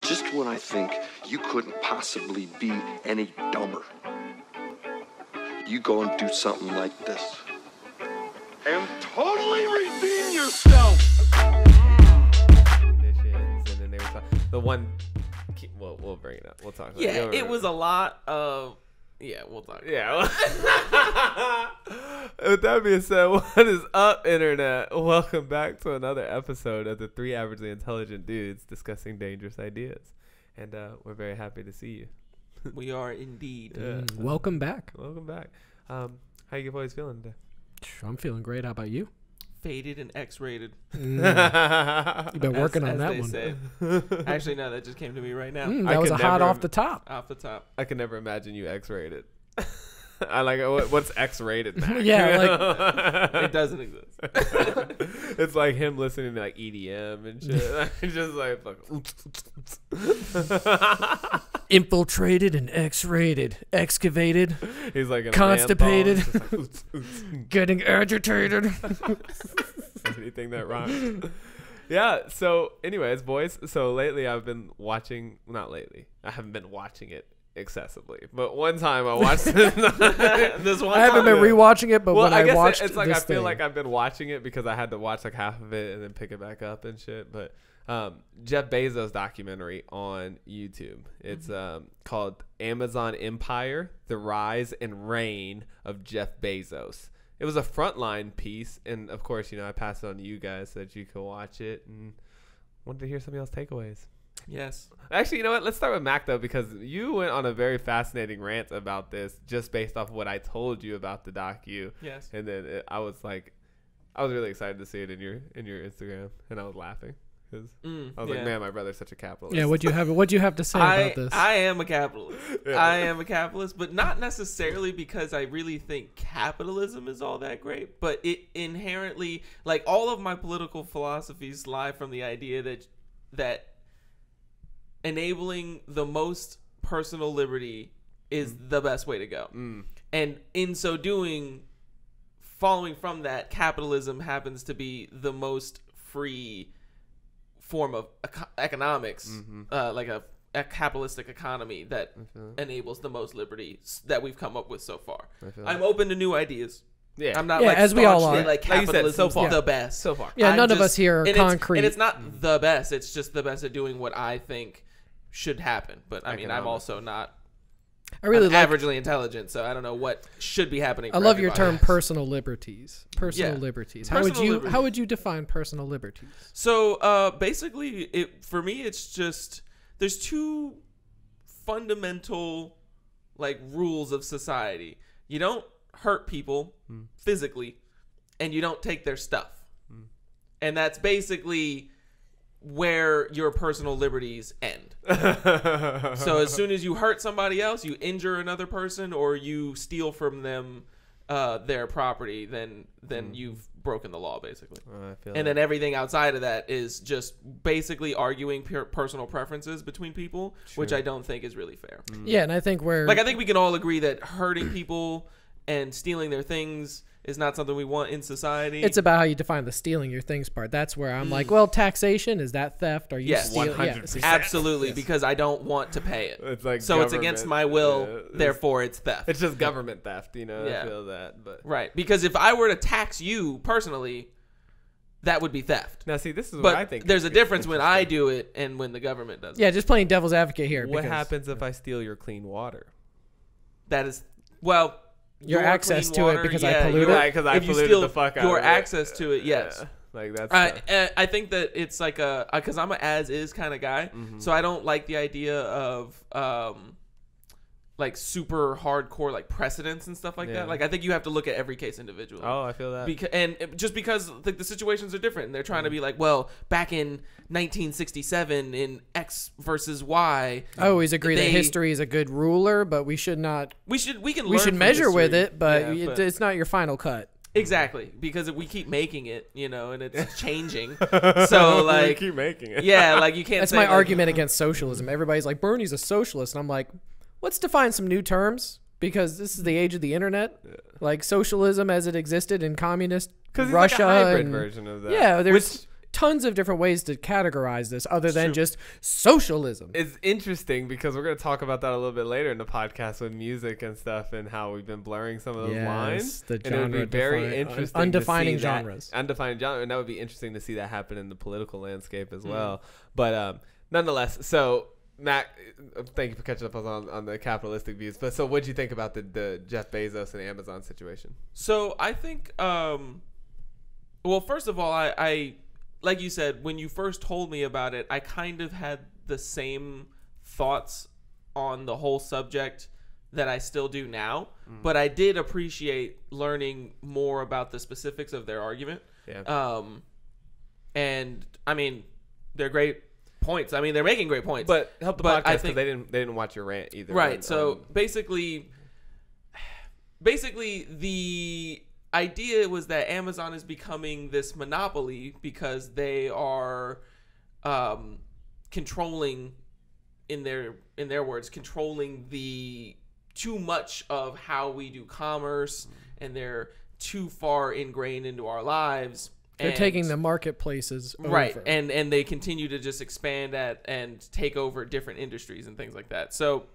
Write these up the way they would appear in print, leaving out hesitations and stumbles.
Just when I think you couldn't possibly be any dumber, you go and do something like this and totally redeem yourself. Conditions, and then they were talking. The one, well, we'll bring it up. We'll talk about it. Yeah, it was a lot of. Yeah, we'll talk. Yeah. With that being said, what is up, Internet? Welcome back to another episode of the Three Averagely Intelligent Dudes discussing dangerous ideas. And we're very happy to see you. We are indeed. Welcome back. Welcome back. How you boys feeling today? I'm feeling great. How about you? Faded and X-rated. You've been working on that one. Say. Actually, no, that just came to me right now. That was a hot off the top. Off the top. I can never imagine you X-rated. I like what's X-rated, Mac? Yeah, like it doesn't exist. It's like him listening to like EDM and shit. Just like infiltrated and X-rated, excavated. He's like constipated, like, getting agitated. Anything that rhymes. Yeah. So, anyways, boys. So lately, I've been watching. Not lately. I haven't been watching it excessively, but one time I watched it. This one. I haven't been rewatching it, but well, when I guess watched it's like I feel thing. like I've been watching it because I had to watch like half of it and then pick it back up and shit. But Jeff Bezos documentary on YouTube. It's called Amazon Empire: The Rise and Reign of Jeff Bezos. It was a frontline piece, and of course, you know, I passed it on to you guys so that you could watch it, and wanted to hear some of y'all's takeaways. Yes. Actually, you know what? Let's start with Mac, though, because you went on a very fascinating rant about this just based off of what I told you about the docu. Yes. And then I was really excited to see it in your Instagram, and I was laughing because I was like, man, my brother's such a capitalist. Yeah, what'd you have to say about this? I am a capitalist. Yeah. I am a capitalist, but not necessarily because I really think capitalism is all that great, but it inherently, like, all of my political philosophies lie from the idea that enabling the most personal liberty is the best way to go. And in so doing, following from that, capitalism happens to be the most free form of economics, like a capitalistic economy that enables the most liberty that we've come up with so far. I'm open to new ideas. Yeah, I'm not yeah, like as we all are. Like capitalism is the best so far. Yeah, none of us here are and concrete. And it's not the best. It's just the best at doing what I think should happen. But I mean, I'm also not. I really like averagely intelligent, so I don't know what should be happening. I love your term personal liberties. Personal liberties. How would you define personal liberties? So basically, for me, it's just there's two fundamental like rules of society. You don't hurt people physically, and you don't take their stuff. And that's basically where your personal liberties end. So as soon as you hurt somebody else, you injure another person, or you steal from them their property, then you've broken the law, basically. And then everything outside of that is just basically arguing personal preferences between people, which I don't think is really fair. Yeah, and I think I think we can all agree that hurting people and stealing their things is not something we want in society. It's about how you define the stealing your things part. That's where I'm like, well, taxation, is that theft? Are you stealing? 100%. Absolutely, because I don't want to pay it. It's like so it's against my will, therefore it's theft. It's just government theft, you know. Yeah. I feel that, but right, because if I were to tax you personally, that would be theft. Now, see, this is but what I think. There's a difference when I do it and when the government does it. Yeah, just playing devil's advocate here. What happens if I steal your clean water? That is, well, your access to water, it because yeah, I polluted it. Because I polluted the fuck out of it. Your access to it, yes. Yeah. Like that's. I think that it's like because I'm an as is kind of guy, so I don't like the idea of like super hardcore like precedents and stuff like that. Like I think you have to look at every case individually. Oh, I feel that. Because like the situations are different, and they're trying to be like, well, back in 1967 in X versus Y. I always agree that history is a good ruler, but we should not. We can measure with it, but it's not your final cut. Exactly, because we keep making it, you know, and it's changing. So like, we keep making it. Yeah, like you can't. That's my argument against socialism. Everybody's like, Bernie's a socialist, and I'm like, let's define some new terms, because this is the age of the internet. Like socialism as it existed in communist Russia, like a hybrid and version of that. Yeah, there's tons of different ways to categorize this other than just socialism. It's interesting because we're going to talk about that a little bit later in the podcast with music and stuff and how we've been blurring some of those lines. The and it would be very interesting undefining to see genres. Undefined genre. And that would be interesting to see that happen in the political landscape as well. But nonetheless, so Mac, thank you for catching up on the capitalistic views. But so what do you think about the Jeff Bezos and Amazon situation? So I think, well, first of all, I like you said, when you first told me about it, I kind of had the same thoughts on the whole subject that I still do now. But I did appreciate learning more about the specifics of their argument. Yeah. And I mean, they're great points. I mean, they're making great points. But help the podcast I because think they didn't watch your rant either. Right. So basically, the idea was that Amazon is becoming this monopoly because they are controlling, in their words, controlling the too much of how we do commerce, and they're too far ingrained into our lives. They're taking the marketplaces over. Right, and they continue to just expand and take over different industries and things like that. So,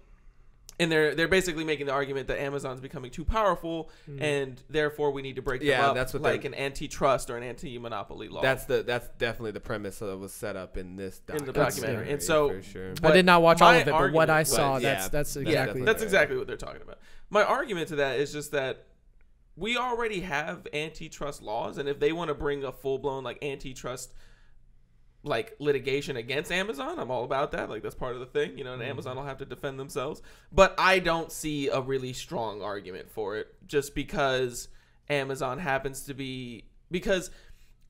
and they're basically making the argument that Amazon's becoming too powerful, and therefore we need to break them up, that's what like an antitrust or an anti-monopoly law. That's definitely the premise that was set up in this documentary. And so, for sure. I did not watch all of it, but argument what I was- saw, yeah, that's exactly that's exactly what they're talking about. My argument to that is just that we already have antitrust laws, and if they want to bring a full-blown like antitrust like litigation against Amazon, I'm all about that. Like, that's part of the thing, you know, and Amazon will have to defend themselves. But I don't see a really strong argument for it, just because Amazon happens to be, because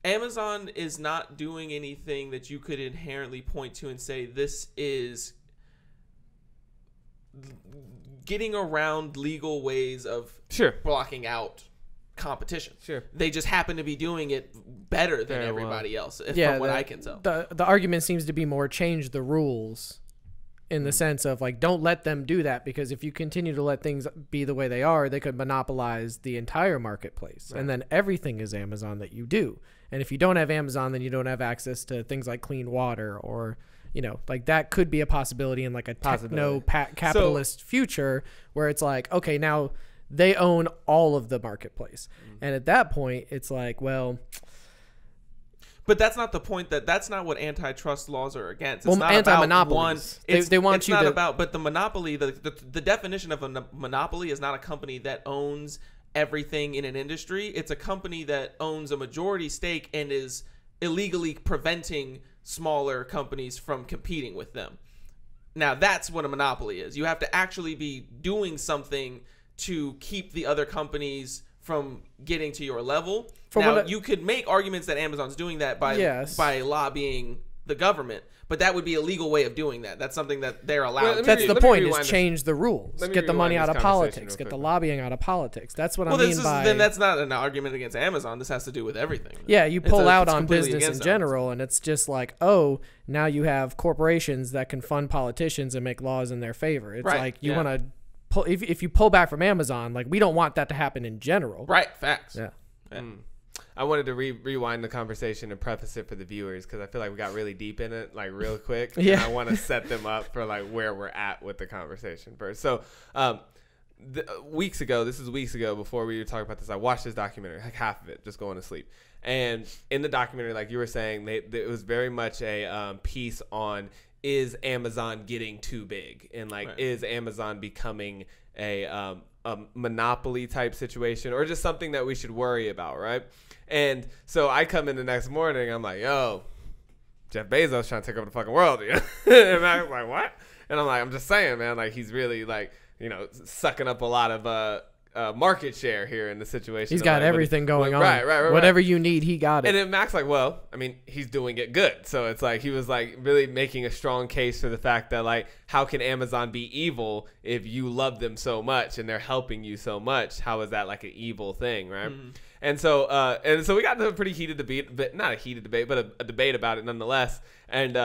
Amazon is not doing anything that you could inherently point to and say this is getting around legal ways of blocking out competition. Sure. They just happen to be doing it better than everybody else, from what I can tell. The argument seems to be more change the rules in the sense of like, don't let them do that, because if you continue to let things be the way they are, they could monopolize the entire marketplace. And then everything is Amazon that you do. And if you don't have Amazon, then you don't have access to things like clean water, or you know, like that could be a possibility in like a capitalist future where it's like, okay, now they own all of the marketplace. And at that point, it's like, well, but that's not the point. That's not what antitrust laws are against. It's well, not anti-monopolies. About they want it's you not to about, but the monopoly, the definition of a monopoly is not a company that owns everything in an industry. It's a company that owns a majority stake and is illegally preventing smaller companies from competing with them. Now, that's what a monopoly is. You have to actually be doing something to keep the other companies from getting to your level. Now, you could make arguments that Amazon's doing that by lobbying the government, but that would be a legal way of doing that. That's something that they're allowed to do. That's the point, is change the rules. Get the money out of politics. Get the lobbying out of politics. That's what I mean by... Then that's not an argument against Amazon. This has to do with everything. Yeah, you pull out on business in general, and it's just like, oh, now you have corporations that can fund politicians and make laws in their favor. It's like you want to... If you pull back from Amazon, like, we don't want that to happen in general. Right, facts. Yeah. I wanted to rewind the conversation and preface it for the viewers, because I feel like we got really deep in it, like real quick. And I want to set them up for like where we're at with the conversation first. So weeks ago, before we were talking about this, I watched this documentary, like half of it, just going to sleep. And in the documentary, like you were saying, it was very much a piece on, is Amazon getting too big? And like, is Amazon becoming a monopoly type situation, or just something that we should worry about, right? And so I come in the next morning, I'm like, yo, Jeff Bezos trying to take over the fucking world. And I was like, what? And I'm like, I'm just saying, man, like, he's really like, you know, sucking up a lot of market share here in the situation. He's got everything going on. Right. Whatever you need, he got it. And then Mac's like, well, I mean, he's doing it good. So it's like, he was like really making a strong case for the fact that like, how can Amazon be evil if you love them so much and they're helping you so much? How is that like an evil thing, right? Mm-hmm. And so we got into a pretty heated debate, but not a heated debate, but a debate about it nonetheless. And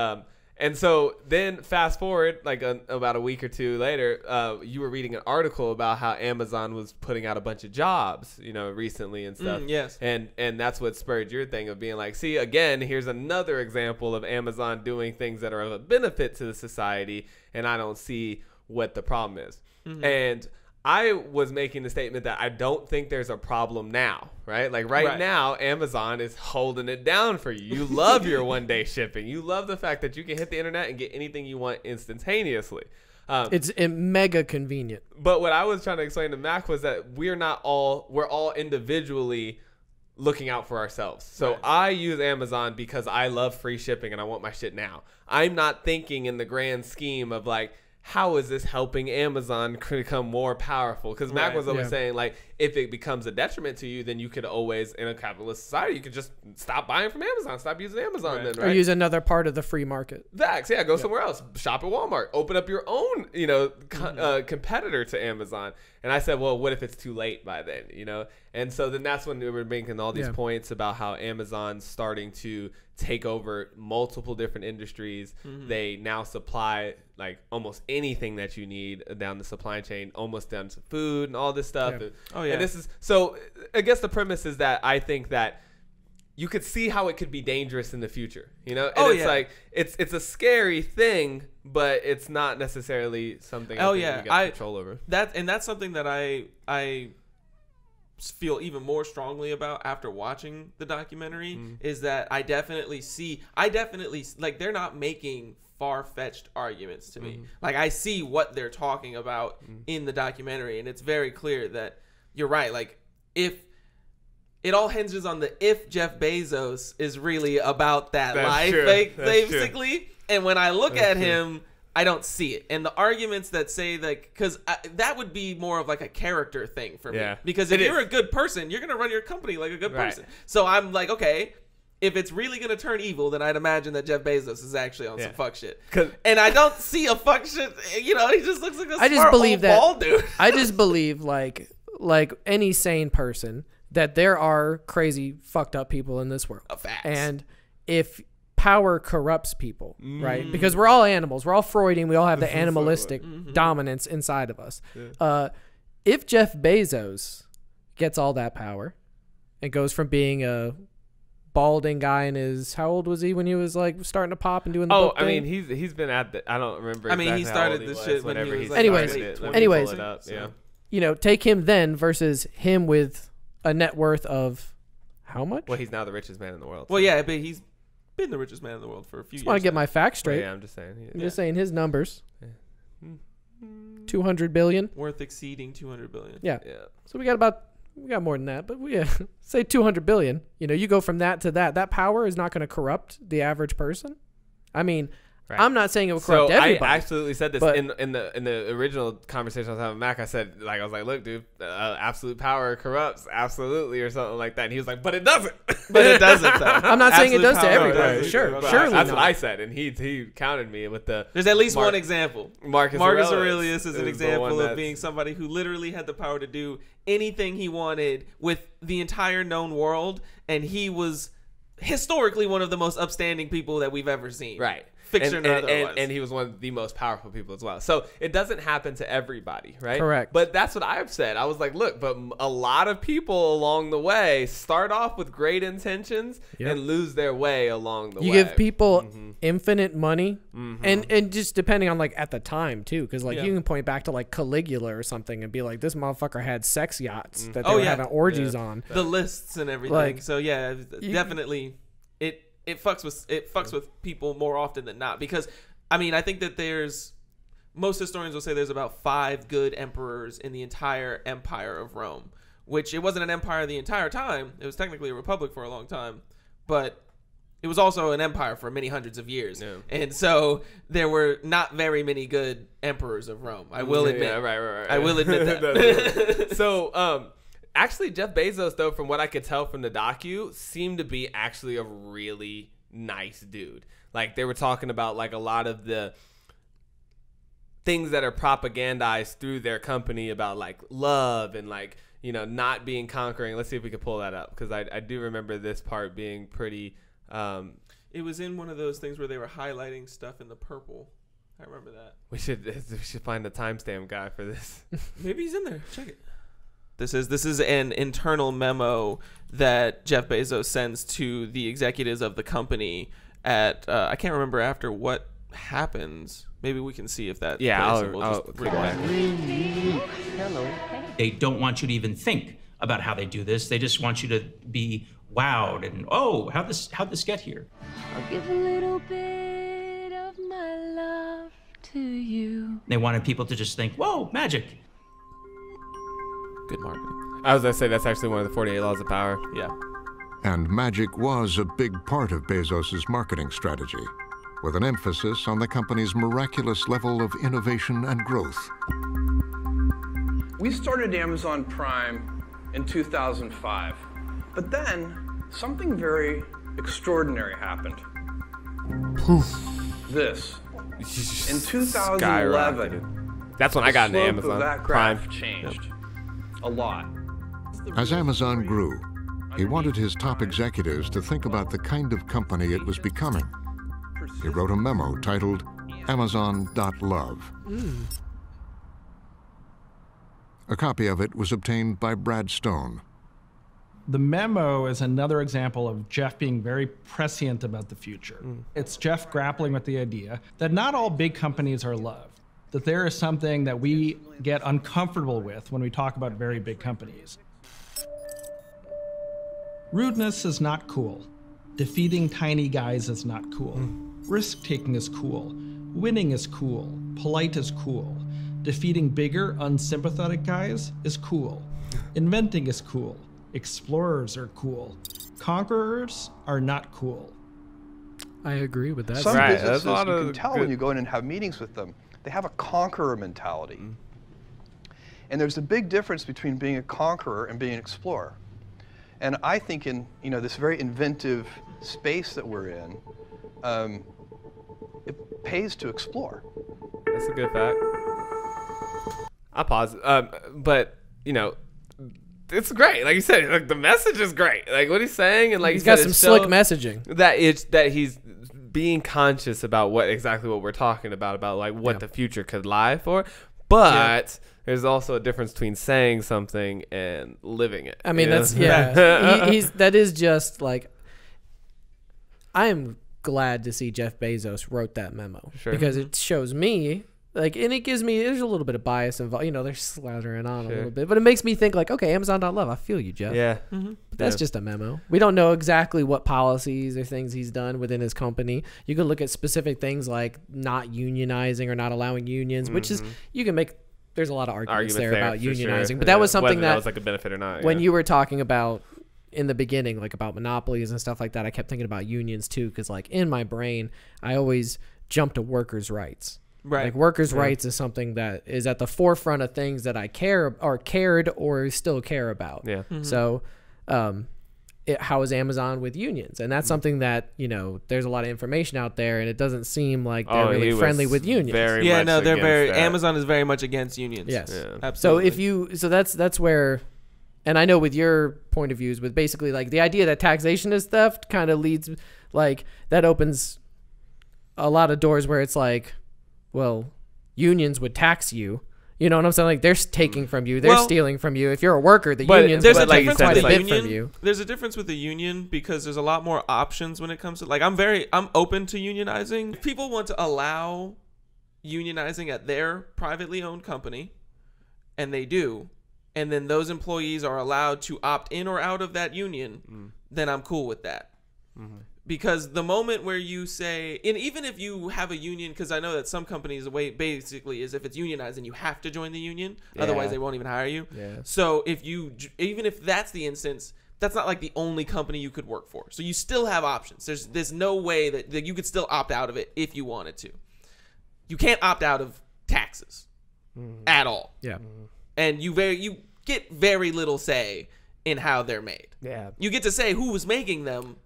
And so then fast forward like about a week or two later, you were reading an article about how Amazon was putting out a bunch of jobs, recently and stuff. Yes. And that's what spurred your thing of being like, see, again, here's another example of Amazon doing things that are of a benefit to the society, and I don't see what the problem is. And I was making the statement that I don't think there's a problem now, right? Like right now, Amazon is holding it down for you. You love your one-day shipping. You love the fact that you can hit the internet and get anything you want instantaneously. It's mega convenient. But what I was trying to explain to Mac was that we're all individually looking out for ourselves. So I use Amazon because I love free shipping and I want my shit now. I'm not thinking in the grand scheme of like, how is this helping Amazon become more powerful? Because Mac was always saying, like, if it becomes a detriment to you, then you could always, in a capitalist society, you could just stop buying from Amazon, stop using Amazon then, right? Or use another part of the free market. Facts, go somewhere else. Shop at Walmart. Open up your own, competitor to Amazon. And I said, well, what if it's too late by then, And so then that's when we were making all these points about how Amazon's starting to take over multiple different industries. They now supply like almost anything that you need down the supply chain, almost down to food and all this stuff. And this is, so I guess the premise is that I think that you could see how it could be dangerous in the future, And it's like, it's a scary thing, but it's not necessarily something you got control over. That's something that I feel even more strongly about after watching the documentary is that I definitely like they're not making far-fetched arguments to me. Like I see what they're talking about in the documentary, and it's very clear that you're right. Like if it all hinges on if Jeff Bezos is really about that life, basically. And when I look at him, I don't see it. And the arguments that say like, because that would be more of like a character thing for me. Because if you're a good person, you're going to run your company like a good person. So I'm like, okay, if it's really going to turn evil, then I'd imagine that Jeff Bezos is actually on some fuck shit. And I don't see a fuck shit. He just looks like a smart old bald dude. I just believe like any sane person that there are crazy fucked up people in this world. Facts. And if power corrupts people, right? Because we're all animals. We're all Freudian. We all have the animalistic dominance inside of us. If Jeff Bezos gets all that power and goes from being a balding guy in his, how old was he when he was like starting to pop and doing the book thing? He's been at the, I don't remember exactly he started this shit when he was like anyways, take him then versus him with a net worth of how much? Well, he's now the richest man in the world. Well, yeah, but he's been the richest man in the world for a few years. I want to get my facts straight. Yeah, I'm just saying. I'm just saying his numbers. 200 billion. Worth exceeding 200 billion. Yeah. So we got more than that, but we say 200 billion. You go from that to that. That power is not going to corrupt the average person. I mean, I'm not saying it will corrupt everybody. I absolutely said this in the original conversation I was having with Mac. I was like, look, dude, absolute power corrupts, absolutely, or something like that. And he was like, but it doesn't. But it doesn't. Though. I'm not saying it does to everybody. Sure, surely that's what I said, and he countered me with the. There's at least one example. Marcus Aurelius is an example of being somebody who literally had the power to do anything he wanted with the entire known world, and he was historically one of the most upstanding people that we've ever seen. Right. Fiction and he was one of the most powerful people as well. So it doesn't happen to everybody, right? Correct. But that's what I've said. I was like, look, but a lot of people along the way start off with great intentions and lose their way along the way. You give people infinite money, and just depending on like at the time too, because like you can point back to like Caligula or something and be like, this motherfucker had sex yachts that they were having orgies on, the lists and everything. Like, so definitely it fucks with people more often than not, because I mean, I think that most historians will say there's about 5 good emperors in the entire empire of Rome, which it wasn't an empire the entire time. It was technically a republic for a long time, but it was also an empire for many hundreds of years. Yeah. And so there were not very many good emperors of Rome. I will admit. Yeah, right. I will admit that. So, actually, Jeff Bezos, though, from what I could tell from the docu, seemed to be actually a really nice dude. Like, they were talking about, like, a lot of the things that are propagandized through their company about, like, love and, like, not being conquering. Let's see if we can pull that up, because I do remember this part being pretty... It was in one of those things where they were highlighting stuff in the purple. I remember that. We should find the timestamp guy for this. Maybe he's in there. Check it. This is an internal memo that Jeff Bezos sends to the executives of the company at I can't remember after what happens. Maybe we can see if that. Yeah, plays, I'll just click back. Hello. They don't want you to even think about how they do this. They just want you to be wowed and how'd this get here? I'll give a little bit of my love to you. They wanted people to just think, whoa, magic. Good marketing. I was going to say that's actually one of the 48 laws of power. Yeah. And magic was a big part of Bezos' marketing strategy, with an emphasis on the company's miraculous level of innovation and growth. We started Amazon Prime in 2005, but then something very extraordinary happened. Poof. This. In 2011, skyrocketed. That's when I got into Amazon that Prime. graph changed a lot. As Amazon grew, he wanted his top executives to think about the kind of company it was becoming. He wrote a memo titled Amazon.love. A copy of it was obtained by Brad Stone. The memo is another example of Jeff being very prescient about the future. It's Jeff grappling with the idea that not all big companies are loved, that there is something that we get uncomfortable with when we talk about very big companies. Rudeness is not cool. Defeating tiny guys is not cool. Risk-taking is cool. Winning is cool. Polite is cool. Defeating bigger, unsympathetic guys is cool. Inventing is cool. Explorers are cool. Conquerors are not cool. I agree with that. Some Right, businesses, that's a lot you of can tell good- when you go in and have meetings with them, they have a conqueror mentality. And there's a big difference between being a conqueror and being an explorer. And I think in this very inventive space that we're in, it pays to explore. That's a good fact. I'll pause. But, it's great. Like you said, like the message is great. Like what he's saying, and like He's you got said, some it's slick so- messaging. that he's being conscious about what we're talking about like what the future could lie for. But there's also a difference between saying something and living it. I mean, you know? that's that is just like, I am glad to see Jeff Bezos wrote that memo because it shows me like, and it gives me, there's a little bit of bias involved. They're slathering on a little bit, but it makes me think like, okay, Amazon.love, I feel you, Jeff. Yeah. But that's just a memo. We don't know exactly what policies or things he's done within his company. You can look at specific things like not unionizing or not allowing unions, which is, you can make, there's a lot of arguments there about unionizing. Sure. But that was something that was like a benefit or not. When you were talking about in the beginning, like about monopolies and stuff like that, I kept thinking about unions too, because like in my brain, I always jump to workers' rights. Right. Like workers' rights is something that is at the forefront of things that I care or cared or still care about. Yeah. So, how is Amazon with unions? And that's something that, there's a lot of information out there, and it doesn't seem like they're really friendly with unions. They're very. Amazon is very much against unions. Yes. Yeah. Absolutely. So that's where, and I know with your point of views, with basically like the idea that taxation is theft kind of leads, like that opens a lot of doors where it's like, well, unions would tax you. You know what I'm saying? Like they're taking from you, they're stealing from you. If you're a worker, the unions there's would a difference quite with a the bit union. from you. There's a difference with the union because there's a lot more options when it comes to like I'm open to unionizing. If people want to allow unionizing at their privately owned company, and they do, and then those employees are allowed to opt in or out of that union, then I'm cool with that. Because the moment where you say, and even if you have a union, because I know that some companies, the way basically is if it's unionized, then you have to join the union. Otherwise, they won't even hire you. Yeah. So even if that's the instance, that's not like the only company you could work for. So you still have options. There's no way that you could still opt out of it if you wanted to. You can't opt out of taxes at all. Yeah. And you get very little say in how they're made. Yeah. You get to say who was making them,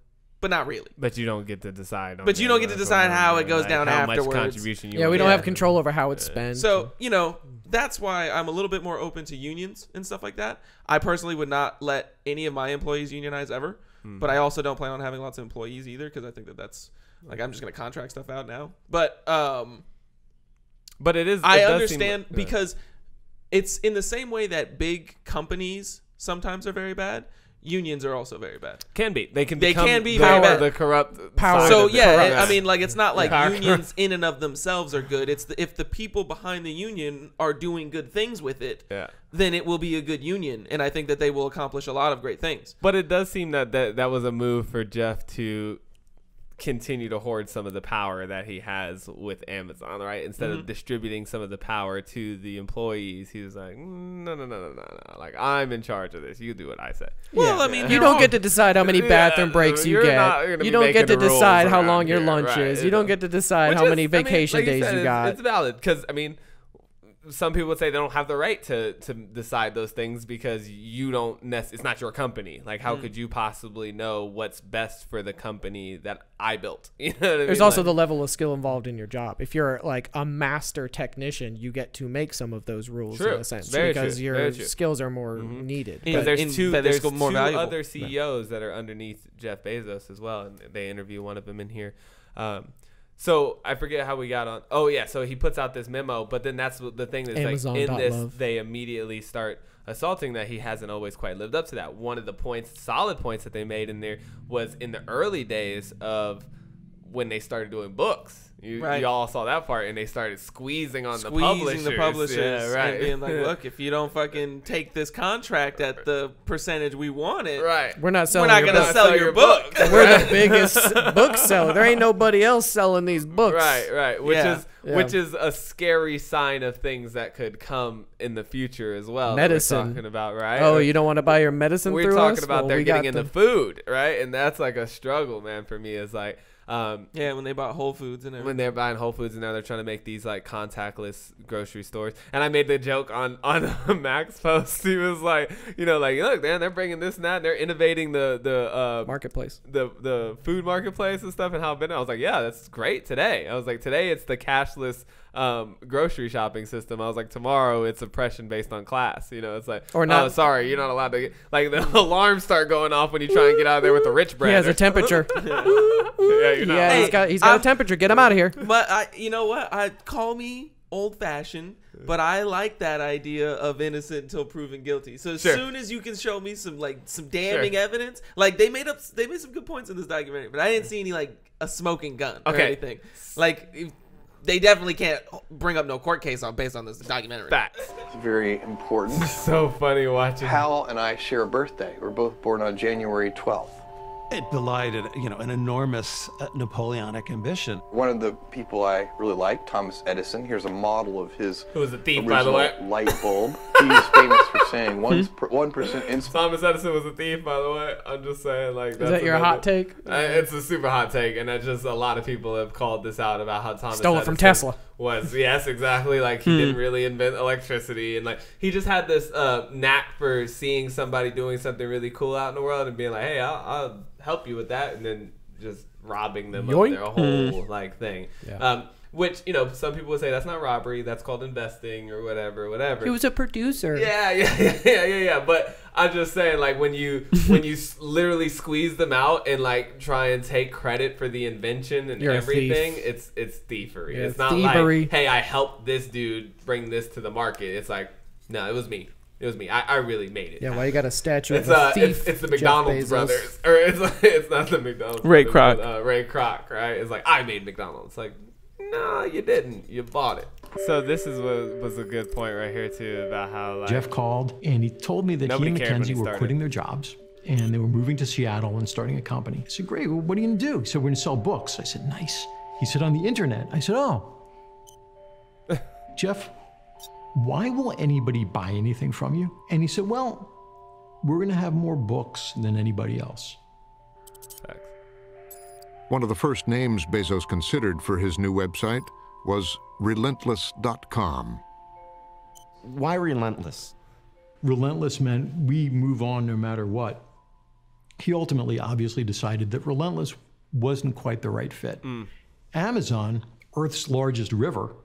but not really. But you don't get to decide. But you don't get to decide how it goes down how afterwards. much contribution you Yeah, we want. don't have control over how it's spent. So, that's why I'm a little bit more open to unions and stuff like that. I personally would not let any of my employees unionize ever. but I also don't plan on having lots of employees either, because I think that's like, I'm just going to contract stuff out now. But it is. I understand because it's in the same way that big companies sometimes are very bad. Unions are also very bad. Can be. They can be very bad. The corrupt power. side So of the yeah, corrupt. I mean, like, it's not like unions in and of themselves are good. It's if the people behind the union are doing good things with it, then it will be a good union, and I think that they will accomplish a lot of great things. But it does seem that was a move for Jeff to continue to hoard some of the power that he has with Amazon, right? Instead of distributing some of the power to the employees, he was like, no. Like, I'm in charge of this. You do what I say. Well, I mean, you don't get to decide how many bathroom breaks you get. You don't get to decide how long your lunch is. You don't get to decide how many vacation days you got. It's valid because, I mean, some people would say they don't have the right to decide those things because you don't it's not your company. Like, how could you possibly know what's best for the company that I built? You know what I mean? There's also the level of skill involved in your job. If you're like a master technician, you get to make some of those rules in a sense because your skills are more needed. But there's two more valuable. other CEOs that are underneath Jeff Bezos as well, and they interview one of them in here. So I forget how we got on. Oh yeah, so he puts out this memo, but then that's the thing that's like in this, they immediately start assaulting that he hasn't always quite lived up to that. One of the solid points that they made in there was in the early days of when they started doing books. You all saw that part, and they started squeezing the publishers. Yeah, right. And being like, look, if you don't fucking take this contract at the percentage we want it, we're not going to sell your book. We're the biggest book seller. There ain't nobody else selling these books. Right. Which is a scary sign of things that could come in the future as well. Medicine. That we're talking about, right? Oh, you don't want to buy your medicine through us? We're talking about they're getting into food, right? And that's like a struggle, man, for me. Is like, when they bought Whole Foods and everything. When they're buying Whole Foods and now they're trying to make these like contactless grocery stores. And I made the joke on Mac's post. He was like, look, man, they're bringing this and that. And they're innovating the marketplace, the food marketplace and stuff. And how been? I was like, yeah, that's great today. I was like, today it's the cashless grocery shopping system. I was like, tomorrow it's oppression based on class. It's like, or not. Oh, sorry, you're not allowed to get, like, the alarms start going off when you try and get out of there with the rich bread. He has a temperature. You're not. Yeah, he's got a temperature. Get him out of here. But you know what? Call me old fashioned, but I like that idea of innocent until proven guilty. So as soon as you can show me some damning evidence, like they made some good points in this documentary, but I didn't see any like a smoking gun or anything. Like, they definitely can't bring up no court case based on this documentary. Facts. It's very important. So funny watching. Hal and I share a birthday. We're both born on January 12th. It belied, an enormous Napoleonic ambition. One of the people I really like, Thomas Edison, here's a model of his Who was a thief, by the way. Light bulb. He's famous for saying 1% Thomas Edison was a thief, by the way. I'm just saying, like, that's is that your hot take? It's a super hot take, and just a lot of people have called this out about how Thomas stole it from Tesla. Yes, exactly. Like, he didn't really invent electricity, and like he just had this knack for seeing somebody doing something really cool out in the world and being like, hey, I'll help you with that, and then just robbing them of their whole like thing. Which, some people would say that's not robbery, that's called investing or whatever. He was a producer. Yeah. But I'm just saying, like, when you literally squeeze them out and like try and take credit for the invention and everything, it's thievery. Yeah, it's not thievery. Like, hey, I helped this dude bring this to the market. It's like, no, it was me. It was me. I really made it. Yeah, why you got a statue of a thief? It's the McDonald's brothers, or it's not the McDonald's. Ray Kroc. Ray Kroc, right? It's like, I made McDonald's. Like, no, you didn't. You bought it. So this was a good point right here too about how, like, Jeff called and he told me that he and Mackenzie were quitting their jobs and they were moving to Seattle and starting a company. I said, great. Well, what are you gonna do? He said, we're gonna sell books. I said, nice. He said, on the internet. I said, oh, Jeff, why will anybody buy anything from you? And he said, well, we're going to have more books than anybody else. Thanks. One of the first names Bezos considered for his new website was Relentless.com. Why Relentless? Relentless meant we move on no matter what. He ultimately obviously decided that Relentless wasn't quite the right fit. Amazon, Earth's largest river,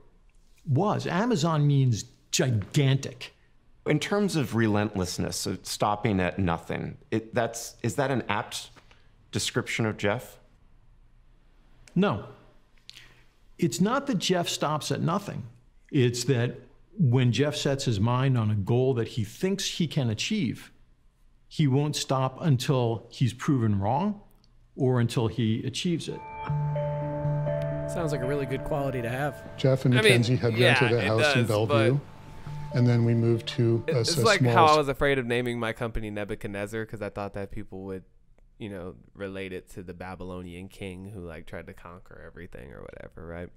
was. Amazon means gigantic. In terms of relentlessness, so stopping at nothing, is that an apt description of Jeff? No. It's not that Jeff stops at nothing. It's that when Jeff sets his mind on a goal that he thinks he can achieve, he won't stop until he's proven wrong or until he achieves it. Sounds like a really good quality to have. Jeff and Mackenzie had rented a house in Bellevue, and then we moved to a It's like how I was afraid of naming my company Nebuchadnezzar because I thought that people would, you know, relate it to the Babylonian king who like tried to conquer everything or whatever, right?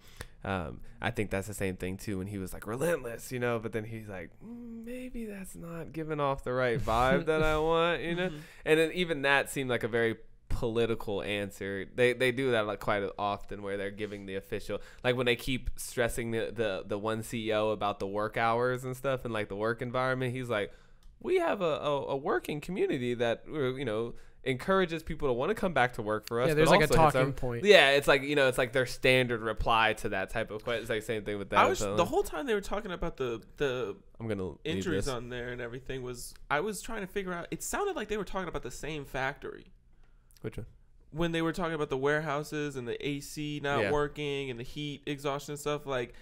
I think that's the same thing too when he was like relentless, you know, but then he's like, maybe that's not giving off the right vibe that I want, you know? And then even that seemed like a very political answer. They do that like quite often where they're giving the official, like when they keep stressing the one CEO about the work hours and stuff and like the work environment, he's like, we have a working community that, you know, encourages people to want to come back to work for us. Yeah, there's but like a talking point. Yeah, it's like, you know, it's like their standard reply to that type of question. It's like same thing with that. The whole time they were talking about the I'm gonna injuries on there and everything I was trying to figure out. It sounded like they were talking about the same factory. Which one? When they were talking about the warehouses and the AC not working and the heat exhaustion and stuff, like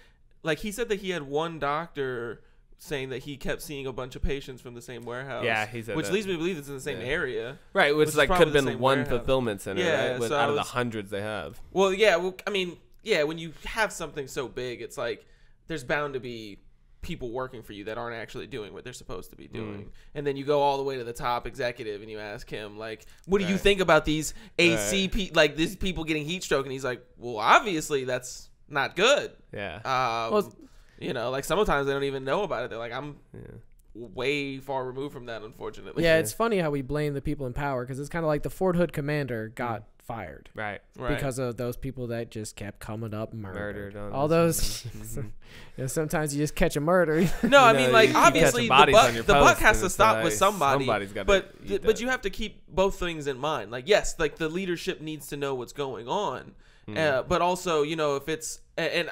he said that he had one doctor saying that he kept seeing a bunch of patients from the same warehouse. Yeah, he said which that. leads me to believe it's in the same area. Right, which like could have been one warehouse. fulfillment center, right? so out of the hundreds they have. Well, yeah, I mean, yeah, when you have something so big, it's like there's bound to be people working for you that aren't actually doing what they're supposed to be doing. And then you go all the way to the top executive and you ask him, like, what do you think about these AC like these people getting heat stroke? And he's like, well, obviously that's not good. Yeah. Well, you know, like sometimes they don't even know about it. They're like, I'm way far removed from that, unfortunately. Yeah, it's funny how we blame the people in power because it's kind of like the Fort Hood commander got fired. Right. Because of those people that just kept coming up murdered. on All those. You know, sometimes you just catch a murder. No, I mean, like, obviously the buck has to stop with somebody. Somebody's got but you have to keep both things in mind. Like, yes, like the leadership needs to know what's going on. But also, you know, if it's and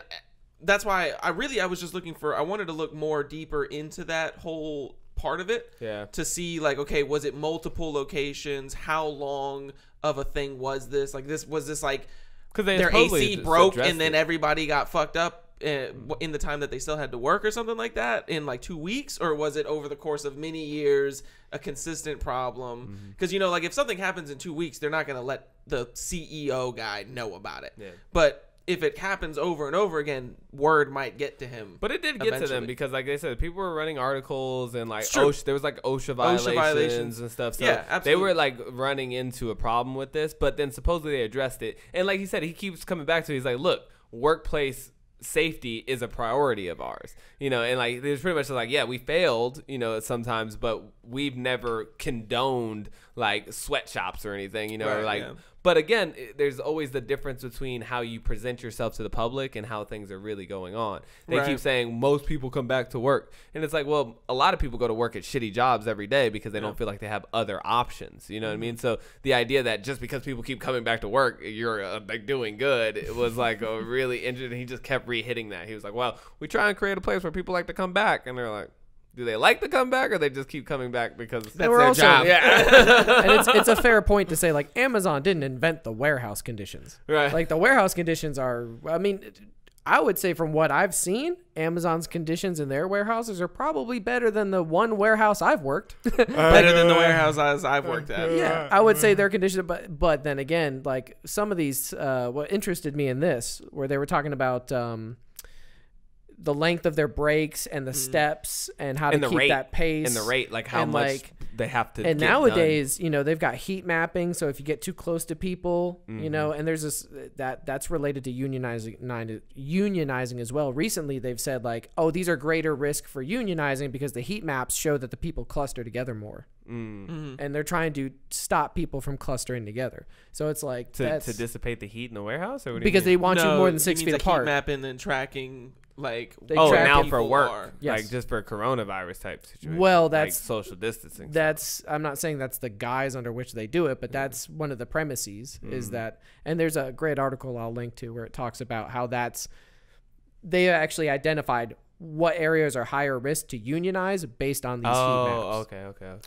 that's why I was just looking I wanted to look more deeper into that whole part of it to see like, okay, was it multiple locations? How long of a thing was this? Like was this like their AC broke and then everybody got fucked up in the time that they still had to work or something like that in like 2 weeks? Or was it over the course of many years a consistent problem? Because, you know, like if something happens in 2 weeks, they're not going to let the CEO guy know about it. But if it happens over and over again, word might get to him. But it did get to them because, like they said, people were running articles and like there was like OSHA violations and stuff. So absolutely. they were like running into a problem with this, but then supposedly they addressed it. And like he said, he keeps coming back to it. He's like, look, workplace safety is a priority of ours, you know, and like there's pretty much like, yeah, we failed, you know, sometimes, but we've never condoned like sweatshops or anything, you know, or like. But again, there's always the difference between how you present yourself to the public and how things are really going on. They keep saying most people come back to work. And it's like, well, a lot of people go to work at shitty jobs every day because they don't feel like they have other options. You know what I mean? So the idea that just because people keep coming back to work, you're like doing good, it was like a really interesting. He just kept re-hitting that. He was like, well, we try and create a place where people like to come back. And they're like, do they like to come back or they just keep coming back because that's their job? Yeah. And it's a fair point to say, like, Amazon didn't invent the warehouse conditions. Right. Like, the warehouse conditions are, I mean, I would say from what I've seen, Amazon's conditions in their warehouses are probably better than the one warehouse I've worked. Better than the warehouses I've worked at. Yeah, I would say their conditions, but then again, like, some of these, what interested me in this, where they were talking about the length of their breaks and the steps and how to keep that pace and the rate, like how much they have to. And nowadays, you know, they've got heat mapping. So if you get too close to people, you know, and there's this that's related to unionizing as well. Recently, they've said like, oh, these are greater risk for unionizing because the heat maps show that the people cluster together more, and they're trying to stop people from clustering together. So it's like to dissipate the heat in the warehouse, or what do because you they mean? want you more than 6 feet apart. Heat mapping and tracking. Like now for work, yes. like just for coronavirus type situation. Well, that's like social distancing. I'm not saying that's the guise under which they do it, but that's one of the premises is that. And there's a great article I'll link to where it talks about how they actually identified what areas are higher risk to unionize based on these heat maps. Okay.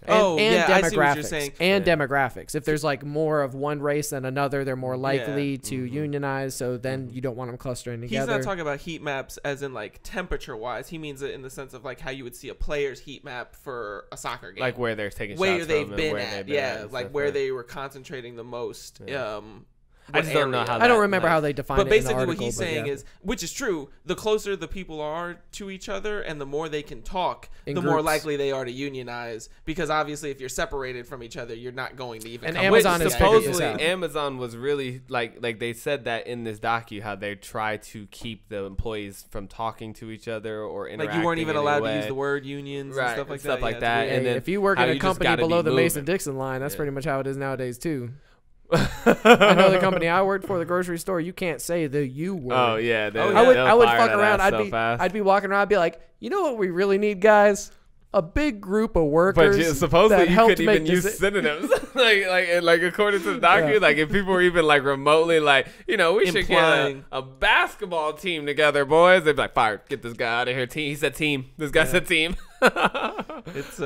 And I see demographics. what you're saying. And demographics. If there's like more of one race than another, they're more likely to unionize. So then you don't want them clustering together. He's not talking about heat maps as in like temperature wise. He means it in the sense of like how you would see a player's heat map for a soccer game, like where they're taking where shots they've from been and at, where they've been like where they were concentrating the most. I just don't know how. I don't remember how they define it. But basically, in the article, what he's saying is, which is true, the closer the people are to each other, and the more they can talk, the more likely they are to unionize. Because obviously, if you're separated from each other, you're not going to even. And come Amazon with is supposedly Amazon was really like they said that in this docu, how they try to keep the employees from talking to each other or interacting. Like you weren't even allowed to use the way. word unions and stuff like stuff that. like that. And then if you work in a company below the Mason-Dixon line, that's pretty much how it is nowadays too. I know the company I worked for, the grocery store, you can't say the "you" word. Oh yeah, I would fuck around. I'd be walking around. I'd be like, you know what we really need, guys? A big group of workers. But supposedly that you helped couldn't even use synonyms. like according to the docu, like if people were even like remotely like, you know, we should get a basketball team together, boys. They'd be like, fire, get this guy out of here. Team. He said team. This guy said team. It's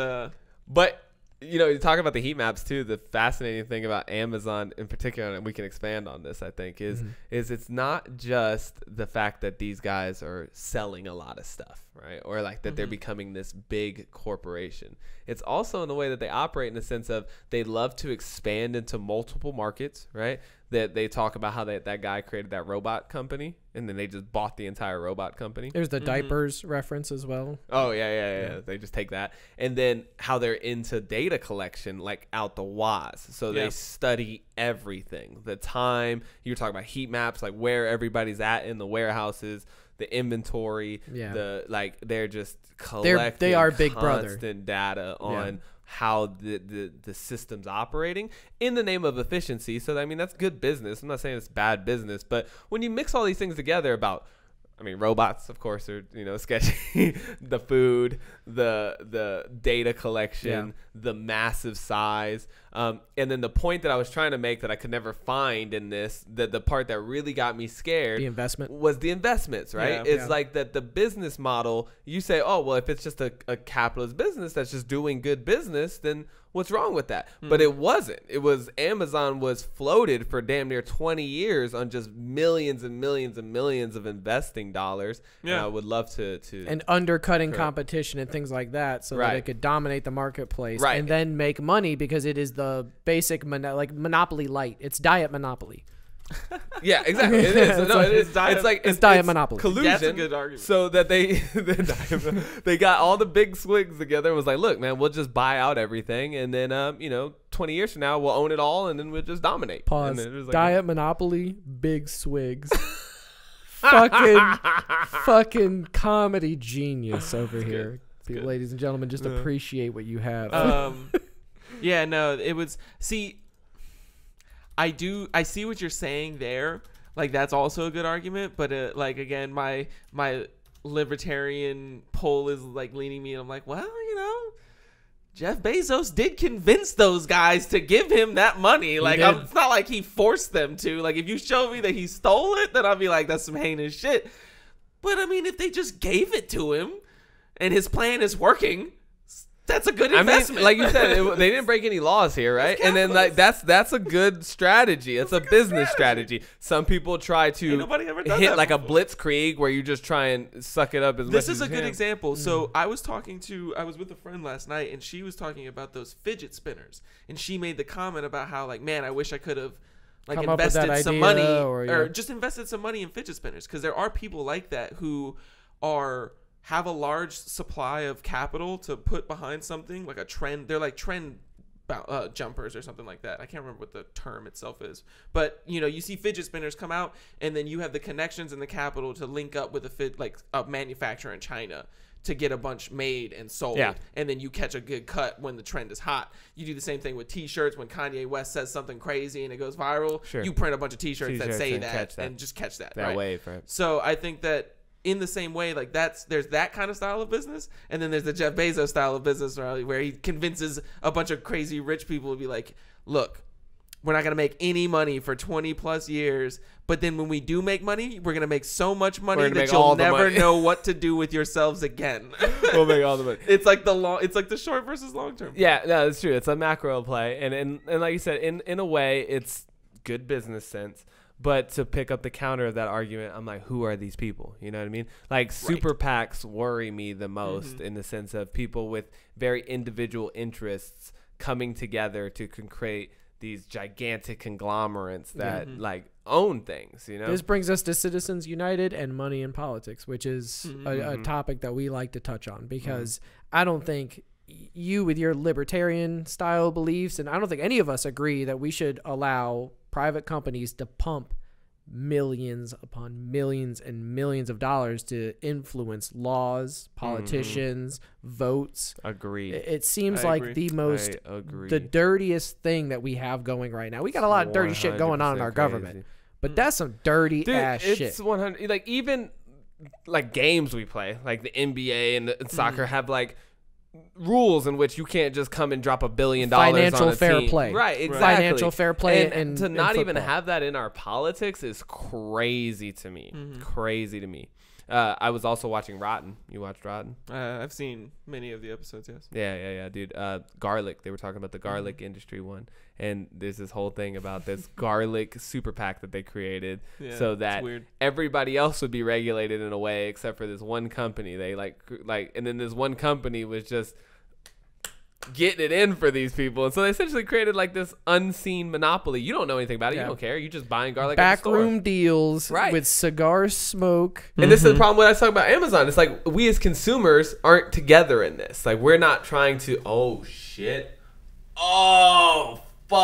but. You know, you talk about the heat maps too. The fascinating thing about Amazon in particular, and we can expand on this, I think, is it's not just the fact that these guys are selling a lot of stuff, right? Or like that they're becoming this big corporation. It's also in the way that they operate, in the sense of they love to expand into multiple markets, right? That they talk about how that guy created that robot company, and then they just bought the entire robot company. There's the diapers reference as well. Oh, yeah. They just take that. And then how they're into data collection, like out the waz. So they study everything. The time, you were talking about heat maps, like where everybody's at in the warehouses, the inventory, they're just collecting they are Big Brother. Constant data on how the system's operating in the name of efficiency. So I mean, that's good business. I'm not saying it's bad business, but when you mix all these things together about, I mean, robots, of course, are, you know, sketchy. The food, the data collection, the massive size, and then the point that I was trying to make that I could never find in this, that the part that really got me scared, the investment, was the investments. Right? It's like that the business model. You say, oh well, if it's just a capitalist business that's just doing good business, then what's wrong with that? But it wasn't. It was Amazon was floated for damn near 20 years on just millions and millions and millions of investing dollars. And I would love to and undercutting competition and things like that, so that it could dominate the marketplace and then make money, because it is the basic monopoly light. It's diet monopoly. Yeah, exactly. It is. It's diet monopoly. Collusion. That's a good argument. So that they got all the big swigs together and was like, look, man, we'll just buy out everything, and then 20 years from now we'll own it all, and then we'll just dominate. Pause. And it was like, diet monopoly, big swigs. fucking comedy genius over here. Ladies and gentlemen, just appreciate what you have. Yeah, no, it was. See, I see what you're saying there. Like, that's also a good argument. But like, again, my libertarian pull is like leaning me, and I'm like, well, you know, Jeff Bezos did convince those guys to give him that money. Like, it's not like he forced them to. Like, if you show me that he stole it, then I'll be like, that's some heinous shit. But I mean, if they just gave it to him and his plan is working, that's a good investment. I mean, like you said, they didn't break any laws here, right? And then like that's a good strategy. It's a business strategy. Some people try to hit like a blitzkrieg where you just try and suck it up as much as you can. This is a good example. So I was with a friend last night, and she was talking about those fidget spinners, and she made the comment about how, like, man, I wish I could have like invested some money or just invested some money in fidget spinners, because there are people like that who have a large supply of capital to put behind something like a trend. They're like trend jumpers or something like that. I can't remember what the term itself is, but you know, you see fidget spinners come out, and then you have the connections and the capital to link up with a manufacturer in China to get a bunch made and sold, and then you catch a good cut when the trend is hot. You do the same thing with t-shirts. When Kanye West says something crazy and it goes viral, you print a bunch of t-shirts that say that and just catch that wave, right? So I think that in the same way, like there's that kind of style of business, and then there's the Jeff Bezos style of business where he convinces a bunch of crazy rich people to be like, look, we're not going to make any money for 20 plus years. But then when we do make money, we're going to make so much money that you'll never know what to do with yourselves again. We'll make all the money. It's like the short versus long term. Yeah, no, that's true. It's a macro play. And like you said, in a way, it's good business sense. But to pick up the counter of that argument, I'm like, who are these people? You know what I mean? Like super PACs worry me the most in the sense of people with very individual interests coming together to create these gigantic conglomerates that like own things, you know. This brings us to Citizens United and money in politics, which is a topic that we like to touch on because I don't think you with your libertarian style beliefs, and I don't think any of us agree that we should allow private companies to pump millions upon millions and millions of dollars to influence laws, politicians, votes. Agreed. It seems like the dirtiest thing that we have going right now. We got a lot of dirty shit going on in our government, but that's some dirty ass shit. It's 100. Like even like games we play, like the NBA and soccer have like rules in which you can't just come and drop $1 billion financial on a fair team. play, right? Exactly. Financial fair play, and to not in even have that in our politics is crazy to me. Crazy to me. I was also watching Rotten. You watched Rotten? I've seen many of the episodes. Yes. Yeah, dude. Garlic. They were talking about the garlic industry one, and there's this whole thing about this garlic super PAC that they created, so that everybody else would be regulated in a way except for this one company. They like, and then this one company was just getting it in for these people, and so they essentially created like this unseen monopoly. You don't know anything about it. You don't care. You're just buying garlic at the store. Backroom deals with cigar smoke. And this is the problem when I talk about Amazon. It's like we as consumers aren't together in this. Like we're not trying to. Oh shit. Oh fuck.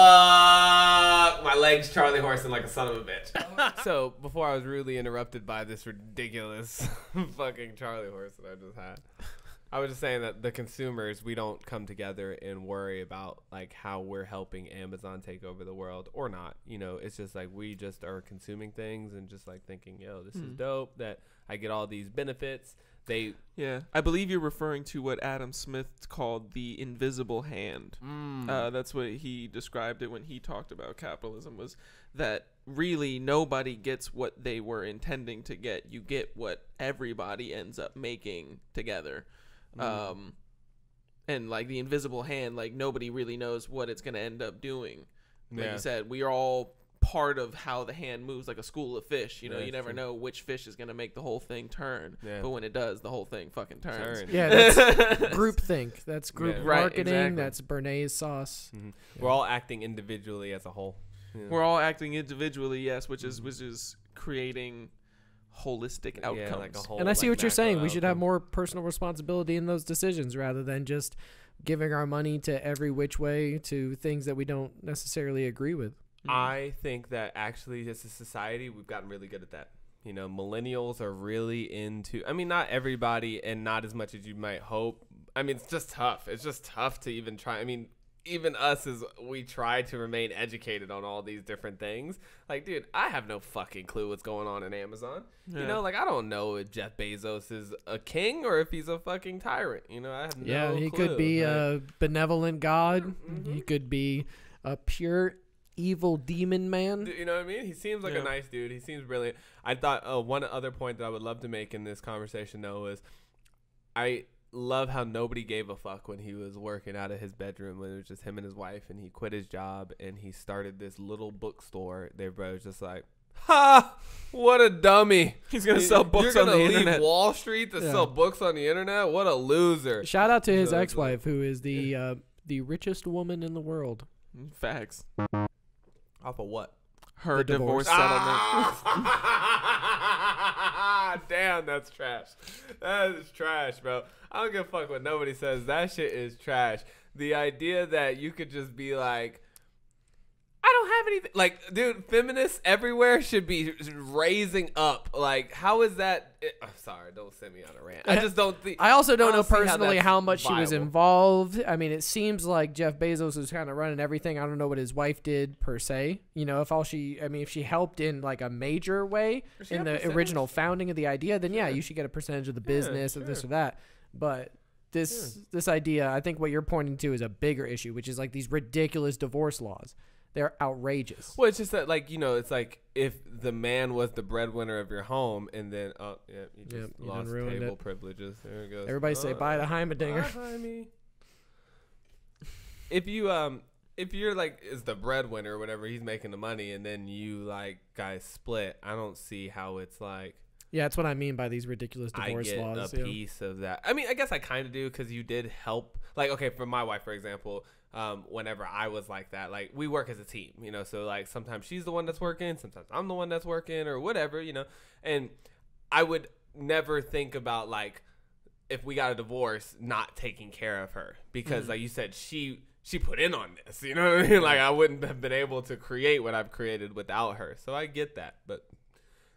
My leg's Charlie horsing like a son of a bitch. So before I was rudely interrupted by this ridiculous fucking Charlie horse that I just had. I was just saying that the consumers, we don't come together and worry about like how we're helping Amazon take over the world or not. You know, it's just like we just are consuming things and just like thinking, yo, this is dope that I get all these benefits. I believe you're referring to what Adam Smith called the invisible hand. That's what he described it when he talked about capitalism, was that really nobody gets what they were intending to get. You get what everybody ends up making together. And like the invisible hand, like nobody really knows what it's going to end up doing. Like you said, we are all part of how the hand moves, like a school of fish. You know, you never know which fish is going to make the whole thing turn. But when it does, the whole thing fucking turns. Yeah, that's groupthink. That's group marketing. Exactly. That's Bernays sauce. We're all acting individually as a whole. We're all acting individually, yes, which is creating holistic outcomes. Like a whole, and I see what you're saying. outcome. We should have more personal responsibility in those decisions rather than just giving our money to every which way to things that we don't necessarily agree with. I think that actually as a society, we've gotten really good at that. You know, millennials are really into, I mean, not everybody and not as much as you might hope. I mean, it's just tough. It's just tough to even try. I mean, even us as we try to remain educated on all these different things. Like, dude, I have no fucking clue what's going on in Amazon. You know, like I don't know if Jeff Bezos is a king or if he's a fucking tyrant. You know, I have no clue. He could be a benevolent god. He could be a pure evil demon man. You know what I mean? He seems like a nice dude. He seems brilliant. I thought one other point that I would love to make in this conversation though is I love how nobody gave a fuck when he was working out of his bedroom when it was just him and his wife, and he quit his job and he started this little bookstore. They were just like, ha, what a dummy. He's gonna sell books on the internet. Leave Wall Street to sell books on the internet? What a loser. Shout out to his ex-wife, who is the richest woman in the world. Facts. Off of what? Her divorce settlement. Damn, that's trash. That is trash, bro. I don't give a fuck what nobody says. That shit is trash. The idea that you could just be like, I don't have anything. Like, dude, feminists everywhere should be raising up. Like, how is that? I'm sorry, don't send me on a rant. I just don't think. I also don't know personally how much she was involved. I mean, it seems like Jeff Bezos was kind of running everything. I don't know what his wife did per se. You know, if she helped in like a major way in the original founding of the idea, then you should get a percentage of the business or this or that. But this idea, I think what you're pointing to is a bigger issue, which is like these ridiculous divorce laws. They're outrageous. Well, it's just that, like, it's like if the man was the breadwinner of your home, and then you just lost table privileges. There it goes. Everybody say bye to Heimerdinger. If you're like is the breadwinner or whatever, he's making the money, and then you like guys split. I don't see how it's like. Yeah, that's what I mean by these ridiculous divorce laws. I get a piece of that. I mean, I guess I kind of do because you did help. Like, okay, for my wife, for example, whenever I was like that, like we work as a team, so like sometimes she's the one that's working, sometimes I'm the one that's working or whatever, and I would never think about like if we got a divorce, not taking care of her because like you said, she put in on this, you know what I mean? Like I wouldn't have been able to create what I've created without her. So I get that, but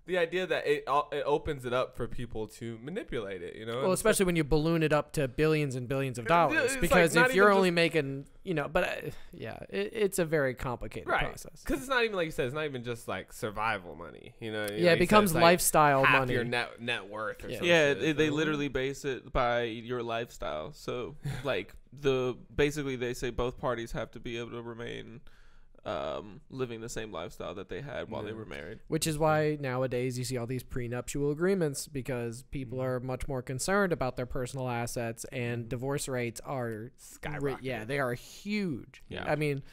the idea that it opens it up for people to manipulate it, Well, especially when you balloon it up to billions and billions of dollars. Because like if you're only making, it's a very complicated process. Because it's not even like you said, it's not even just like survival money, it becomes lifestyle half money. Your net worth. Or yeah, they literally base it by your lifestyle. So like basically they say both parties have to be able to remain living the same lifestyle that they had while they were married. Which is why nowadays you see all these prenuptial agreements because people are much more concerned about their personal assets and divorce rates are skyrocketing. They are huge. Yeah. I mean,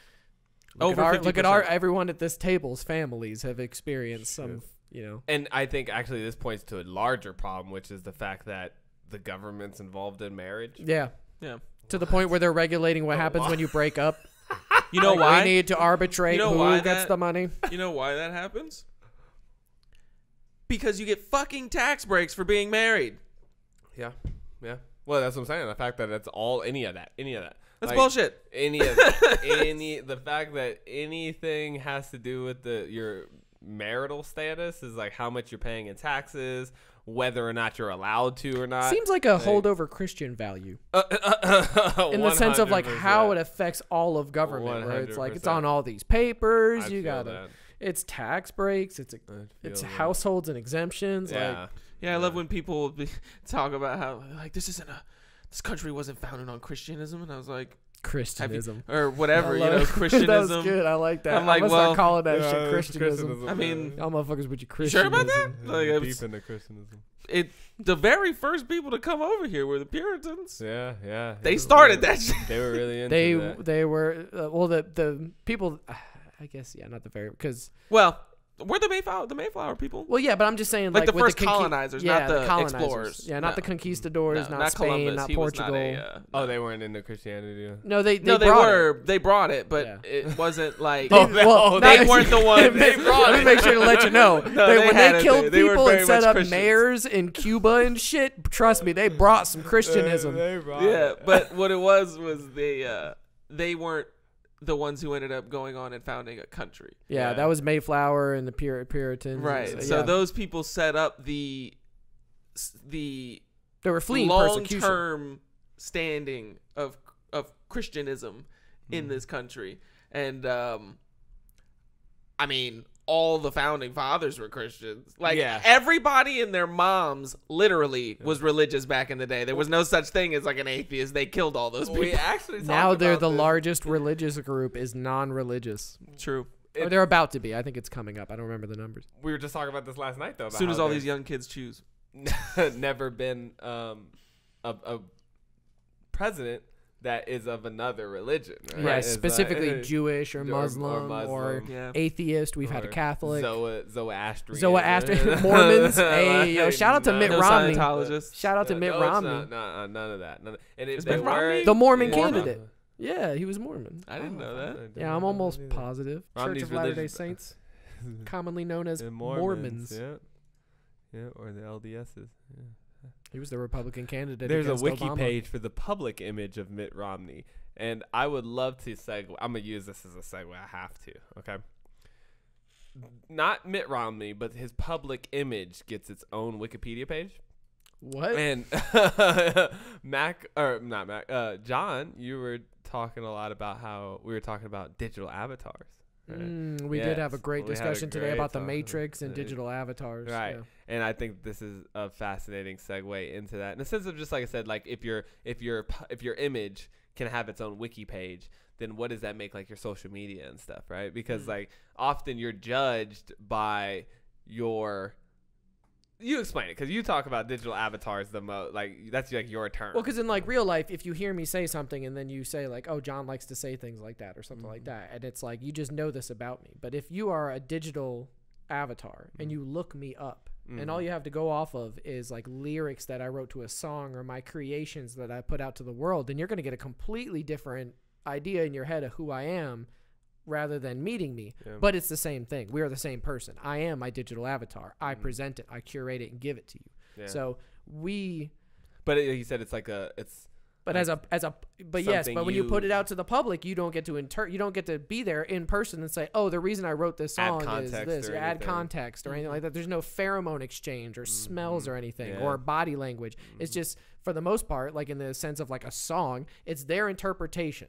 look at our everyone at this table's families have experienced some, And I think actually this points to a larger problem, which is the fact that the government's involved in marriage. Yeah. Yeah. To the point where they're regulating what happens when you break up. You know why? We need to arbitrate who gets the money. You know why that happens? Because you get fucking tax breaks for being married. Yeah. Yeah. Well, that's what I'm saying. The fact that it's any of that. That's bullshit. Any of that. The fact that anything has to do with your marital status is like how much you're paying in taxes, whether or not you're allowed to or not. Seems like a holdover Christian value. In the sense of like how it affects all of government, where it's like it's on all these papers, it's tax breaks, it's households and exemptions. Yeah. I love when people talk about how like this country wasn't founded on Christianism, and I was like, Christianism or whatever, Christianism. That was good. I like that. I'm like, start calling that shit Christianism. I mean, y'all motherfuckers with your Christianism. Sure about that? Like, deep into Christianism. The very first people to come over here were the Puritans. Yeah. They started that shit. They were really into that. They were the people. I guess not the very because we're the Mayflower people. Well, yeah, but I'm just saying like the first colonizers, not the explorers. Yeah, not the conquistadors, not Spain, Columbus. not He Portugal. They weren't into Christianity. No, they brought it, but it wasn't like they weren't the ones. They brought it. Let me make sure to let you know. When they killed people and set up mayors in Cuba and shit, trust me, they brought some Christianism. But what it was they weren't the ones who ended up going on and founding a country. Yeah, that was Mayflower and the Puritans. Right. So those people set up the they were fleeing persecution. Long-term standing of Christianism in this country. And I mean, all the founding fathers were Christians. Like everybody and their moms literally was religious back in the day. There was no such thing as like an atheist. They killed all those people. We actually now they're the largest religious group is non-religious. True. Or they're about to be. I think it's coming up. I don't remember the numbers. We were just talking about this last night though. About as soon as all these young kids choose. Never been a president that is of another religion. Right? Yeah, specifically Jewish or Muslim or atheist. We've had a Catholic. Zoroastrian. Mormons. Hey, shout out to Mitt Romney. Shout out to Mitt Romney. No, none of that. The Mormon candidate. Yeah, he was Mormon. I didn't know that. Yeah, I'm almost positive. Church of Latter-day Saints, commonly known as Mormons. Yeah, or the LDSs. Yeah. He was the Republican candidate. There's a wiki Obama. page for the public image of Mitt Romney, and I would love to segue. I'm gonna use this as a segue. I have to. Okay. Not Mitt Romney, but his public image gets its own Wikipedia page. What? And John, you were talking a lot about how we were talking about digital avatars. Right? We did have a great discussion today about the Matrix and digital avatars. Right. Yeah. And I think this is a fascinating segue into that. In the sense of just like I said, like if your image can have its own wiki page, then what does that make like your social media and stuff, right? Because like often you're judged by your, you explain it, because you talk about digital avatars the most, like that's like your term. Well, because in like real life, if you hear me say something and then you say like, oh, John likes to say things like that or something like that, and it's like, you just know this about me. But if you are a digital avatar and you look me up and all you have to go off of is like lyrics that I wrote to a song or my creations that I put out to the world, then you're going to get a completely different idea in your head of who I am rather than meeting me. But it's the same thing. We are the same person. I am my digital avatar. I present it, I curate it and give it to you. So we, but he said it's like a, it's, but like but when you put it out to the public, you don't get to you don't get to be there in person and say, oh, the reason I wrote this song is this, or add context or anything like that. There's no pheromone exchange or smells or anything or body language. It's just, for the most part, like in the sense of like a song, it's their interpretation.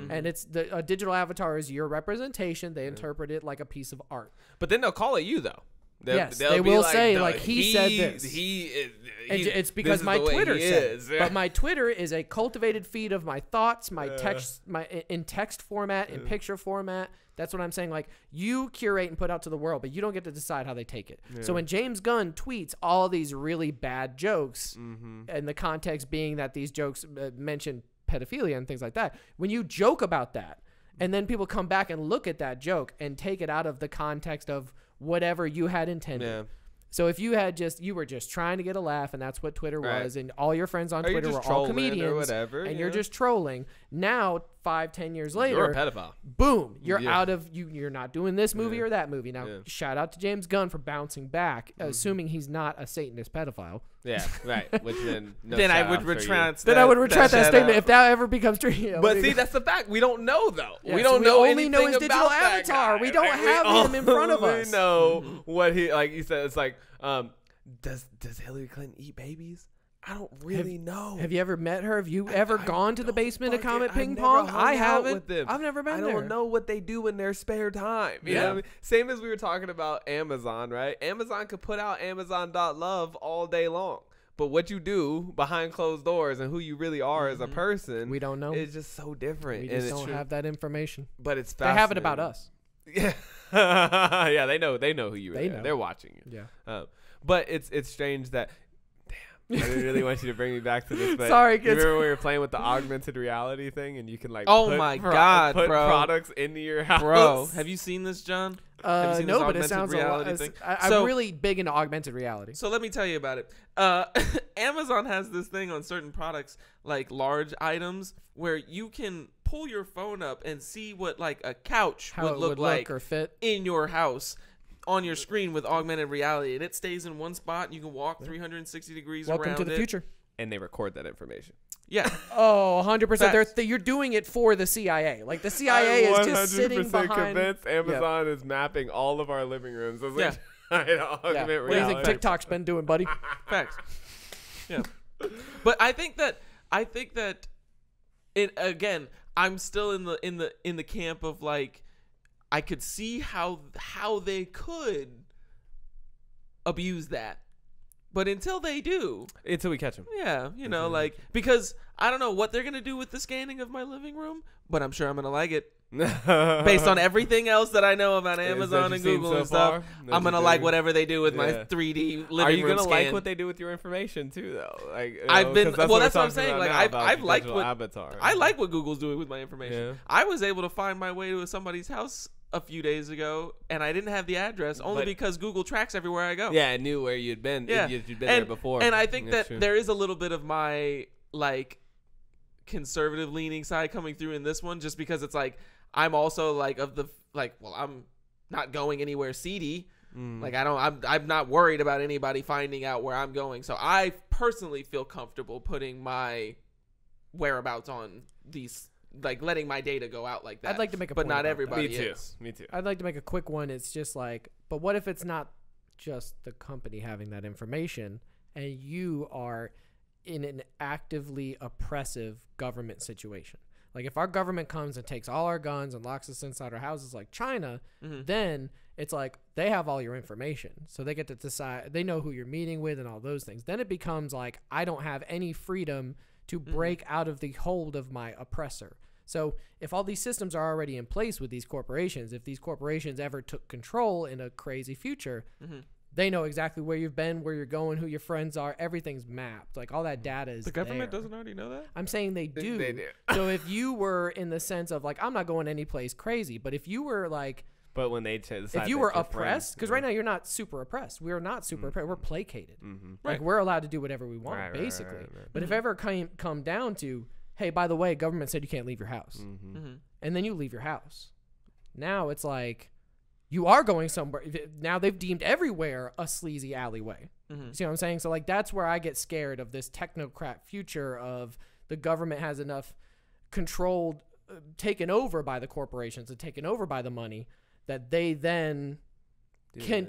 And it's a digital avatar is your representation. They interpret it like a piece of art. But then they'll call it you though. They will say like he said this. It's because my Twitter says. But my Twitter is a cultivated feed of my thoughts, my text, in text format, in picture format. That's what I'm saying. Like, you curate and put out to the world, but you don't get to decide how they take it. So when James Gunn tweets all these really bad jokes, and the context being that these jokes mention pedophilia and things like that, when you joke about that and then people come back and look at that joke and take it out of the context of whatever you had intended. So if you were just trying to get a laugh, and that's what Twitter was, and all your friends on Twitter were all comedians, or whatever, and you're just trolling. Now, 5-10 years later, you're a pedophile. Boom, you're out of you're not doing this movie or that movie. Now, shout out to James Gunn for bouncing back, assuming he's not a Satanist pedophile. Yeah, right. Which then I would retract. Then I would retract that statement if that ever becomes true. But see, that's the fact. We don't know though. We don't know. We only know his digital avatar. We don't have him in front of us. We know what he, like you said. It's like, does Hillary Clinton eat babies? I don't really know. Have you ever met her? Have you ever gone to the basement of Comet Ping Pong? I haven't. I've never been there. I don't know what they do in their spare time. You know what I mean? Same as we were talking about Amazon, right? Amazon could put out Amazon.love all day long. But what you do behind closed doors and who you really are as a person, we don't know. It's just so different. We just don't have that information. But it's fascinating. They have it about us. Yeah. Yeah, they know who you really are. They're watching you. Yeah. But it's strange that, damn, I really want you to bring me back to this. But sorry, you remember when we were playing with the augmented reality thing and you can like put products into your house? Bro, have you seen this, John? No, but it sounds a lot. I'm really big into augmented reality. So let me tell you about it. Amazon has this thing on certain products, like large items, where you can pull your phone up and see what like a couch would look like or fit in your house on your screen with augmented reality, and it stays in one spot and you can walk 360 degrees around it. Welcome to the future. And they record that information. Yeah. Oh, 100%. You're doing it for the CIA. Like the CIA is just sitting behind. I'm 100% convinced Amazon is mapping all of our living rooms. What do you think TikTok's been doing, buddy? Facts. Yeah. But I think that it, again, I'm still in the camp of like, I could see how they could abuse that. But until they do. Until we catch them. Yeah, you know, like, because I don't know what they're going to do with the scanning of my living room, but I'm sure I'm going to like it. Based on everything else that I know about Amazon and Google and stuff, I'm going to like whatever they do with my 3D living room. Are you going to like what they do with your information too, though? Like, that's what I'm saying. Like, I've liked I like what Google's doing with my information. Yeah. I was able to find my way to somebody's house a few days ago, and I didn't have the address only because Google tracks everywhere I go. Yeah, I knew where you'd been. Yeah, you'd been there before. And I think that there is a little bit of my like conservative leaning side coming through in this one, just because it's like I'm also like I'm not going anywhere seedy. Like I'm not worried about anybody finding out where I'm going. So I personally feel comfortable putting my whereabouts on these, like letting my data go out like that. I'd like to make a but point not about everybody that. is. Me too. I'd like to make a quick one. It's just like, but what if it's not just the company having that information and you are in an actively oppressive government situation? Like if our government comes and takes all our guns and locks us inside our houses like China, then it's like they have all your information. So they get to decide, they know who you're meeting with and all those things. Then it becomes like I don't have any freedom to break out of the hold of my oppressor. So if all these systems are already in place with these corporations, if these corporations ever took control in a crazy future, they know exactly where you've been, where you're going, who your friends are. Everything's mapped. Like, all that data is The government there. doesn't already know that? I'm saying they do. They do. So if you were in the sense of, like, I'm not going any place crazy, but if you were, like, But when they decide if you were that your oppressed, because friends- right now you're not super oppressed. We're not super oppressed. We're placated. Like, Right. we're allowed to do whatever we want, Right, basically. right. But if ever come down to, hey, by the way, government said you can't leave your house. And then you leave your house. Now it's like, you are going somewhere. Now they've deemed everywhere a sleazy alleyway. See what I'm saying? So, like, that's where I get scared of this technocrat future of the government has enough controlled, taken over by the corporations and taken over by the money, that they then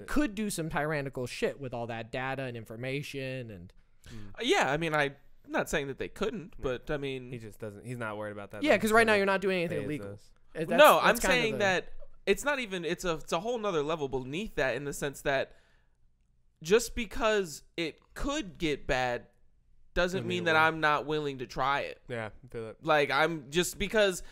could do some tyrannical shit with all that data and information. And Yeah, I mean, I'm not saying that they couldn't, but I mean, he just doesn't. He's not worried about that. yeah, because right now you're not doing anything illegal. No, I'm saying that it's not even. It's a whole nother level beneath that, in the sense that just because it could get bad doesn't mean that I'm not willing to try it. Yeah, I feel that. Like, I'm just because,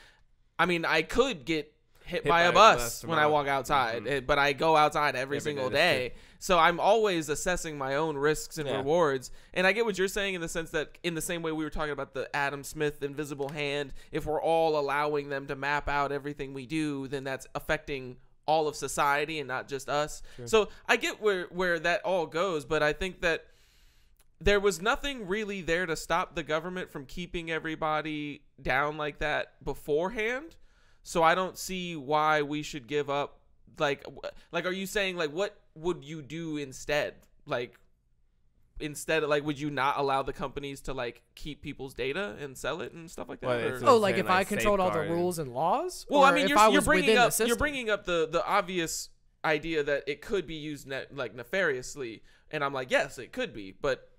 I mean, I could get hit by a bus when I walk outside, but I go outside every single day. So I'm always assessing my own risks and rewards. And I get what you're saying, in the sense that, in the same way we were talking about the Adam Smith invisible hand, if we're all allowing them to map out everything we do, then that's affecting all of society and not just us. Sure. So I get where that all goes, but I think that there was nothing really there to stop the government from keeping everybody down like that beforehand. So I don't see why we should give up. Like, are you saying, like, what would you do instead? Like, instead of, like, would you not allow the companies to, like, keep people's data and sell it and stuff like that? Well, like, if I controlled all the rules and laws? Well, or I mean, if I you're was bringing within up the system? you're bringing up the obvious idea that it could be used like nefariously, and I'm like, yes, it could be, but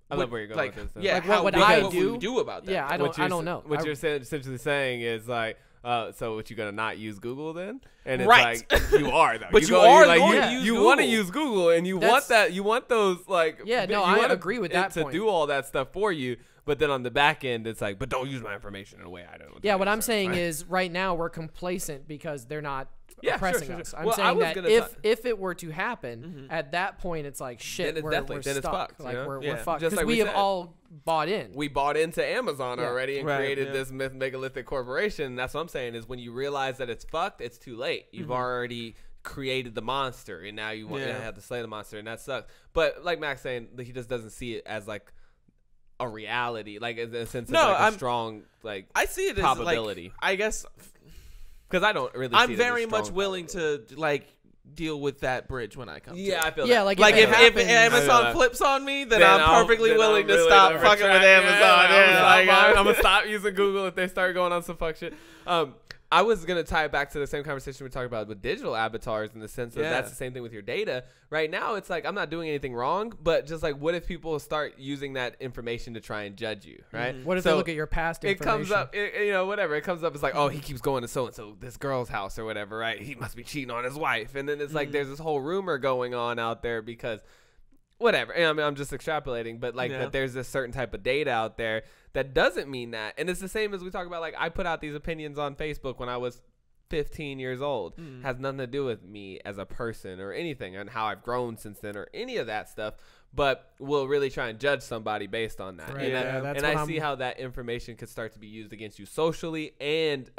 I love where you're going with this. Though. Yeah, like, what would I do? What would you do about that? Yeah, I don't know. What you're essentially saying is, like, so what, you gonna not use Google then? And it's Right. like, you are though. But you are like, going to use you Google. want to use Google, and you want that. You want those, like, Yeah, no, you I want agree with that to point. do all that stuff for you. But then on the back end, it's like, but don't use my information in a way I don't. Yeah, what I'm saying is, right now we're complacent because they're not oppressing sure. us. I'm Well, I saying was that gonna if it were to happen, at that point it's like, shit, Then it's we're definitely- then it's stuck. fucked, Like, you know? we're fucked. Just Because like we we have said. all bought in. We bought into Amazon already and Right, created this megalithic corporation. And that's what I'm saying, is when you realize that it's fucked, it's too late. You've already created the monster, and now you have to slay the monster, and that sucks. But like Max saying, he just doesn't see it as, like, a reality, like, in the sense of, like, a strong, like, I see it probability. as, like, I guess, because I don't really. I'm see very it as much strong willing to, like, deal with that bridge when I come to it. I feel Yeah, that. like if happens- Amazon flips on me, then Then I'm perfectly willing to stop fucking with Amazon. I'm gonna stop using Google if they start going on some fuck shit. I was gonna tie it back to the same conversation we talked about with digital avatars, in the sense that that's the same thing with your data. Right now, it's like, I'm not doing anything wrong, but just like, what if people start using that information to try and judge you, right? What if they look at your past It information? comes up, whatever. It comes up, it's like, oh, he keeps going to so-and-so, this girl's house or whatever, right? He must be cheating on his wife. And then it's like, there's this whole rumor going on out there because whatever. And I mean, I'm just extrapolating, but like that there's this certain type of data out there that doesn't mean that. And it's the same as we talk about, like, I put out these opinions on Facebook when I was 15 years old. Has nothing to do with me as a person or anything, and how I've grown since then or any of that stuff, but we'll really try and judge somebody based on that. Right. And I see how that information could start to be used against you socially and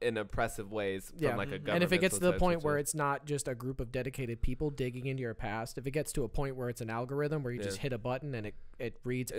in oppressive ways from like a government. And if it gets to the point where it's not just a group of dedicated people digging into your past, if it gets to a point where it's an algorithm where you just hit a button and it reads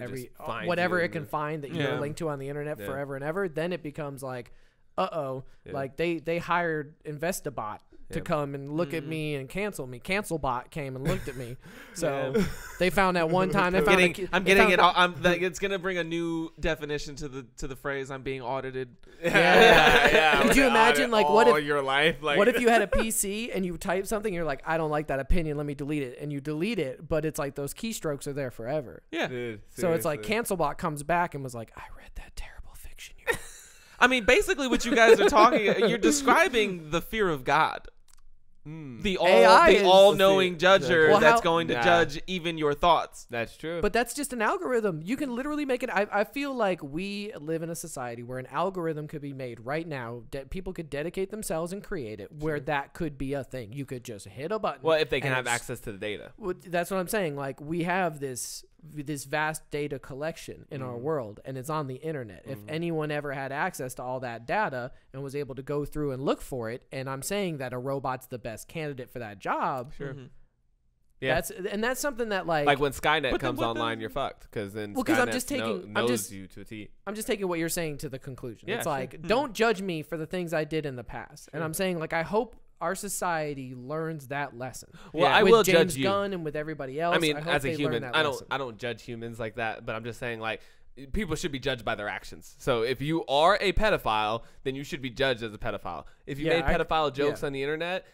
whatever it can find that you're linked to on the internet forever and ever, then it becomes like, like they hired Investabot to come and look at me and cancel me. Cancelbot came and looked at me. So they found that one time. It's gonna bring a new definition to the phrase "I'm being audited." Could you imagine, like, what if your life? Like, what if you had a PC and you type something, you're like, I don't like that opinion, let me delete it, and you delete it, but it's like those keystrokes are there forever. Yeah. Dude, so it's like Cancelbot comes back and was like, I read that terrible fiction you wrote. I mean, basically, what you guys are talking, you're describing the fear of God. The AI is- all-knowing judger Well, that's how- going to judge even your thoughts. That's true. But that's just an algorithm. You can literally make it. I feel like we live in a society where an algorithm could be made right now. People could dedicate themselves and create it where that could be a thing. You could just hit a button. Well, if they can and have it's- access to the data. Well, that's what I'm saying. Like, we have this vast data collection in our world, and it's on the internet. If anyone ever had access to all that data and was able to go through and look for it, and I'm saying that a robot's the best candidate for that job. Sure. Yeah. That's something that like when Skynet comes online, you're fucked because then Well, 'cause I'm Skynet just taking- knows you to a T. I'm just taking what you're saying to the conclusion. Yeah, it's sure. like, don't judge me for the things I did in the past. And I'm saying, like, I hope our society learns that lesson. Well, I with will James judge you. Gunn and with everybody else. I mean, hope as a they learn human, that I lesson. don't judge humans like that, but I'm just saying, like, people should be judged by their actions. So if you are a pedophile, then you should be judged as a pedophile. If you made pedophile jokes on the internet,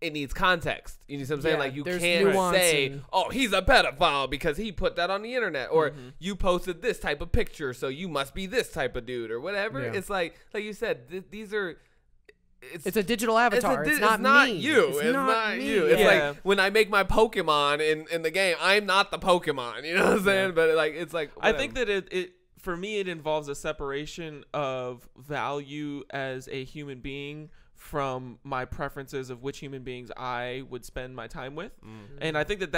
it needs context. You know what I'm saying? Like, you can't say, oh, he's a pedophile because he put that on the internet, or you posted this type of picture, so you must be this type of dude, or whatever. Yeah. It's like you said, these are. It's a digital avatar. It's not me. you. It's It's not not me. you. It's Yeah. like when I make my Pokemon in the game, I'm not the Pokemon. You know what I'm saying? But like, it's like I think that it for me it involves a separation of value as a human being from my preferences of which human beings I would spend my time with. And I think that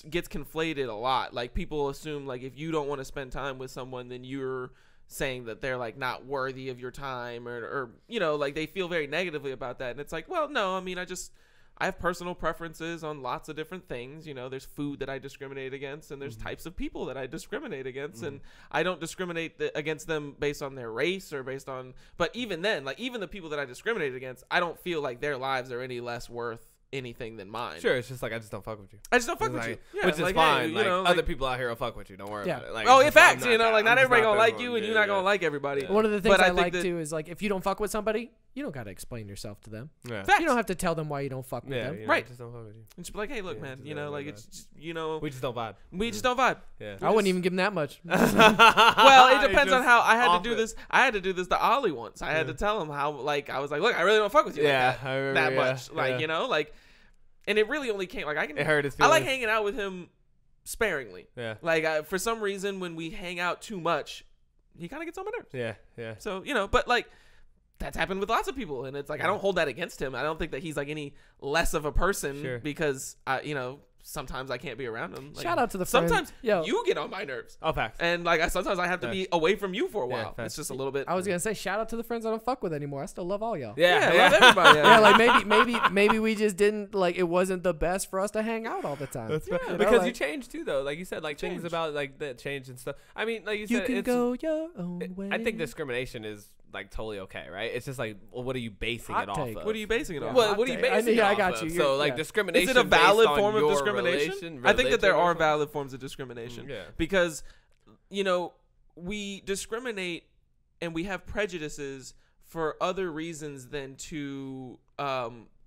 gets conflated a lot. Like, people assume, like, if you don't want to spend time with someone, then you're saying that they're, like, not worthy of your time, or you know, like, they feel very negatively about that. And it's like, well, no, I mean, I have personal preferences on lots of different things. You know, there's food that I discriminate against, and there's types of people that I discriminate against, and I don't discriminate against them based on their race or based on. But even then, like, even the people that I discriminate against, I don't feel like their lives are any less worth anything than mine. Sure, it's just like, I just don't fuck with you. I just don't fuck with you. Yeah, which is like, fine. hey, like, know, other like, people out here will fuck with you. Don't worry about it. Like, oh, it's in just- I'm fact, you know, like, I'm not just everybody gonna that like one. you, and you're not gonna like everybody. One of the things But I think like that- too is, like, if you don't fuck with somebody, you don't got to explain yourself to them. Yeah. You don't have to tell them why you don't fuck with them. You know, Right. Just don't fuck with you. And just be like, hey, look, man, you know, like, it's just, you know, We just don't vibe. we just don't vibe. Yeah. I wouldn't even give them that much. Well, it depends on Just how I had off to do it. this. I had to do this to Ollie once. I had to tell him how, like, I was like, look, I really don't fuck with you Yeah, like that, I remember, that yeah, much. Like, yeah. you know, like, and it really only came, like, It hurt his I like feelings. hanging out with him sparingly. Yeah. Like, for some reason, when we hang out too much, he kind of gets on my nerves. Yeah. Yeah. So, you know, but, like, that's happened with lots of people, and it's like, I don't hold that against him. I don't think that he's, like, any less of a person Sure. because, you know, sometimes I can't be around him. Like, Shout out to the friend. sometimes Yo. you get on my nerves. Oh, facts. And, like, sometimes I have to be away from you for a while. facts. It's just a little bit. I was gonna say, shout out to the friends I don't fuck with anymore. I still love all y'all. Yeah. I love everybody. Yeah, like maybe we just didn't, like, it wasn't the best for us to hang out all the time. That's You fair. know, Because you like, change too, though. Like you said, like things about like that change and stuff. I mean, like you you said, can it's, go your own way. I think discrimination is like totally okay, right? It's just like, well, what are you basing Hot it off take. of? What are you basing it on? Well, what are you take. basing it I off got of? you. So, like, Yeah. discrimination. Is it a valid based on form of your discrimination? I think that there religion, are or valid forms of discrimination. Yeah. Because, you know, we discriminate and we have prejudices for other reasons than to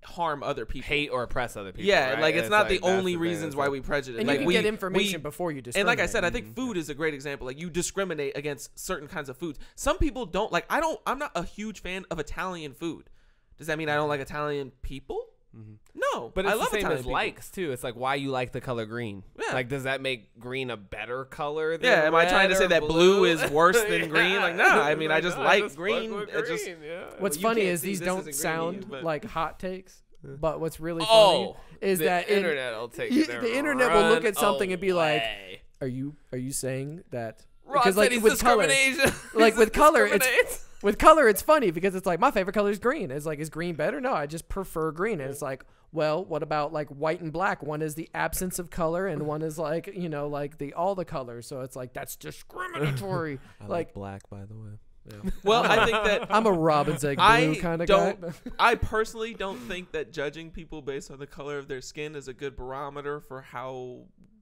harm other people. hate or oppress other people. Yeah, right? like, it's not the that's only thing. reasons It's why like- we prejudice. And like, you can get information before you And like I discriminate. said, I think food is a great example. Like, you discriminate against certain kinds of foods. Some people don't like. I'm not a huge fan of Italian food. Does that mean I don't like Italian people? No, But it's I love the same Italian as people. likes too. It's like, why you like the color green? Yeah. Like, does that make green a better color? Than Yeah, am I trying to red say or that blue is worse than Yeah. green? Like, nah, I mean, I just no, like fuck green. with It just green, yeah. What's Well, you funny can't is see these this don't isn't sound green, but- like hot takes, but what's really funny Oh, is the that internet will take you- it there the and internet will look run at something and be like, away. "Are you saying that?" Ross Because, like, said he's with color, discrimination. like, with He color, discriminates. with color, it's funny because it's like, my favorite color is green. It's like, is green better? No, I just prefer green. And it's like, well, what about like white and black? One is the absence of color, and one is like, you know, like all the colors. So it's like, that's discriminatory. I like black, by the way. Yeah. Well, I think that I'm a Robin's egg blue I kind of don't. guy. I personally don't think that judging people based on the color of their skin is a good barometer for how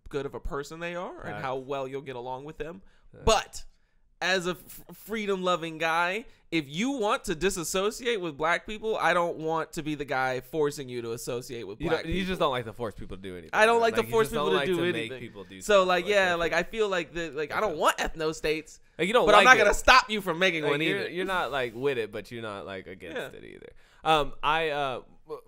good of a person they are and Right. how well you'll get along with them. But as a freedom-loving guy, if you want to disassociate with black people, I don't want to be the guy forcing you to associate with black people. You just don't like to force people to do anything. I don't like to you force just people don't to like do to anything. Make people do So, stuff like, yeah, that. like, I feel like I don't want ethno-states, Like, you don't but like I'm not it. going to stop you from making Like, one either. you're not like with it, but you're not like against it either.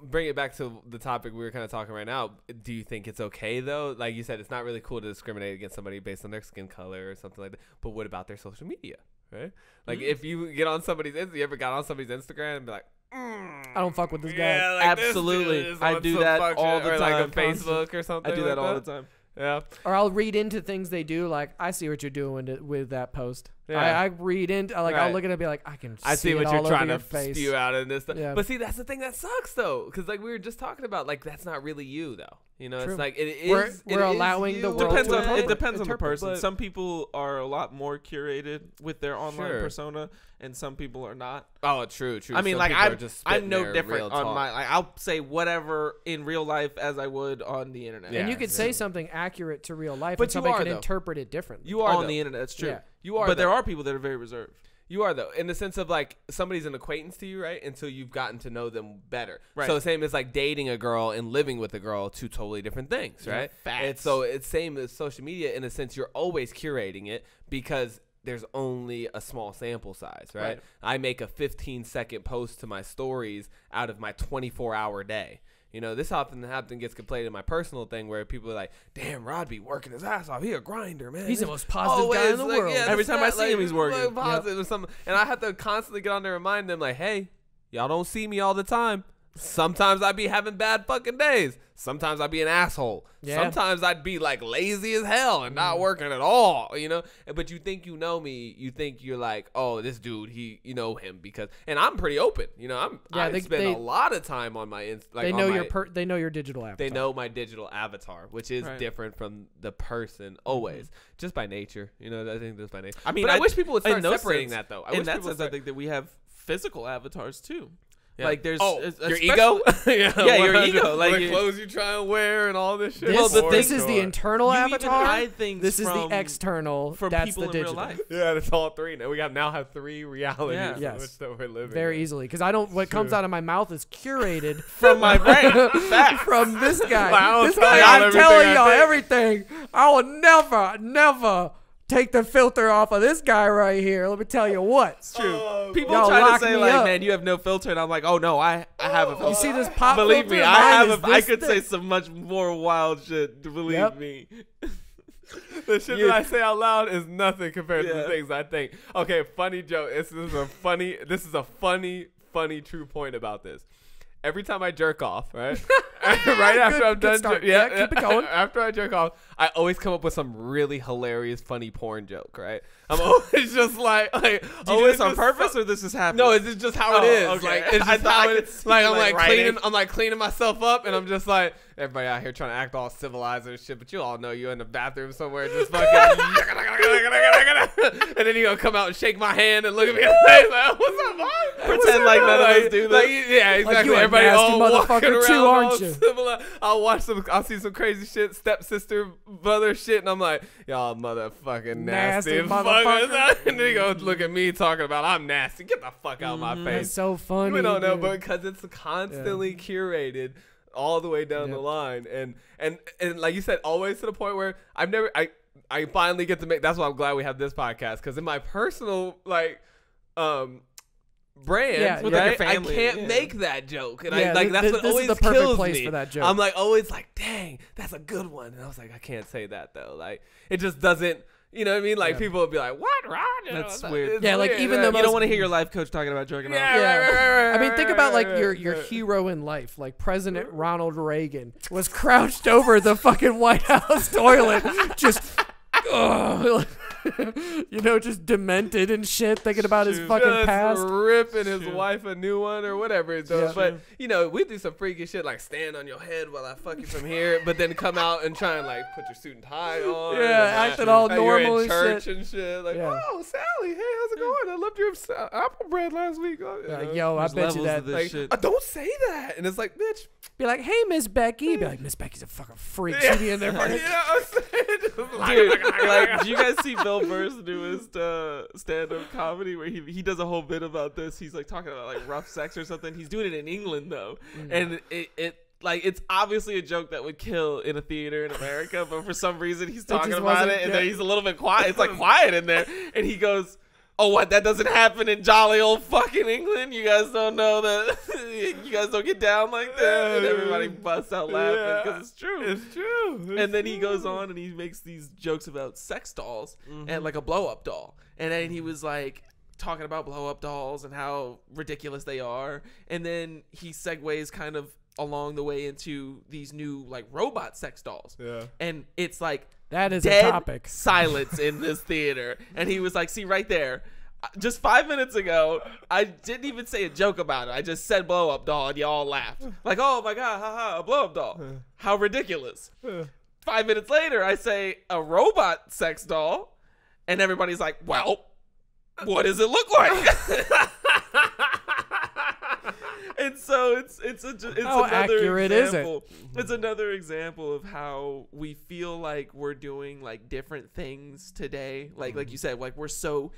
bring it back to the topic we were kind of talking right now. Do you think it's okay though? Like you said, it's not really cool to discriminate against somebody based on their skin color or something like that. But what about their social media, right? Like if you get on somebody's, you ever got on somebody's Instagram and be like, I don't fuck with this guy. yeah, like Absolutely. I do that all the time. Like on Facebook or something. I do that all the time. Yeah. Or I'll read into things they do. Like, I see what you're doing with that post. Yeah. I read into, like, I'll look at it and be like, I see what it you're all trying over to your face. spew out in this stuff. Yeah. But see, that's the thing that sucks though, because like we were just talking about, like that's not really you though. You know, True. it's like it is. We're allowing the world Depends to on, it interpret. depends on the Interpret, person. but- Some people are a lot more curated with their online Sure. persona, and some people are not. Oh, true. I mean, Some like people are just I'm spitting no their different real on talk. my. Like, I'll say whatever in real life as I would on the internet. Yeah. And you could say something accurate to real life, But and you somebody are, can though. interpret it differently. You are on though. the internet. That's true. Yeah. You are, but there though. are people that are very reserved. You are though, in the sense of like somebody's an acquaintance to you, right? Until you've gotten to know them better. Right. So same as like dating a girl and living with a girl, two totally different things, right? facts. And so it's same as social media in a sense. You're always curating it because there's only a small sample size, right? I make a 15-second post to my stories out of my 24-hour day. You know, this often gets complained in my personal thing where people are like, damn, Rod be working his ass off. He a grinder, man. He's the most positive guy in the world. Yeah, Every time I see him, he's working. Like, positive or something. And I have to constantly get on there and remind them, like, hey, y'all don't see me all the time. Sometimes I'd be having bad fucking days. Sometimes I'd be an asshole. Yeah. Sometimes I'd be like lazy as hell and not working at all, you know? But you think you know me. You think you're like, oh, this dude, you know him because, and I'm pretty open. You know, I spend a lot of time on my, like, they know they know your digital avatar. They know my digital avatar, which is different from the person always, just by nature. You know, I think that's by nature. I mean, but I wish people would start in those separating sense- that though. In that sense, I think that we have physical avatars too. Yeah. Like there's your ego, yeah, your ego, like the clothes you try and wear and all this shit. This is the internal you avatar. Even hide things this is from, the external. from that's people the in digital. real life. Yeah, it's all three. Now we now have three realities in Yes. which that we're living. Very easily, because I don't. What comes out of my mouth is curated from my brain. From this guy. Well, This guy, I'm everything telling I y'all think. everything. I will never take the filter off of this guy right here. Let me tell you what. It's true. People Y'all try to lock say me like, up. man, you have no filter, and I'm like, oh no, I have a filter. You see this pop Believe filter? me, I could say some much more wild shit. Believe me. The shit that I say out loud is nothing compared to the things I think. Okay, funny joke. This is a funny true point about this. Every time I jerk off, right? Right after I'm done, start. yeah, Keep it going. After I jerk off, I always come up with some really hilarious, funny porn joke, right? I'm always just like Do you do always this on just purpose or this is happening? No, it's just how it is. Okay. Like it's I just thought how I it could is. see, Like I'm like, like writing. cleaning myself up, and I'm just like everybody out here trying to act all civilized and shit, but you all know you're in the bathroom somewhere, just fucking. And then you gonna come out and shake my hand and look at me in the face like, "What's up, Mom?" Pretend like none of us do Like, this. yeah, exactly. Like you a Everybody nasty all walking motherfucker around too, aren't all you? civilized. I'll see some crazy shit, stepsister, brother shit, and I'm like, y'all motherfucking nasty motherfucker. fuckers. And they go look at me talking about I'm nasty. Get the fuck out of my face. That's so funny. We don't know, dude. but because it's constantly curated all the way down the line, and like you said, always to the point where I finally get to make. That's why I'm glad we have this podcast, because in my personal brand, with right, like your family, I can't make that joke, and Yeah, that's what this always is the perfect kills place me. for that joke. I'm like always like, dang, that's a good one, and I was like, I can't say that though. Like it just doesn't. You know what I mean? Like people would be like, "What, Ron?" You know, That's it's weird. Yeah, like, weird, even right? the You don't want to hear your life coach talking about jerking off. I mean, think about like your hero in life, like President Ronald Reagan was crouched over the fucking White House toilet, just, you know, just demented and shit, thinking about his fucking just past. ripping his wife a new one or whatever it does. Yeah. But you know, we do some freaky shit like stand on your head while I fuck you from here, but then come out and try and like put your suit and tie on. Yeah, acting all you're normal in and church shit. and shit. Like, Yeah. oh, Sally, hey, how's it going? I loved your apple bread last week. You know? Yo, I There's bet you levels that. of this Like, shit. don't say that. And it's like, bitch. Be like, hey, Miss Becky. Be like, Miss Becky's a fucking freak. She'd be in there fucking. You know what I'm saying? Just Dude, like, did you guys see Bill Burr's newest stand-up comedy where he does a whole bit about this? He's like talking about like rough sex or something. He's doing it in England though, and it like it's obviously a joke that would kill in a theater in America, but for some reason he's talking just about wasn't- it, and yeah. then he's a little bit quiet. It's like quiet in there, and he goes, Oh, what? That doesn't happen in jolly old fucking England? You guys don't know that? You guys don't get down like that? And everybody busts out laughing because it's true. It's true. And then he goes on and he makes these jokes about sex dolls and like a blow-up doll. And then he was like talking about blow-up dolls and how ridiculous they are. And then he segues kind of along the way into these new like robot sex dolls. Yeah. And it's like, that is dead a topic. Silence in this theater. And he was like, see right there, just 5 minutes ago, I didn't even say a joke about it. I just said blow up doll and y'all laughed. Like, oh my God, haha, a blow up doll. How ridiculous. 5 minutes later, I say a robot sex doll. And everybody's like, well, what does it look like? And so it's how another accurate example. is it? It's another example of how we feel like we're doing like different things today. Like you said, like we're so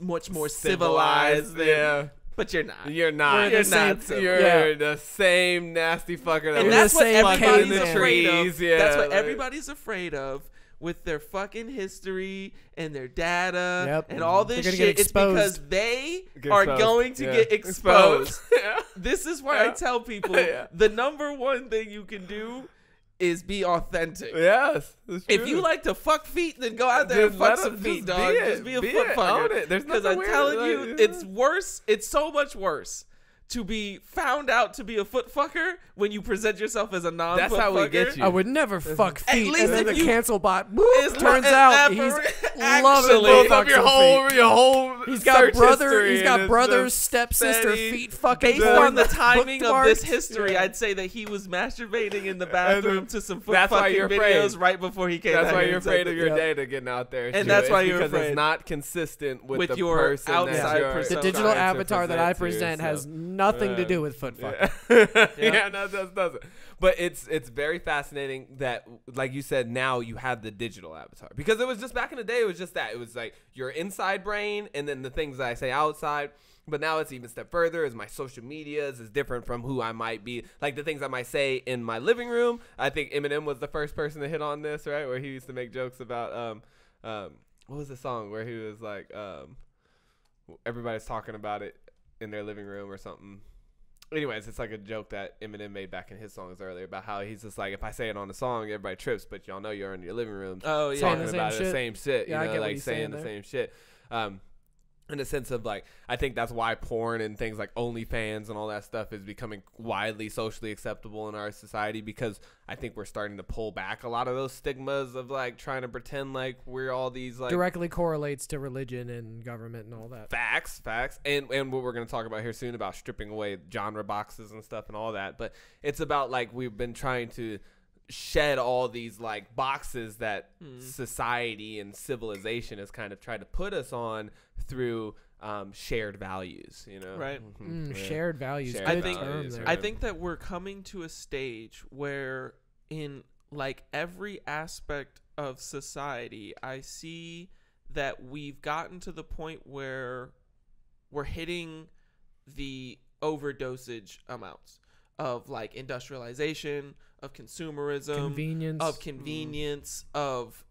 much more civilized than, but you're not. You're not. You're not. You're the same nasty fucker. And that's what everybody's in the afraid trees. of. Yeah, that's what everybody's afraid of. With their fucking history and their data and all this shit, it's because they are going to get exposed. This is why I tell people the number one thing you can do is be authentic. Yes. If you like to fuck feet, then go out there and fuck some feet, dog. Just be a foot fucker. Because I'm telling you, it's worse. It's so much worse to be found out to be a foot fucker when you present yourself as a non-foot fucker. That's how we get you. I would never fuck feet. least And then if the you- cancel bot It's turns not- out he's actually- loving Both of your whole He's got search brother. history He's got and brothers, it's stepsister, Steady. feet fucking. Based porn, on the timing of this bookmarks. history, I'd say that he was masturbating in the bathroom to some foot That's why fucking you're videos afraid. right before he came. That's out why here you're and said afraid of that. your Yep. data getting out there. And that's why you're because afraid. it's not consistent with the your person outside that persona. The digital trying to avatar that I present present to has yourself. nothing to do with foot fucking. Yeah, no, that doesn't. But it's very fascinating that, like you said, now you have the digital avatar. Because it was just back in the day, it was just that. It was like your inside brain and then the things that I say outside. But now it's even a step further. Is my social medias is different from who I might be. Like the things I might say in my living room. I think Eminem was the first person to hit on this, right? Where he used to make jokes about what was the song where he was like everybody's talking about it in their living room or something. Anyways, it's like a joke that Eminem made back in his songs earlier about how he's just like, if I say it on the song, everybody trips, but y'all know you're in your living room talking about the same shit. Yeah, I you know, get what like he's saying the there. same shit. In a sense of like, I think that's why porn and things like OnlyFans and all that stuff is becoming widely socially acceptable in our society, because I think we're starting to pull back a lot of those stigmas of like trying to pretend like we're all these like Directly correlates to religion and government and all that. facts and what we're going to talk about here soon about stripping away genre boxes and stuff and all that. But it's about like we've been trying to shed all these like boxes that society and civilization has kind of tried to put us on through shared values, you know, Right. Shared values. Shared Good values, term there. I think that we're coming to a stage where in like every aspect of society, I see that we've gotten to the point where we're hitting the overdosage amounts of like industrialization, of consumerism, convenience, of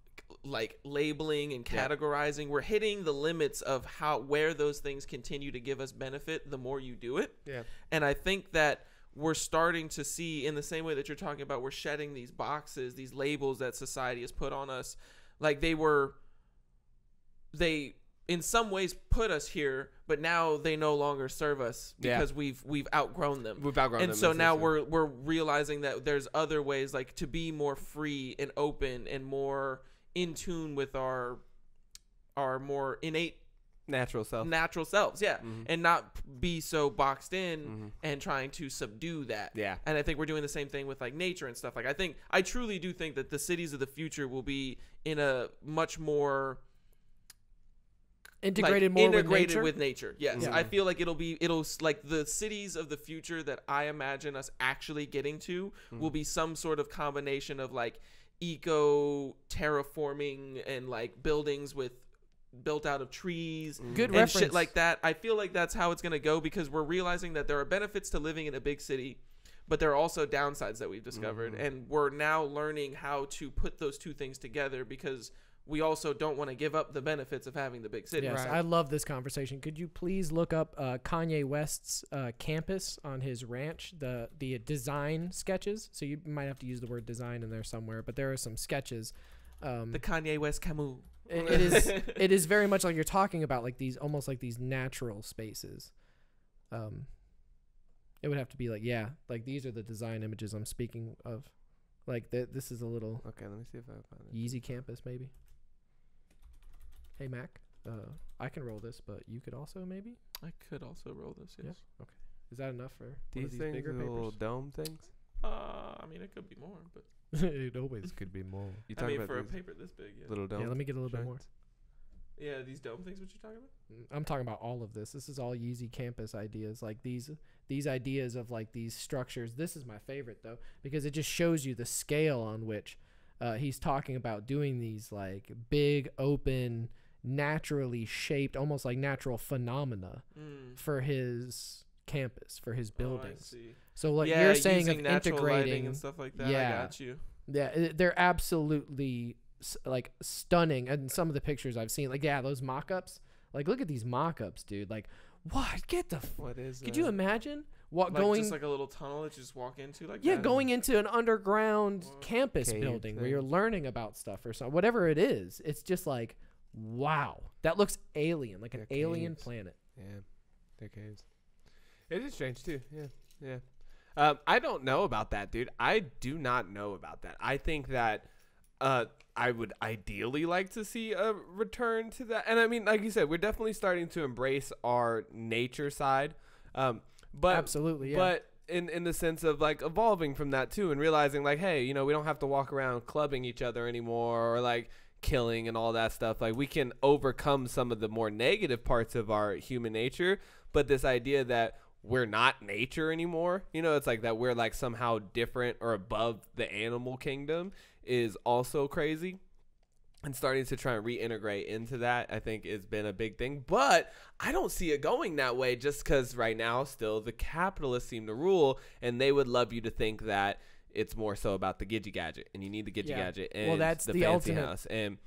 like labeling and categorizing. We're hitting the limits of where those things continue to give us benefit the more you do it. Yeah. And I think that we're starting to see, in the same way that you're talking about, we're shedding these boxes, these labels that society has put on us. Like they in some ways put us here, but now they no longer serve us because we've outgrown them. We've outgrown them. And so now we're realizing that there's other ways, like to be more free and open and more in tune with our more innate natural selves, and not be so boxed in and trying to subdue that. And I think we're doing the same thing with like nature and stuff. Like I truly do think that the cities of the future will be in a much more integrated with nature. Yes. I feel like it'll like the cities of the future that I imagine us actually getting to will be some sort of combination of like eco terraforming and like buildings built out of trees and shit like that. I feel like that's how it's going to go, because we're realizing that there are benefits to living in a big city, but there are also downsides that we've discovered. And we're now learning how to put those two things together, because we also don't want to give up the benefits of having the big city. Yes, I love this conversation. Could you please look up Kanye West's campus on his ranch, the design sketches? So you might have to use the word design in there somewhere, but there are some sketches. The Kanye West Camus. It is very much like you're talking about, like these almost like these natural spaces. It would have to be like, yeah, like these are the design images I'm speaking of. Like this is a little okay. Let me see if I find it. Yeezy campus maybe. Hey Mac, I can roll this, but you could also maybe. I could also roll this. Yes. Yeah? Okay. Is that enough for these things? Bigger little dome things? I mean, it could be more, but it always could be more. You I mean, for a paper this big, yeah. Little dome. Yeah, let me get a little bit more. Yeah, these dome things. What you talking about? I'm talking about all of this. This is all Yeezy campus ideas, like these ideas of like these structures. This is my favorite though, because it just shows you the scale on which he's talking about doing these like big open, naturally shaped, almost like natural phenomena for his campus, for his buildings. Oh, I see. So like you're saying of natural integrating lighting and stuff like that. Yeah, I got you. Yeah, they're absolutely like stunning. And some of the pictures I've seen, like, yeah, those mock-ups, like, look at these mock-ups, dude. Like, what? What is Could you imagine going just like a little tunnel that you just walk into, like yeah, that? going into an underground campus building where you're learning about stuff or something, whatever it is. It's just like, wow, that looks alien, like an alien planet. Yeah, they're caves. It is strange too. Yeah. I don't know about that, dude. I do not know about that. I think that I would ideally like to see a return to that. And I mean, like you said, we're definitely starting to embrace our nature side. But absolutely, yeah. But in the sense of like evolving from that too, and realizing like, hey, you know, we don't have to walk around clubbing each other anymore, or like killing and all that stuff. Like, we can overcome some of the more negative parts of our human nature. But this idea that we're not nature anymore, you know, it's like that we're like somehow different or above the animal kingdom is also crazy. And starting to try and reintegrate into that, I think, has been a big thing. But I don't see it going that way, just because right now still the capitalists seem to rule, and they would love you to think that it's more so about the Gidget Gadget, and you need the Gidget Gadget, and that's the the fancy ultimate house, and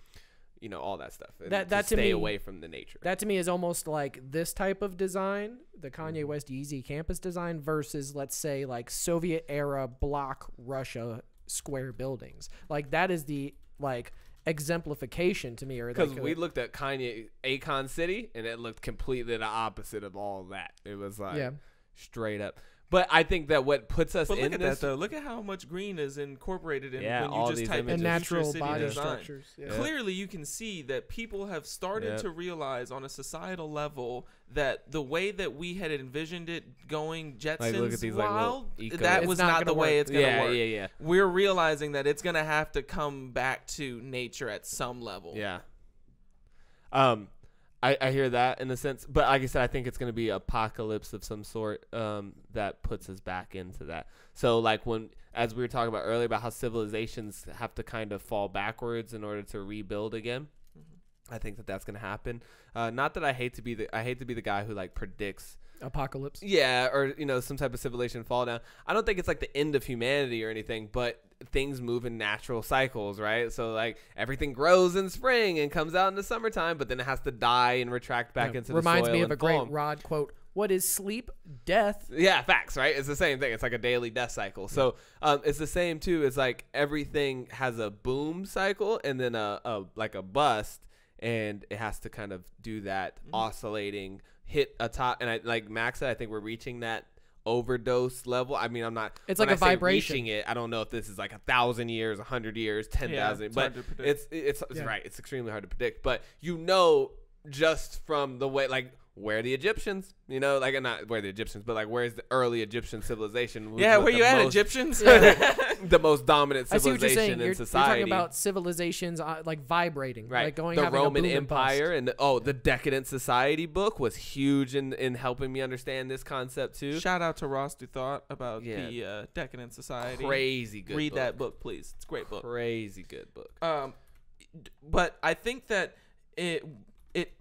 you know, all that stuff. And that to to stay me, away from the nature. That to me is almost like this type of design, the Kanye West Yeezy campus design, versus, let's say, like Soviet era block Russia square buildings. Like, that is the like exemplification to me, or because like, we looked at Kanye Akon City and it looked completely the opposite of all that. It was like straight up. But I think that what puts us but in look at this, that though. Look at how much green is incorporated in when all you just these type in natural city body design. structures. Yeah. Clearly, you can see that people have started to realize on a societal level that the way that we had envisioned it going, Jetsons, like, look at these, wild, like, that was not the way it's going to work. Yeah. We're realizing that it's going to have to come back to nature at some level. Yeah. I hear that in a sense, but like I said, I think it's going to be apocalypse of some sort that puts us back into that. So like as we were talking about earlier about how civilizations have to kind of fall backwards in order to rebuild again, I think that that's going to happen. Not that I hate to be the guy who like predicts apocalypse. Yeah, or you know, some type of civilization fall down. I don't think it's like the end of humanity or anything, but things move in natural cycles, right? So like everything grows in spring and comes out in the summertime, but then it has to die and retract back into the soil. Reminds me of a great form. Rod quote. What is sleep? Death. Yeah, facts, right? It's the same thing. It's like a daily death cycle. So it's the same too. It's like everything has a boom cycle and then a bust, and it has to kind of do that oscillating, hit a top. And like Max said, I think we're reaching that overdose level. I mean, I'm not. It's like a vibration. Reaching it, I don't know if this is like 1,000 years, 100 years, 10,000. But it's right. It's extremely hard to predict. But you know, just from the way, like, where the Egyptians, you know, like, not where the Egyptians, but like where's the early Egyptian civilization? Yeah, where you at, Egyptians? The most dominant civilization in society. You're talking about civilizations like vibrating, right? Like going the Roman a boom Empire and the Decadent Society book was huge in helping me understand this concept too. Shout out to Ross Duthought about the Decadent Society. Crazy good. Read that book, please. It's a great book. Crazy good book. But I think that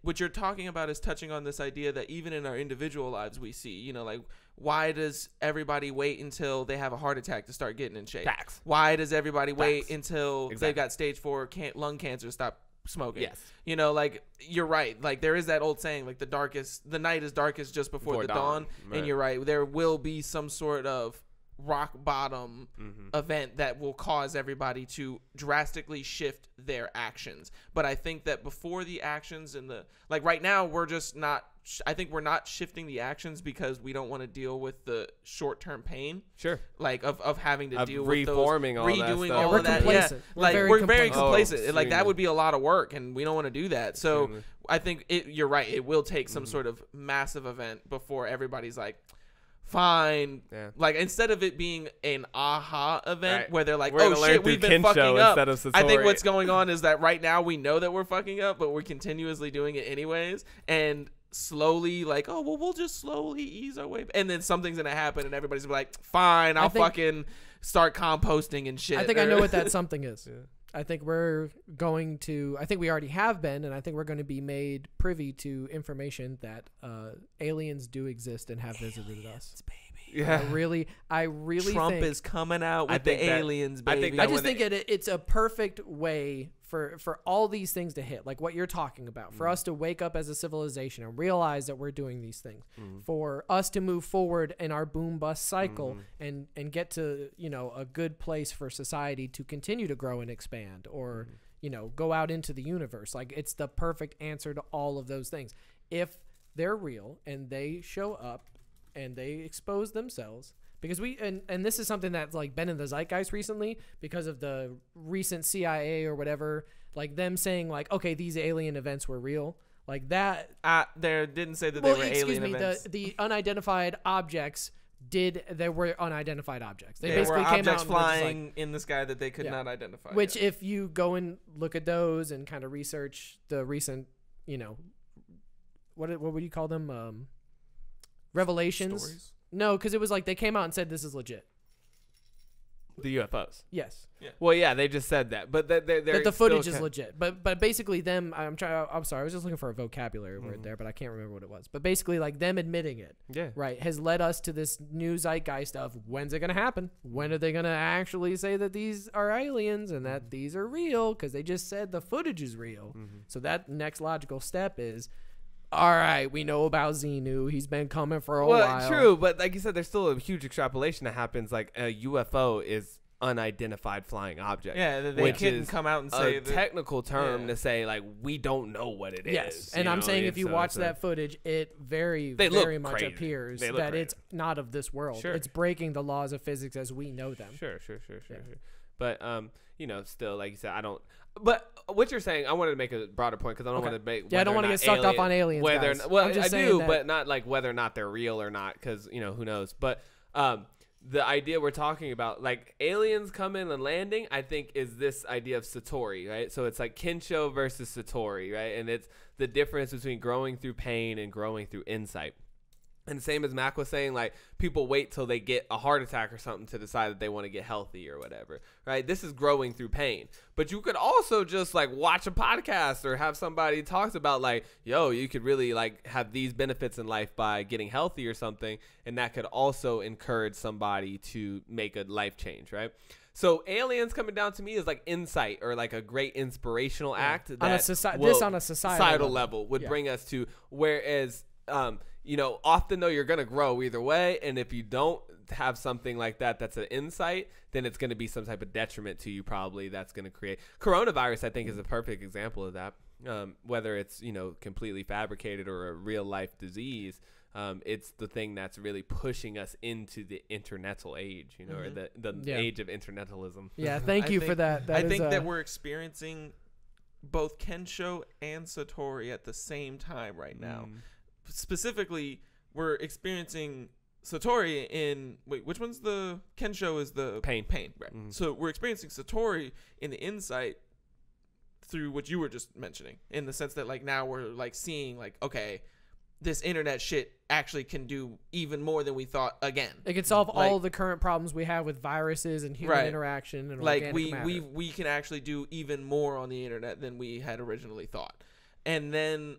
what you're talking about is touching on this idea that even in our individual lives we see, you know, like, why does everybody wait until they have a heart attack to start getting in shape? Facts. Why does everybody wait until they've got stage 4 lung cancer to stop smoking. Yes. You know, like, you're right. Like, there is that old saying, like, the night is darkest just before the dawn. Right. And you're right. There will be some sort of rock bottom event that will cause everybody to drastically shift their actions. But I think that before the actions and like right now, we're just not, I think we're not shifting the actions because we don't want to deal with the short-term pain. Sure. Like of having to deal with reforming those, all redoing that all stuff. of that. Complacent. Yeah. Like we're very complacent. Oh, Like that would be a lot of work and we don't want to do that. So extremely. I think you're right. It will take some sort of massive event before everybody's like, fine. Yeah. Like instead of it being an aha event Right. where they're like, We're oh gonna learn shit, we've through been Kensho fucking up. instead of I think Satori. what's going on is that right now we know that we're fucking up, but we're continuously doing it anyways. And slowly, like, oh, well, we'll just slowly ease our way. And then something's going to happen and everybody's gonna be like, fine, I'll fucking start composting and shit. I think I know what that something is. Yeah. I think we're going to, I think we already have been, and I think we're going to be made privy to information that aliens do exist and have visited us. Baby. Yeah. I really Trump think, is coming out with think the that- aliens, baby. I just think it's a perfect way for all these things to hit, like what you're talking about, for us to wake up as a civilization and realize that we're doing these things, for us to move forward in our boom bust cycle and get to, you know, a good place for society to continue to grow and expand, or you know, go out into the universe. Like, it's the perfect answer to all of those things. If they're real and they show up and they expose themselves, because and this is something that's like been in the zeitgeist recently because of the recent CIA or whatever, like them saying like, okay, these alien events were real, like that. They didn't say that they were alien events. The unidentified objects there were unidentified objects. They there basically were came objects out and were just flying in the sky that they could not identify. Which, if you go and look at those and kind of research the recent, you know, what would you call them? Revelations. Stories? No, because it was like they came out and said this is legit. The UFOs. Yes. Yeah. Well, yeah, they just said that, but that the footage is legit. But basically them, I'm sorry, I was just looking for a vocabulary word there, but I can't remember what it was. But basically, like, them admitting it, right, has led us to this new zeitgeist of when's it gonna happen? When are they gonna actually say that these are aliens and that these are real? Because they just said the footage is real. So that next logical step is, all right, we know about Xenu. He's been coming for a while. True, but like you said, there's still a huge extrapolation that happens. Like, a UFO is unidentified flying object. Yeah, they couldn't come out and say a technical term to say, like, we don't know what it is. Yes, and I'm saying if you watch that footage, it very much appears that it's not of this world. Sure. It's breaking the laws of physics as we know them. Sure. But you know, still, like you said, I don't. But what you're saying, I wanted to make a broader point because I don't want to make. Yeah, I don't want to get sucked up on aliens. Whether guys. well, I do, but not like whether or not they're real or not, because you know who knows. But the idea we're talking about, like aliens coming and landing, I think is this idea of Satori, right? So it's like Kensho versus Satori, right? And it's the difference between growing through pain and growing through insight. And same as Mac was saying, like, people wait till they get a heart attack or something to decide that they want to get healthy or whatever, right? This is growing through pain. But you could also just, like, watch a podcast or have somebody talks about, like, yo, you could really, like, have these benefits in life by getting healthy or something. And that could also encourage somebody to make a life change, right? So aliens coming down to me is like insight or like a great inspirational act. That on a societal level would bring us to, whereas... you know, often though you're going to grow either way. And if you don't have something like that, that's an insight, then it's going to be some type of detriment to you probably that's going to create. Coronavirus, I think, is a perfect example of that. Whether it's, you know, completely fabricated or a real life disease, it's the thing that's really pushing us into the internetal age, you know, or the age of internetalism. Yeah, thank you for that. I think that we're experiencing both Kensho and Satori at the same time right now. Specifically, we're experiencing Satori in which one's the Kensho is the pain, right? So we're experiencing Satori in the insight through what you were just mentioning, in the sense that like now we're like seeing like, okay, this internet shit actually can do even more than we thought. Again, it can solve all the current problems we have with viruses and human interaction and like organic matter. we can actually do even more on the internet than we had originally thought. And then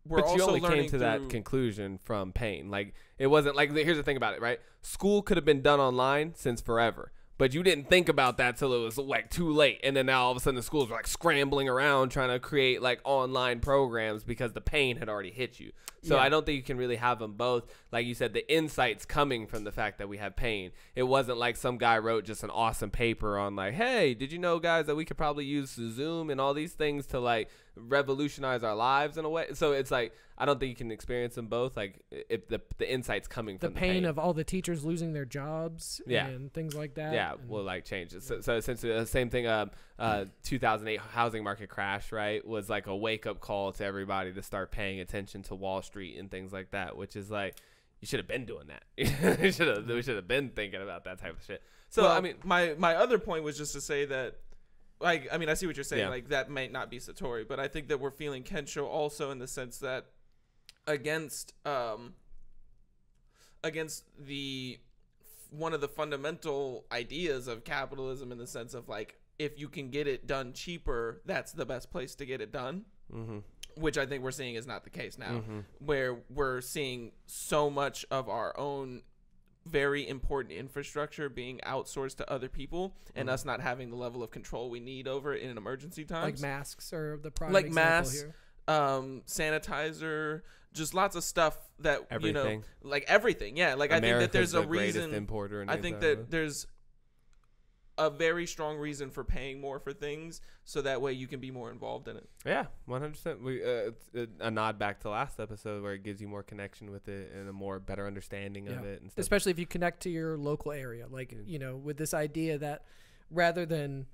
we're but you also only came to that conclusion from pain. Like, it wasn't like, here's the thing about it, right? School could have been done online since forever, But you didn't think about that till it was like too late. And then now all of a sudden the schools are like scrambling around trying to create like online programs because the pain had already hit you. So I don't think you can really have them both. Like you said, the insight's coming from the fact that we have pain. It wasn't like some guy wrote just an awesome paper on like, hey, did you know, guys, that we could probably use Zoom and all these things to like revolutionize our lives in a way. So it's like, I don't think you can experience them both. Like if the insight's coming from the pain of all the teachers losing their jobs and things like that. Yeah, will like change it. So essentially the same thing, 2008 housing market crash, right, was like a wake up call to everybody to start paying attention to Wall Street and things like that, which is like, you should have been doing that. We should have been thinking about that type of shit. So well, I mean, my other point was just to say that, like, I mean, I see what you're saying. Like that might not be Satori, but I think that we're feeling Kensho also in the sense that against the one of the fundamental ideas of capitalism in the sense of like, if you can get it done cheaper, that's the best place to get it done. Which I think we're seeing is not the case now, where we're seeing so much of our own very important infrastructure being outsourced to other people and us not having the level of control we need over it in an emergency times. Like masks are the prime like example masks, here. Sanitizer, just lots of stuff that, everything. you know, like everything. Yeah. Like America's I think that there's a reason. Importer I think that there's a very strong reason for paying more for things so that way you can be more involved in it. Yeah, 100%. We a nod back to last episode where it gives you more connection with it and a more better understanding of it and stuff. Especially if you connect to your local area, like you know, with this idea that rather than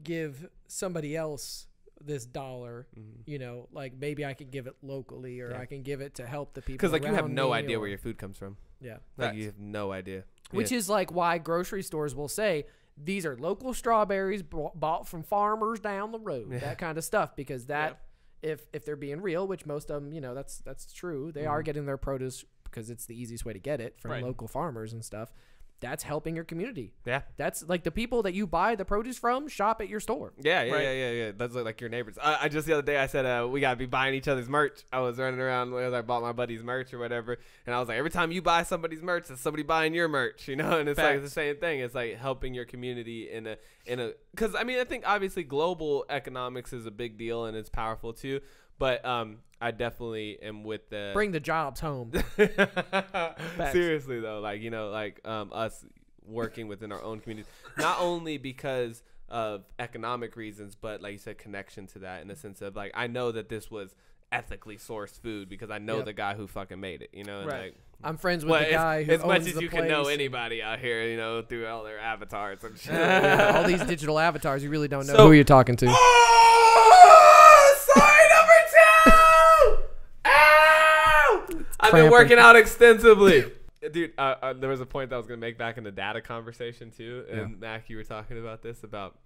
give somebody else this dollar, you know, like maybe I can give it locally or I can give it to help the people because like you have no idea or, where your food comes from. Yeah, like you have no idea. Which is like why grocery stores will say these are local strawberries bought from farmers down the road, that kind of stuff, because that if they're being real, which most of them, you know, that's true, they are getting their produce because it's the easiest way to get it from local farmers and stuff. That's helping your community. Yeah. That's like the people that you buy the produce from shop at your store. Yeah. That's like your neighbors. I just the other day I said we gotta be buying each other's merch. I was running around as I bought my buddy's merch or whatever, and I was like, every time you buy somebody's merch, it's somebody buying your merch, you know. And it's like the same thing. It's like helping your community in a because I mean I think obviously global economics is a big deal and it's powerful too. But I definitely am with the bring the jobs home. Seriously though, like, you know, like us working within our own communities, not only because of economic reasons, but like you said, connection to that in the sense of like, I know that this was ethically sourced food because I know the guy who fucking made it, you know. And like, I'm friends with the guy who as owns much as the you place. can know anybody out here, you know, through all their avatars and shit. All these digital avatars, you really don't know who you're talking to. I've been working out extensively. Dude, there was a point that I was going to make back in the data conversation too. And Mac, you were talking about this, about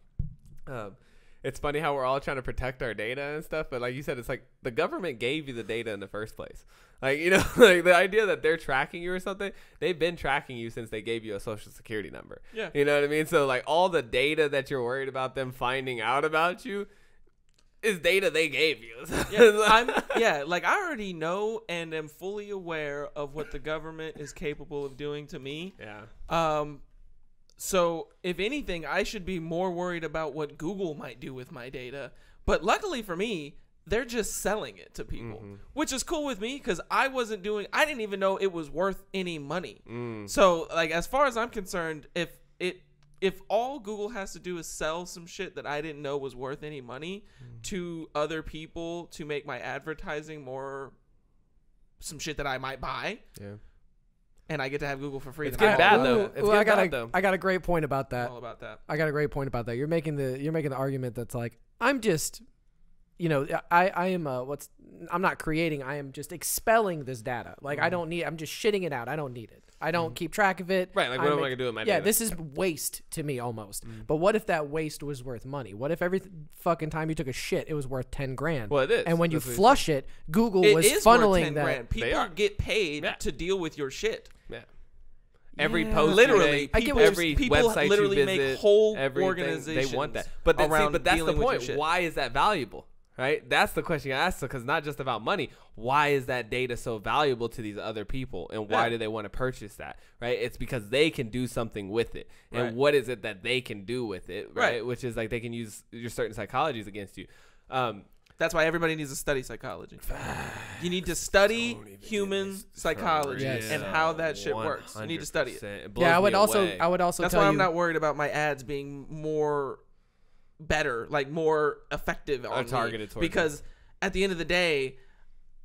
it's funny how we're all trying to protect our data and stuff. But like you said, it's like the government gave you the data in the first place. Like, you know, like the idea that they're tracking you or something, they've been tracking you since they gave you a social security number. Yeah. You know what I mean? So like all the data that you're worried about them finding out about you is data they gave you. Like I already know and am fully aware of what the government is capable of doing to me. Yeah. So if anything, I should be more worried about what Google might do with my data. But luckily for me, they're just selling it to people, which is cool with me because I didn't even know it was worth any money. So like, as far as I'm concerned, if all Google has to do is sell some shit that I didn't know was worth any money to other people to make my advertising more some shit that I might buy. Yeah. And I get to have Google for free. It's getting bad though. I got a great point about that. All about that. I got a great point about that. You're making the argument that's like, I'm just, you know, I'm not creating, I am just expelling this data. Like I'm just shitting it out. I don't need it. I don't keep track of it. Right, like what am I going to do with my data? Yeah, this is waste to me almost. But what if that waste was worth money? What if every fucking time you took a shit, it was worth 10 grand? Well, it is. And when you flush it, Google was funneling that. Grand. People get paid to deal with your shit. Yeah. Every post, literally, every website literally you visit, make whole organizations. They want that. But that's the point. Why is that valuable? right? That's the question you ask, because not just about money. Why is that data so valuable to these other people, and why do they want to purchase that, right? It's because they can do something with it. And what is it that they can do with it, right? Which is like they can use your certain psychologies against you. That's why everybody needs to study psychology. You need to study human psychology and how that shit works. You need to study it. Yeah, I would also That's why I'm not worried about my ads being more better, like more effective on targeted me, because at the end of the day,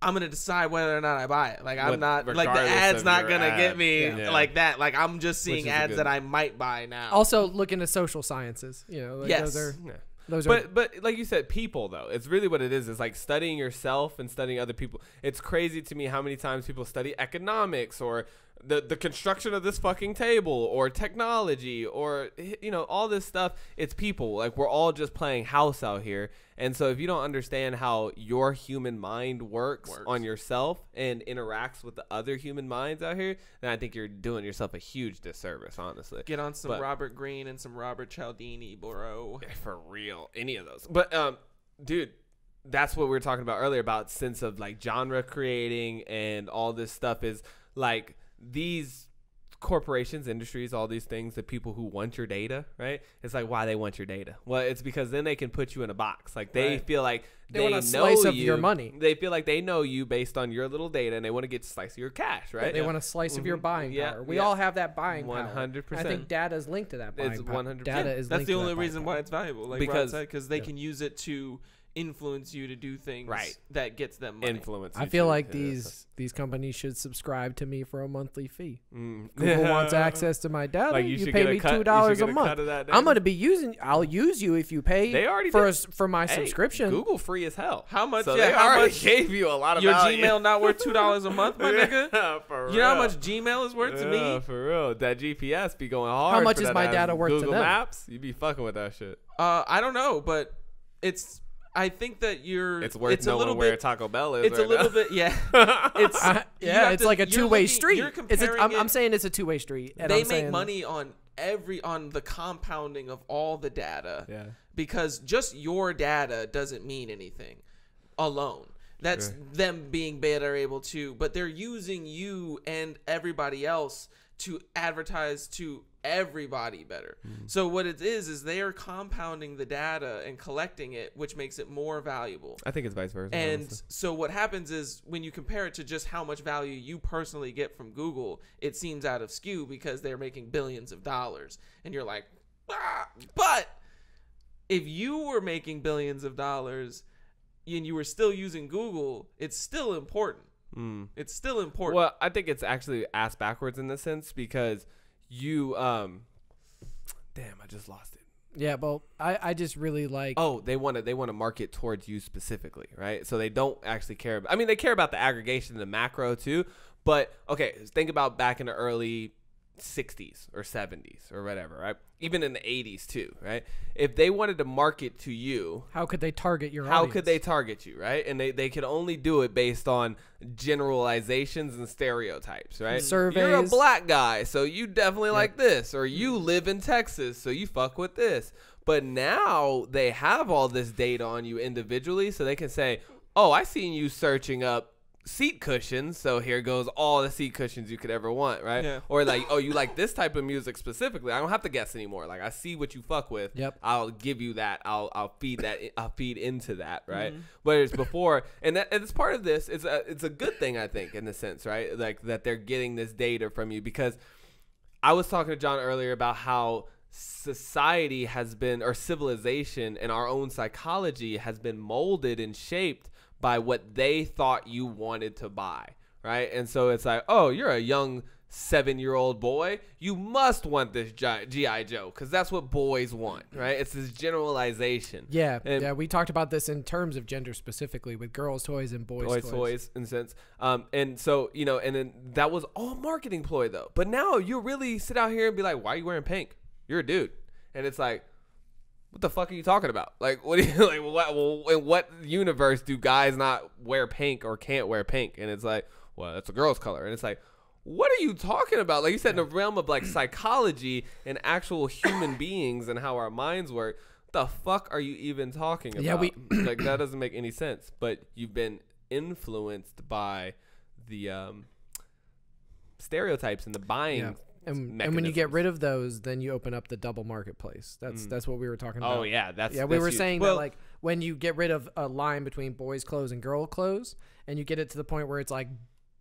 I'm gonna decide whether or not I buy it. Like I'm not like the ad's not gonna get me like that. Like I'm just seeing ads that I might buy now. Also, look into social sciences. You know, like those are. But like you said, people though, it's really what it is. It's like studying yourself and studying other people. It's crazy to me how many times people study economics or the construction of this fucking table or technology or, you know, all this stuff. It's people. Like, we're all just playing house out here. And so if you don't understand how your human mind works on yourself and interacts with the other human minds out here, then I think you're doing yourself a huge disservice, honestly. Get on some Robert Greene and some Robert Cialdini, bro. For real. Any of those. But, dude, that's what we were talking about earlier about sense of, like, genre creating and all this stuff is, like, these corporations, industries, all these things, the people who want your data, right? It's like, why they want your data? Well, it's because then they can put you in a box. Like, they feel like they want a slice of your money. They feel like they know you based on your little data, and they want to get a slice of your cash, right? They want a slice of your buying power. We all have that buying power. 100%. I think data is linked to that buying power. 100%. Data is That's linked the to only that reason buying why it's valuable. Like because they can use it to influence you to do things that gets them money. I feel like these companies should subscribe to me for a monthly fee. Google wants access to my data. Like you pay me $2 a month. I'm going to be using. I'll use you if you pay. They already for my subscription. Google free as hell. How much? So they already gave you a lot of your value. Gmail not worth $2 a month, my nigga. For real. You know how much Gmail is worth to me? For real. That GPS be going hard. How much is my data worth to them? Google Maps, you be fucking with that shit. I don't know, but I think that it's worth knowing where Taco Bell is. It's a little bit, it's like a two-way street. I'm saying it's a two-way street. And they make money on the compounding of all the data. Yeah. Because just your data doesn't mean anything alone. That's them being better able to, but they're using you and everybody else to advertise to everybody better. So what it is they are compounding the data and collecting it, which makes it more valuable. I think it's vice versa. And honestly. So what happens is when you compare it to just how much value you personally get from Google, it seems out of skew because they're making billions of dollars. And you're like, but if you were making billions of dollars and you were still using Google, it's still important. It's still important. Well, I think it's actually ass backwards in this sense because you damn, I just lost it. Yeah, well, I just really like. Oh, they want to market towards you specifically, right? So they don't actually care about. I mean, they care about the aggregation and the macro too. But okay, think about back in the early 60s or 70s or whatever, right? Even in the 80s too, right? If they wanted to market to you, how could they target your audience? How could they target you, right? And they could only do it based on generalizations and stereotypes, right? Surveys. You're a black guy, so you definitely like this, or you live in Texas, so you fuck with this. But now they have all this data on you individually, so they can say, oh, I seen you searching up seat cushions, so here goes all the seat cushions you could ever want, right? Yeah. Or like, oh, you like this type of music specifically. I don't have to guess anymore. Like, I see what you fuck with. Yep. I'll give you that. I'll feed that. I'll feed into that, right? Whereas before, and it's part of this. It's a good thing, I think, in the sense, right? Like that they're getting this data from you, because I was talking to John earlier about how society has been, or civilization and our own psychology has been molded and shaped by what they thought you wanted to buy, right? And so it's like, oh, you're a young 7-year-old boy. You must want this G.I. Joe because that's what boys want, right? It's this generalization. Yeah, yeah. We talked about this in terms of gender specifically with girls' toys and boys' toys in a sense. And so, you know, and then that was all marketing ploy though. But now you really sit out here and be like, why are you wearing pink? You're a dude. And it's like, what the fuck are you talking about? Like, what do you like? Well, in what universe do guys not wear pink or can't wear pink? And it's like, well, that's a girl's color. And it's like, what are you talking about? Like you said, in the realm of like psychology and actual human beings and how our minds work, the fuck are you even talking about? Yeah, like that doesn't make any sense. But you've been influenced by the stereotypes and the buying. Yeah. And when you get rid of those, then you open up the double marketplace. That's what we were talking about. Oh yeah, we were saying that like when you get rid of a line between boys' clothes and girl clothes, and you get it to the point where it's like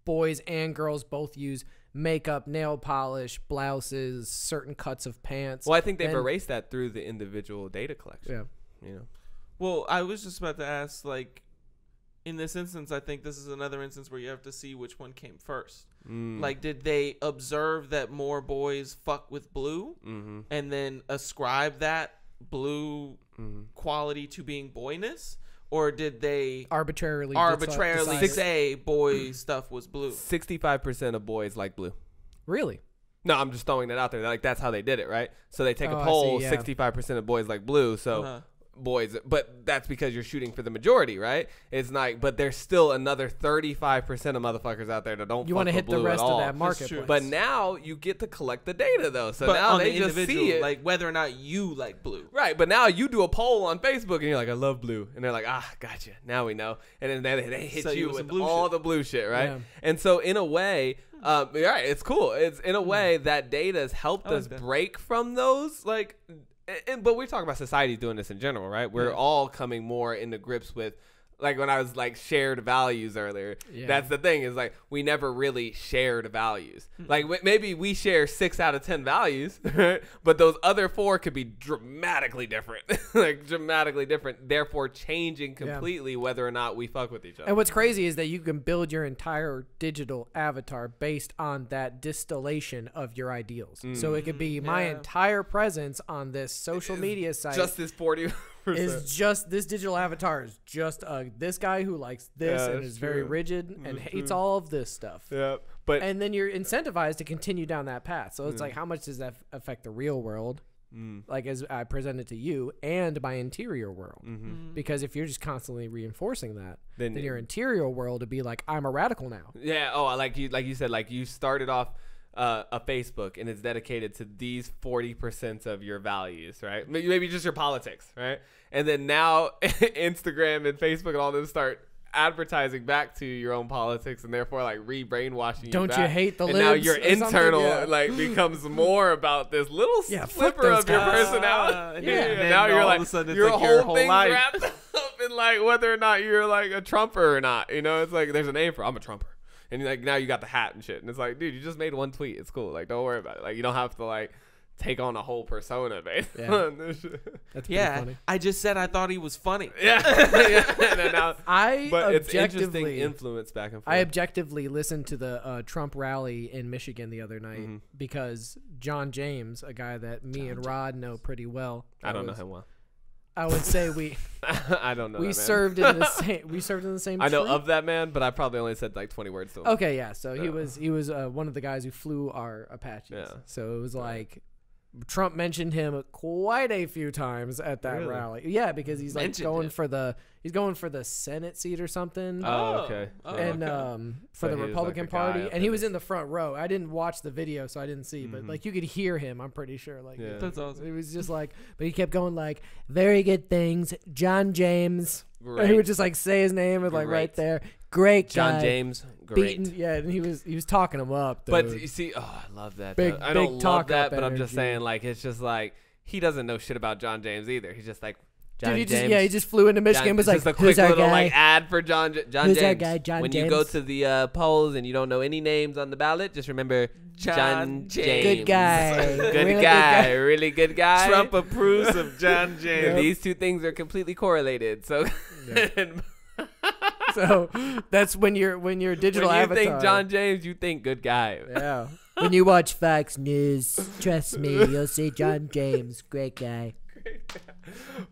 boys and girls both use makeup, nail polish, blouses, certain cuts of pants. Well, I think they've erased that through the individual data collection. Yeah, you know. Well, I was just about to ask, like, in this instance, I think this is another instance where you have to see which one came first. Like, did they observe that more boys fuck with blue and then ascribe that blue quality to being boyness? Or did they arbitrarily say boy stuff was blue? 65% of boys like blue. Really? No, I'm just throwing that out there. Like, that's how they did it, right? So they take a poll, 65% of boys like blue. So boys, but that's because you're shooting for the majority, right? It's like, but there's still another 35% of motherfuckers out there that don't. You want to hit the rest of that market, but now you get to collect the data though. So now they just see it, like whether or not you like blue, right? But now you do a poll on Facebook and you're like, I love blue, and they're like, gotcha. Now we know, and then they hit you with all the blue shit, right? Yeah. And so in a way. Right, it's cool. It's in a way that data has helped us break from those, like. But we're talking about society doing this in general, right? We're all coming more into grips with, like when I was like shared values earlier. Yeah. That's the thing is like we never really shared values. Like maybe we share 6 out of 10 values, right? But those other 4 could be dramatically different, like dramatically different. Therefore, changing completely whether or not we fuck with each other. And what's crazy is that you can build your entire digital avatar based on that distillation of your ideals. So it could be my entire presence on this social media site. Just this 40%. Is just this digital avatar is just this guy who likes this and is very rigid and hates all of this stuff. Yeah, and then you're incentivized to continue down that path. So it's like, how much does that affect the real world? Like as I presented to you and my interior world, because if you're just constantly reinforcing that, then your interior world would be like, I'm a radical now. Yeah. Oh, like you said, like you started off. A Facebook and it's dedicated to these 40% of your values, right? Maybe just your politics, right? And then now Instagram and Facebook and all them start advertising back to your own politics and therefore like re-brainwashing you. Don't you hate the libs? And now your internal like becomes more about this little sliver of your personality. And now you're like your whole thing wrapped up in like whether or not you're like a Trumper or not. You know, it's like there's a name for I'm a Trumper. And like now you got the hat and shit, and it's like, dude, you just made one tweet. It's cool. Like, don't worry about it. Like, you don't have to like take on a whole persona, based on this shit. That's funny. I just said I thought he was funny. Yeah. But it's interesting influence back and forth. I objectively listened to the Trump rally in Michigan the other night because John James, a guy that me and Rod know pretty well. I don't know him well. I would say we. I don't know. We served in the same. We served in the same. I know of that man, but I probably only said like 20 words to him. Okay, yeah. So he was one of the guys who flew our Apaches. Yeah. So it was like Trump mentioned him quite a few times at that rally. Yeah, because he's like going for the Senate seat or something. Oh, okay. And for the Republican Party, and he was in the front row. I didn't watch the video, so I didn't see, but like you could hear him. I'm pretty sure. Like that's awesome. It was just like, but he kept going like, very good things, John James. And he would just like say his name and like right there. Great guy. John James, great. And he was talking him up. Dude. But you see, I love that. I don't love that, but I'm just saying, like, it's just like he doesn't know shit about John James either. He's just like, John James. He just flew into Michigan. Was like, just a quick little guy? Like ad for John James. Our guy, John when James? You go to the polls and you don't know any names on the ballot, just remember John James. Good guy. Good guy. Really good guy. Trump approves of John James. Yep. These two things are completely correlated. So. So that's when you're digital when you avatar. think John James, you think good guy. Yeah. When you watch Fox News, trust me, you'll see John James, great guy.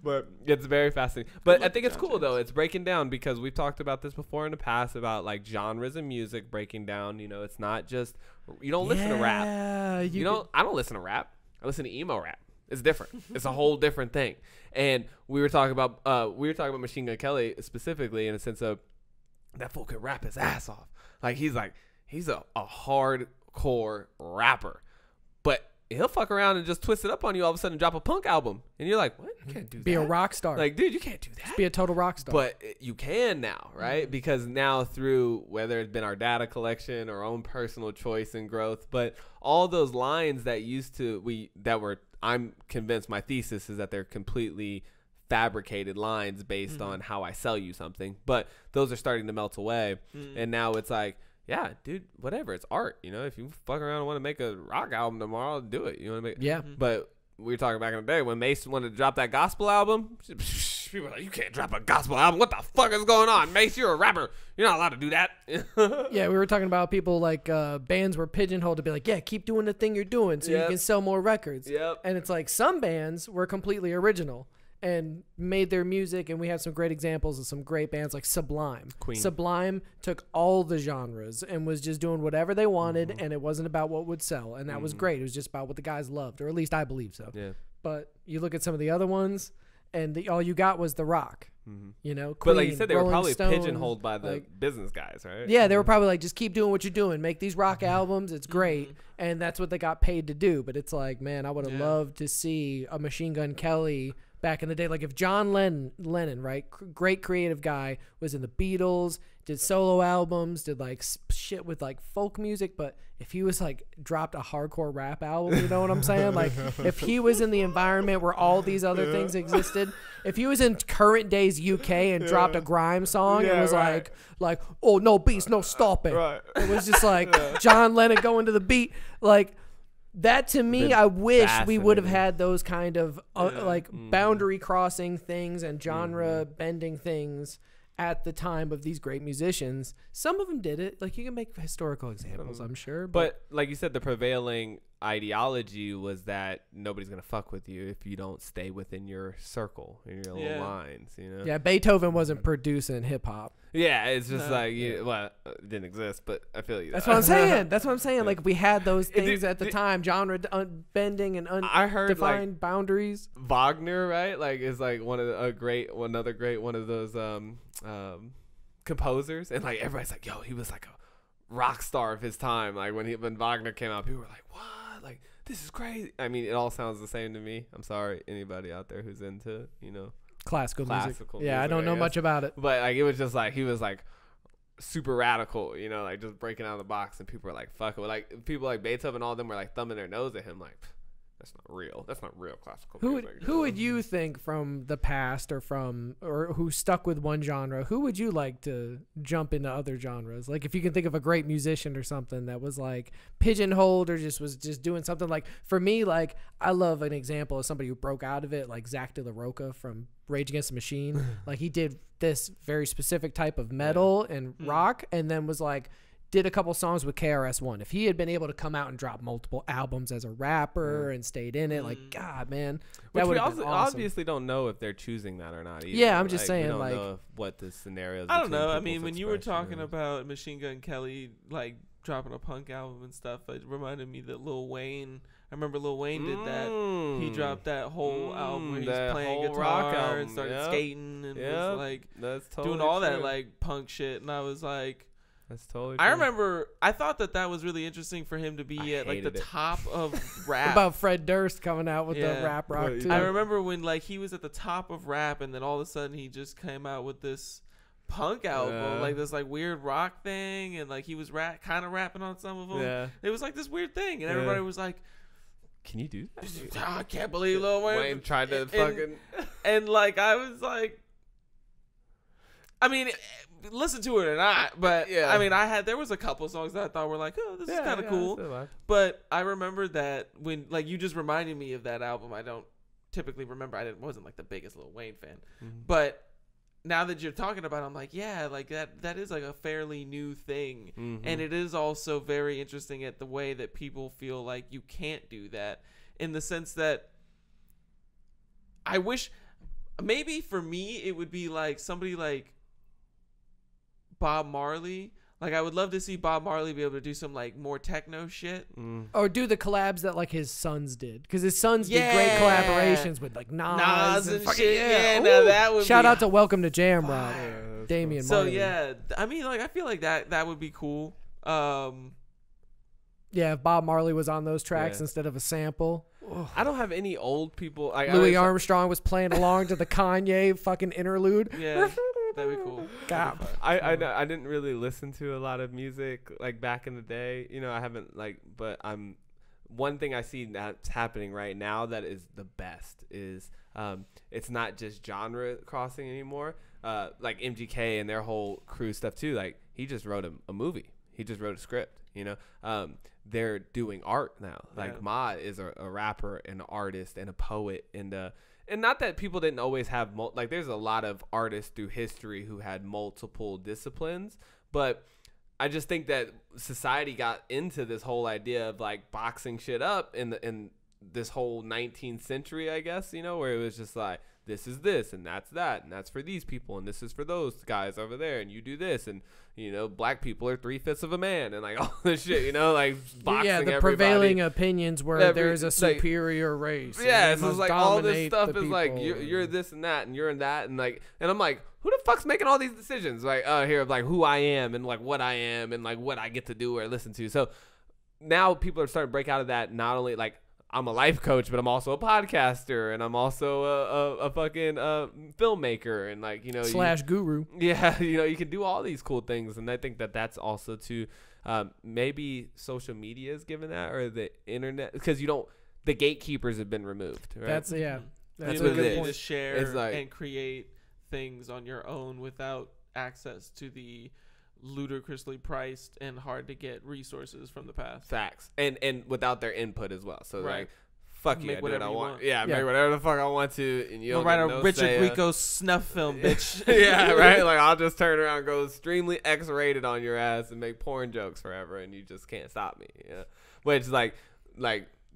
But it's very fascinating. But I think it's cool though. It's breaking down because we've talked about this before in the past about like genres of music breaking down. You know, it's not just you don't listen to rap. I don't listen to rap. I listen to emo rap. It's different. It's a whole different thing. And we were talking about Machine Gun Kelly specifically in a sense of that fool could rap his ass off. Like he's a hardcore rapper, but he'll fuck around and just twist it up on you all of a sudden and drop a punk album. And you're like, what? You can't do that. Be a rock star. Like, dude, you can't do that. Just be a total rock star. But you can now, right? Because now through whether it's been our data collection, our own personal choice and growth, but all those lines that I'm convinced my thesis is that they're completely fabricated lines based on how I sell you something. But those are starting to melt away. And now it's like, yeah, dude, whatever. It's art. You know, if you fuck around and want to make a rock album tomorrow, do it. You want to make But we were talking back in the day when Mace wanted to drop that gospel album. People were like, you can't drop a gospel album. What the fuck is going on? Mace, you're a rapper. You're not allowed to do that. Yeah, we were talking about people like bands were pigeonholed to be like, yeah, keep doing the thing you're doing so you can sell more records. And it's like some bands were completely original and made their music, and we have some great examples of some great bands like Sublime. Queen. Sublime took all the genres and was just doing whatever they wanted, and it wasn't about what would sell, and that was great. It was just about what the guys loved, or at least I believe so. Yeah. But you look at some of the other ones, and all you got was the rock. You know, But Queen, like you said, they Rolling were probably Stones, pigeonholed by the like, business guys, right? yeah, they were probably like, just keep doing what you're doing. Make these rock albums. It's great. And that's what they got paid to do. But it's like, man, I would have loved to see a Machine Gun Kelly back in the day. Like if John Lennon, right, great creative guy, was in the Beatles, did solo albums, did like shit with like folk music. But if he was like dropped a hardcore rap album, you know what I'm saying? Like if he was in the environment where all these other things existed, if he was in current days UK and dropped a grime song, it was like, oh, no beats, no stopping. It was just like John Lennon going to the beat. Like that to me, I wish we would have had those kind of like boundary crossing things and genre bending things at the time of these great musicians. Some of them did it. Like you can make historical examples, I'm sure. But like you said, the prevailing ideology was that nobody's gonna fuck with you if you don't stay within your circle and your little lines, you know. Yeah, Beethoven wasn't producing hip hop. Yeah, it's just well, it didn't exist, but I feel you. That's what I'm saying. That's what I'm saying. Like if we had those things at the time, genre bending and undefined like, boundaries. Wagner, right? Like is like one of those composers, and like everybody's like, yo, he was like a rock star of his time. Like when Wagner came out, people were like, what? Like this is crazy. I mean, it all sounds the same to me. I'm sorry, anybody out there who's into, you know, classical music. Yeah, I don't know much about it. But like it was just like he was like super radical, you know, like just breaking out of the box, and people were like, fuck it. Like people like Beethoven and all of them were like thumbing their nose at him like, that's not real. That's not real classical music. Who would you think from the past or who stuck with one genre, who would you like to jump into other genres? Like if you can think of a great musician or something that was like pigeonholed or was just doing something. Like for me, like I love an example of somebody who broke out of it, like Zach De La Rocha from Rage Against the Machine. Like he did this very specific type of metal and rock, and then was like, did a couple songs with KRS-One. If he had been able to come out and drop multiple albums as a rapper and stayed in it, like, God, man, that would have been awesome. Obviously don't know if they're choosing that or not either. Yeah, I'm just saying, we don't like, know what the scenarios. I don't know. I mean, when you were talking about Machine Gun Kelly, like dropping a punk album and stuff, it reminded me that Lil Wayne. I remember Lil Wayne did that. He dropped that whole album where he's playing guitar and started skating and was like doing all that like punk shit, and I was like. That's totally true. I remember I thought that was really interesting for him to be at like the top of rap. About Fred Durst coming out with the rap rock too. I remember when like he was at the top of rap, and then all of a sudden he just came out with this punk album, like this like weird rock thing, and like he was kind of rapping on some of them. Yeah. It was like this weird thing, and everybody was like, "Can you do that?" I can't believe Lil Wayne tried to fucking and like I was like, I mean, listen to it or not, but I mean, there was a couple songs that I thought were like, oh, this is kind of cool. But I remember that when, like, you just reminded me of that album. I don't typically remember. Wasn't like the biggest Lil Wayne fan, but now that you're talking about it, I'm like, yeah, like that is like a fairly new thing, and it is also very interesting at the way that people feel like you can't do that, in the sense that I wish maybe for me it would be like somebody like Bob Marley. Like I would love to see Bob Marley be able to do some like more techno shit, or do the collabs that like his sons did, because his sons did great collaborations with like Nas and shit. Yeah, now that would shout out to Welcome to Jamrock, Damian so Marley. Yeah, I mean, like I feel like that would be cool. Yeah, if Bob Marley was on those tracks instead of a sample. I don't have any old people. Louis Armstrong was playing along to the Kanye fucking interlude. Yeah, that'd be cool. God. I didn't really listen to a lot of music like back in the day. You know, I haven't but one thing I see that's happening right now that is the best is it's not just genre crossing anymore. Like MGK and their whole crew stuff too. Like he just wrote a movie. He just wrote a script. You know, they're doing art now. Like Ma is a rapper and an artist and a poet and not that people didn't always have like there's a lot of artists through history who had multiple disciplines, but I just think that society got into this whole idea of like boxing shit up in this whole 19th century, I guess, you know, where it was just like this is this and that's for these people and this is for those guys over there and you do this and you know black people are 3/5 of a man and like all this shit, you know, like boxing the everybody. prevailing opinions where there's a superior race. Yeah, so it's like all this stuff is people. like you're this and that and you're in that and I'm like, who the fuck's making all these decisions? Like here of like who I am and like what I am and like what I get to do or listen to. So now people are starting to break out of that. Not only like I'm a life coach, but I'm also a podcaster and I'm also a fucking filmmaker and like, you know, / guru. Yeah. You know, you can do all these cool things. And I think that that's also to maybe social media is given that or the internet because the gatekeepers have been removed. Right? That's a That's good point. to share and create things on your own without access to the ludicrously priced and hard to get resources from the past. Facts. And without their input as well. So like fuck you, I do what I want. Yeah, make Yeah. whatever the fuck I want to and you We'll don't write get a no Richard say, Grieco snuff film, bitch. yeah, right? Like I'll just turn around and go extremely X-rated on your ass and make porn jokes forever and you just can't stop me. Yeah. Which like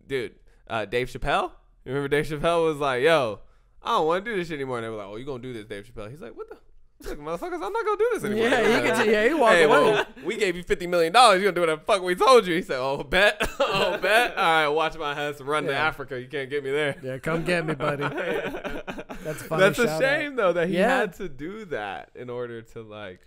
dude, Dave Chappelle? You remember Dave Chappelle was like, yo, I don't want to do this shit anymore. And they were like, oh, you gonna do this, Dave Chappelle? He's like, what the? He's like, motherfuckers, I'm not gonna do this anymore. Yeah, he walked away. away. We gave you $50 million. You're gonna do whatever the fuck we told you. He said, oh, bet. Oh, bet. All right, watch my ass run to Africa. You can't get me there. Yeah, come get me, buddy. That's funny. That's a shame, though, that he had to do that in order to, like,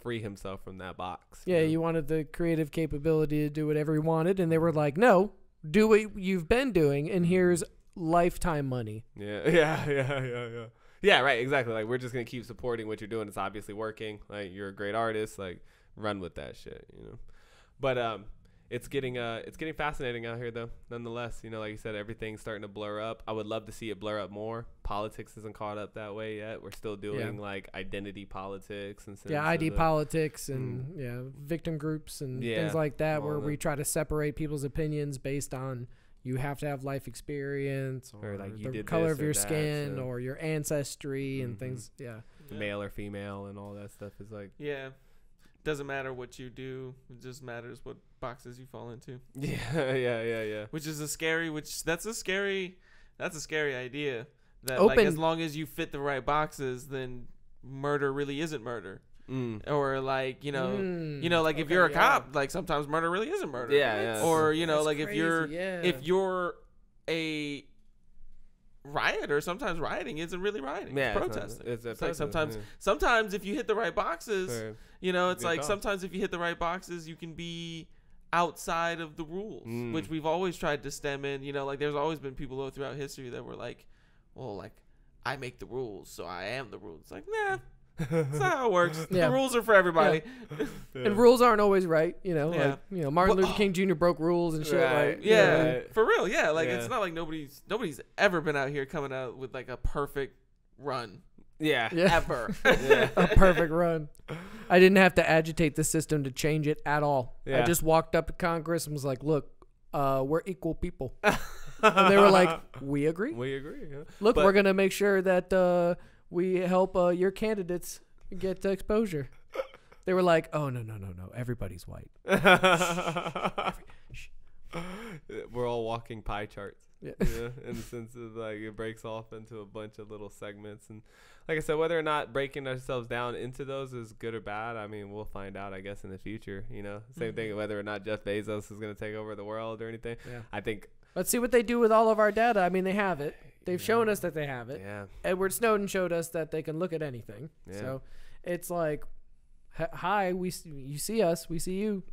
free himself from that box. Yeah, you wanted the creative capability to do whatever he wanted, and they were like, no, do what you've been doing, and here's lifetime money. Yeah. Yeah, right, exactly. Like, we're just going to keep supporting what you're doing. It's obviously working. Like, you're a great artist. Like, run with that shit, you know. But it's getting fascinating out here, though, nonetheless. You know, like you said, everything's starting to blur up. I would love to see it blur up more. Politics isn't caught up that way yet. We're still doing, like, identity politics. And ID politics and, victim groups and things like that where we try to separate people's opinions based on you have to have life experience or like the color of your skin or your ancestry and things. Yeah. Male or female and all that stuff is like. Yeah. Doesn't matter what you do. It just matters what boxes you fall into. Yeah. Which is that's a scary idea. That Open. Like as long as you fit the right boxes, then murder really isn't murder. Or like, like if you're a cop, like sometimes murder really isn't murder. Yeah. Or, That's like crazy, if you're a rioter, sometimes rioting isn't really rioting. Yeah, it's protesting. It's like sometimes if you hit the right boxes, it's like sometimes if you hit the right boxes, you can be outside of the rules, which we've always tried to stem in. Like there's always been people throughout history that were like, well, like I make the rules, so I am the rules. It's like, nah. That's not how it works. Yeah. The rules are for everybody. And rules aren't always right, like Martin Luther King Jr. broke rules and shit. Right. Like, Yeah, for real. Yeah, like it's not like nobody's ever been out here coming out with like a perfect run. Yeah. Ever. A perfect run. I didn't have to agitate the system to change it at all. Yeah. I just walked up to Congress and was like, look, we're equal people. And they were like, we agree. We agree. Yeah. Look, we're going to make sure that we help your candidates get exposure. They were like, oh, no. Everybody's white. We're all walking pie charts. Yeah. In the sense of like it breaks off into a bunch of little segments. And like I said, whether or not breaking ourselves down into those is good or bad, I mean, we'll find out, I guess, in the future. Same thing, whether or not Jeff Bezos is going to take over the world or anything. Yeah. I think. Let's see what they do with all of our data. I mean, they have it. They've shown us that they have it. Yeah. Edward Snowden showed us that they can look at anything. Yeah. So it's like, hi, you see us, we see you.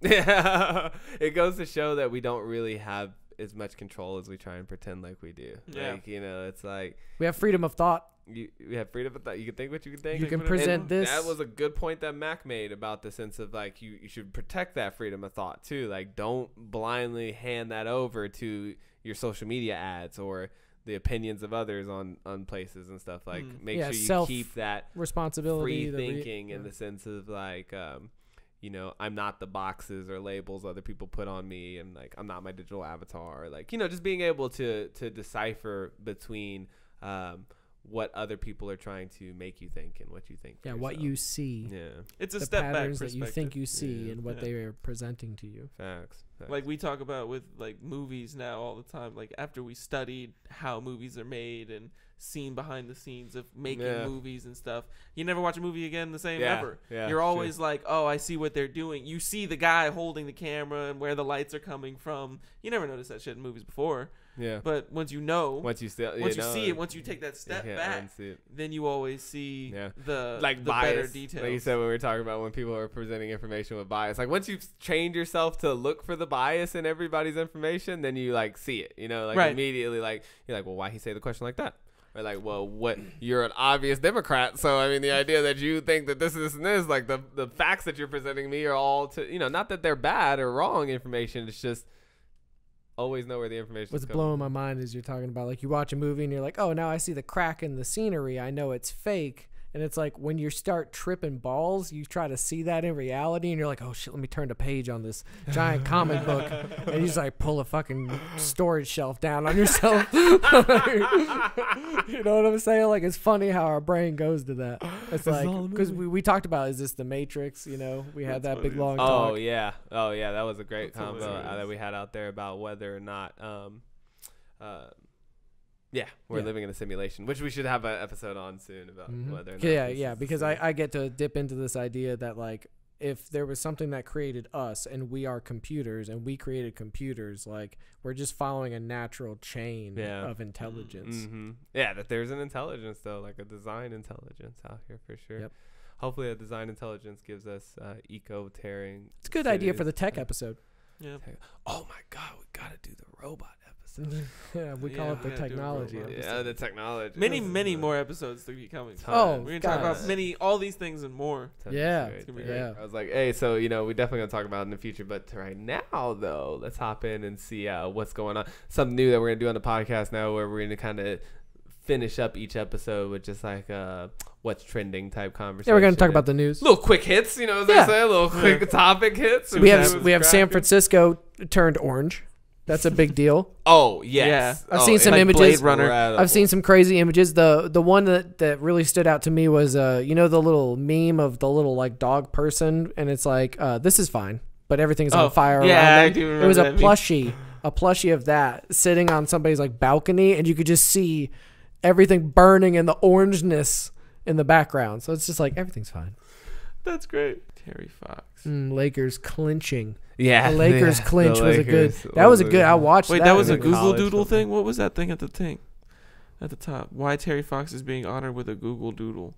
Yeah. It goes to show that we don't really have as much control as we try and pretend like we do. Yeah. Like, you know, it's like We have freedom of thought. we have freedom of thought. You can think what you can think. You can present And this. That was a good point that Mac made about the sense of like you should protect that freedom of thought too. Like, don't blindly hand that over to your social media ads or the opinions of others on places and stuff. Like, make sure you keep that responsibility, free thinking in the sense of like, you know, I'm not the boxes or labels other people put on me, and like I'm not my digital avatar. Like, you know, just being able to decipher between what other people are trying to make you think and what you think. Yeah, what you see. Yeah, it's a the step back patterns perspective that you think you see and what they are presenting to you. Facts. Like we talk about with like movies now all the time. Like after we studied how movies are made and seen behind the scenes of making movies and stuff, you never watch a movie again the same ever. You're always like, oh, I see what they're doing. You see the guy holding the camera and where the lights are coming from. You never noticed that shit in movies before. Yeah. But once you know, once you see it, once you take that step back, then you always see the bias, better details. Like you said when we were talking about when people are presenting information with bias. Like once you've trained yourself to look for the bias in everybody's information, then you like see it. You know, like immediately, like you're like, well, why he say the question like that? Or like, well, what? You're an obvious Democrat, so I mean, the idea that you think that this and this, like the facts that you're presenting me are all to, you know, not that they're bad or wrong information. It's just always know where the information What's is blowing my mind is you're talking about like you watch a movie and you're like, oh, now I see the crack in the scenery. I know it's fake. And it's like when you start tripping balls, you try to see that in reality, and you're like, oh shit, let me turn the page on this giant comic book, and you just like pull a fucking storage shelf down on yourself. You know what I'm saying? Like it's funny how our brain goes to that. It's like because we talked about, is this the Matrix? You know, we had that big long talk. Oh yeah, that was a great combo that we had out there about whether or not we're living in a simulation, which we should have an episode on soon about whether or not. Because I get to dip into this idea that like if there was something that created us and we are computers and we created computers, like we're just following a natural chain of intelligence. Yeah, that there's an intelligence though, like a design intelligence out here for sure. Yep. Hopefully a design intelligence gives us eco-tearing. It's a good idea for the tech episode. Yeah. Oh my God, we gotta do the robot episode. Yeah, we call it the technology episode. Yeah, the technology. Many more episodes to be coming. Oh, we're gonna talk about all these things and more. Yeah, it's gonna be great. I was like, hey, so you know, we definitely gonna talk about it in the future, but right now though, let's hop in and see what's going on. Something new that we're gonna do on the podcast now, where we're gonna kind of finish up each episode with just like what's trending type conversation. Yeah, we're gonna talk about the news. Little quick hits, you know what I'm saying? Little quick topic hits. We have San Francisco turned orange. That's a big deal. Oh yes, I've seen some images. Blade Runner. I've seen some crazy images. The one that really stood out to me was you know, the little meme of the little like dog person, and it's like this is fine, but everything's on fire. Yeah, around them. It was a plushie of that sitting on somebody's like balcony, and you could just see everything burning and the orangeness in the background. So it's just like everything's fine. That's great. Terry Fox. Lakers clinching. Yeah, the Lakers clinch was a good. That was a good. I watched. Wait, that was a Google Doodle thing. What was that thing at the at the top? Why Terry Fox is being honored with a Google Doodle?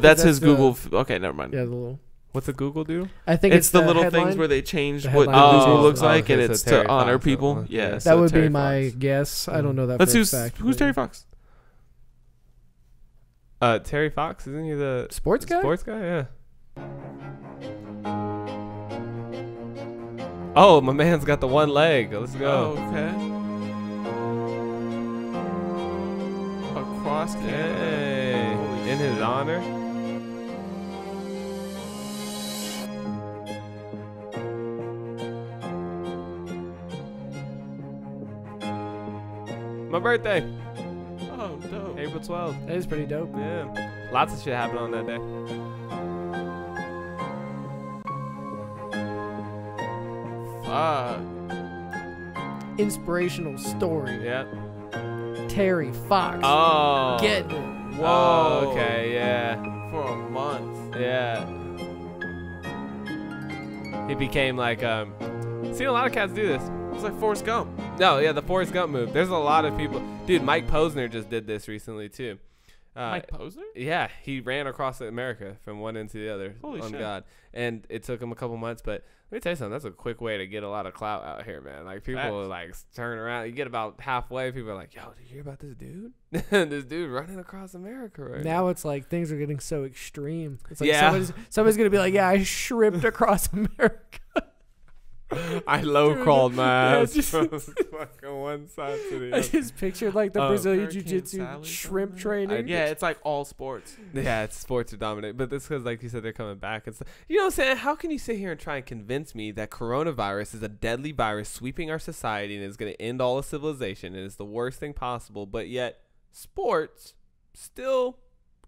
That's his Google. Okay, never mind. Yeah, the little. What's a Google Doodle? I think it's the little headline? things where they changed what Google looks like, and it's to honor people. Yeah, that so would Terry be my guess. I don't know that. That's for a fact. Who's Terry Fox? Terry Fox, isn't he the sports guy? Sports guy, yeah. Oh, my man's got the one leg. Let's go. Oh, okay. Across Hey, in his honor. My birthday. Oh, dope. April 12th. That is pretty dope. Yeah. Lots of shit happened on that day. Inspirational story. Yep. Terry Fox. Oh. Getting it. Whoa. Oh, okay, yeah. For a month. Yeah. He became like, seen a lot of cats do this. It's like Forrest Gump. No, yeah, the Forrest Gump move. There's a lot of people. Dude, Mike Posner just did this recently, too. Mike Posner? Yeah, he ran across America from one end to the other. Holy shit. God. And it took him a couple months, but let me tell you something. That's a quick way to get a lot of clout out here, man. Like, people like turn around. You get about halfway, people are like, yo, did you hear about this dude? This dude running across America right now. Now it's like things are getting so extreme. It's like somebody's going to be like, yeah, I shrimped across America. I low crawled my ass from fucking one side to the other. I just pictured like the Brazilian Jiu-Jitsu shrimp training. Yeah, it's like all sports. Yeah, it's sports are dominant. But this because, like you said, they're coming back. It's, you know what I'm saying? How can you sit here and try and convince me that coronavirus is a deadly virus sweeping our society and is going to end all of civilization and is the worst thing possible, but yet sports still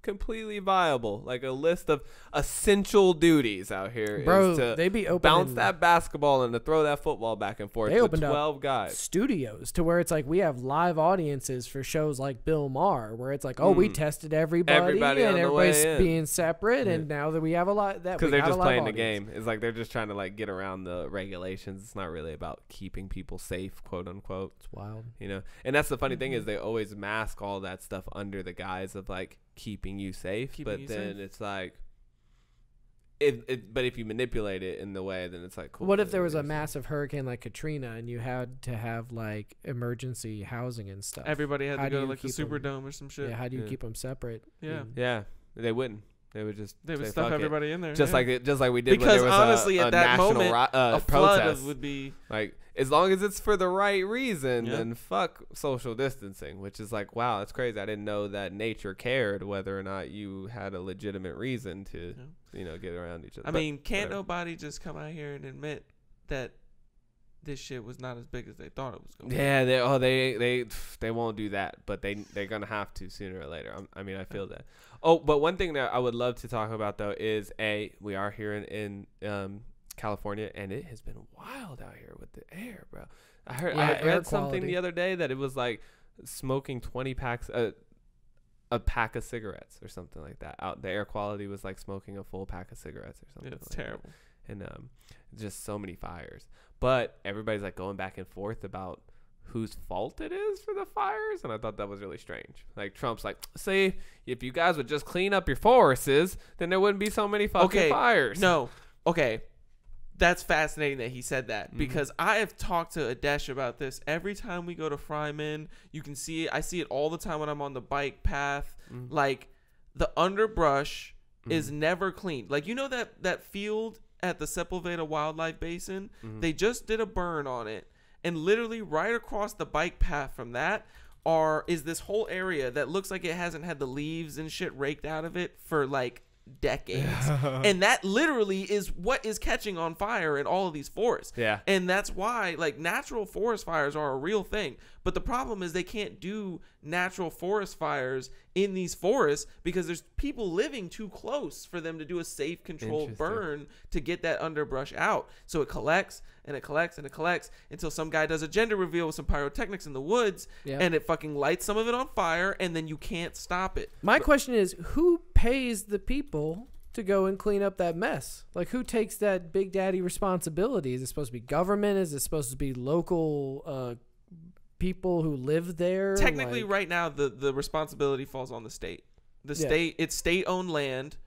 completely viable? Like, a list of essential duties out here is to they be bounce that basketball and to throw that football back and forth. They opened 12 up guys. studios to where it's like we have live audiences for shows like Bill Maher, where it's like, oh, we tested everybody and everybody's being separate, and now that we have a lot that because they're just playing the game. It's like they're just trying to like get around the regulations. It's not really about keeping people safe, quote unquote. It's wild, you know. And that's the funny thing is they always mask all that stuff under the guise of like keeping you safe, but then it's like but if you manipulate it in the way, then it's like, cool. What if there was a massive hurricane like Katrina and you had to have like emergency housing and stuff? Everybody had to go to like the Superdome or some shit. Yeah, how do you keep them separate? Yeah, they wouldn't. They would just stuff everybody in there, just like we did. Because when there was honestly, at that moment, a protest flood would be like, as long as it's for the right reason, then fuck social distancing. Which is like, wow, that's crazy. I didn't know that nature cared whether or not you had a legitimate reason to, get around each other. I mean, can't nobody just come out here and admit that this shit was not as big as they thought it was going to be? Yeah, they won't do that, but they're gonna have to sooner or later. I mean, I feel that. Oh, but one thing that I would love to talk about though is we are here in California, and it has been wild out here with the air, bro. I read something the other day that it was like smoking 20 packs a pack of cigarettes or something like that. Out the air quality was like smoking a full pack of cigarettes or something. It's like terrible. That. And just so many fires. But everybody's like going back and forth about whose fault it is for the fires, and I thought that was really strange. Like, Trump's like, see, if you guys would just clean up your forests, then there wouldn't be so many fucking fires. No. Okay. That's fascinating that he said that, because I have talked to Adesh about this. Every time we go to Fryman, you can see it. I see it all the time when I'm on the bike path. Like, the underbrush is never cleaned. Like, you know that field at the Sepulveda Wildlife Basin? They just did a burn on it. And literally right across the bike path from that is this whole area that looks like it hasn't had the leaves and shit raked out of it for like decades. And that literally is what is catching on fire in all of these forests. Yeah. And that's why like natural forest fires are a real thing. But the problem is they can't do natural forest fires in these forests because there's people living too close for them to do a safe, controlled burn to get that underbrush out. So it collects and it collects and it collects until some guy does a gender reveal with some pyrotechnics in the woods, and it fucking lights some of it on fire, and then you can't stop it. My question is, who pays the people to go and clean up that mess? Like, who takes that big daddy responsibility? Is it supposed to be government? Is it supposed to be local people who live there? Technically, right now, the responsibility falls on the state. The state, it's state-owned land.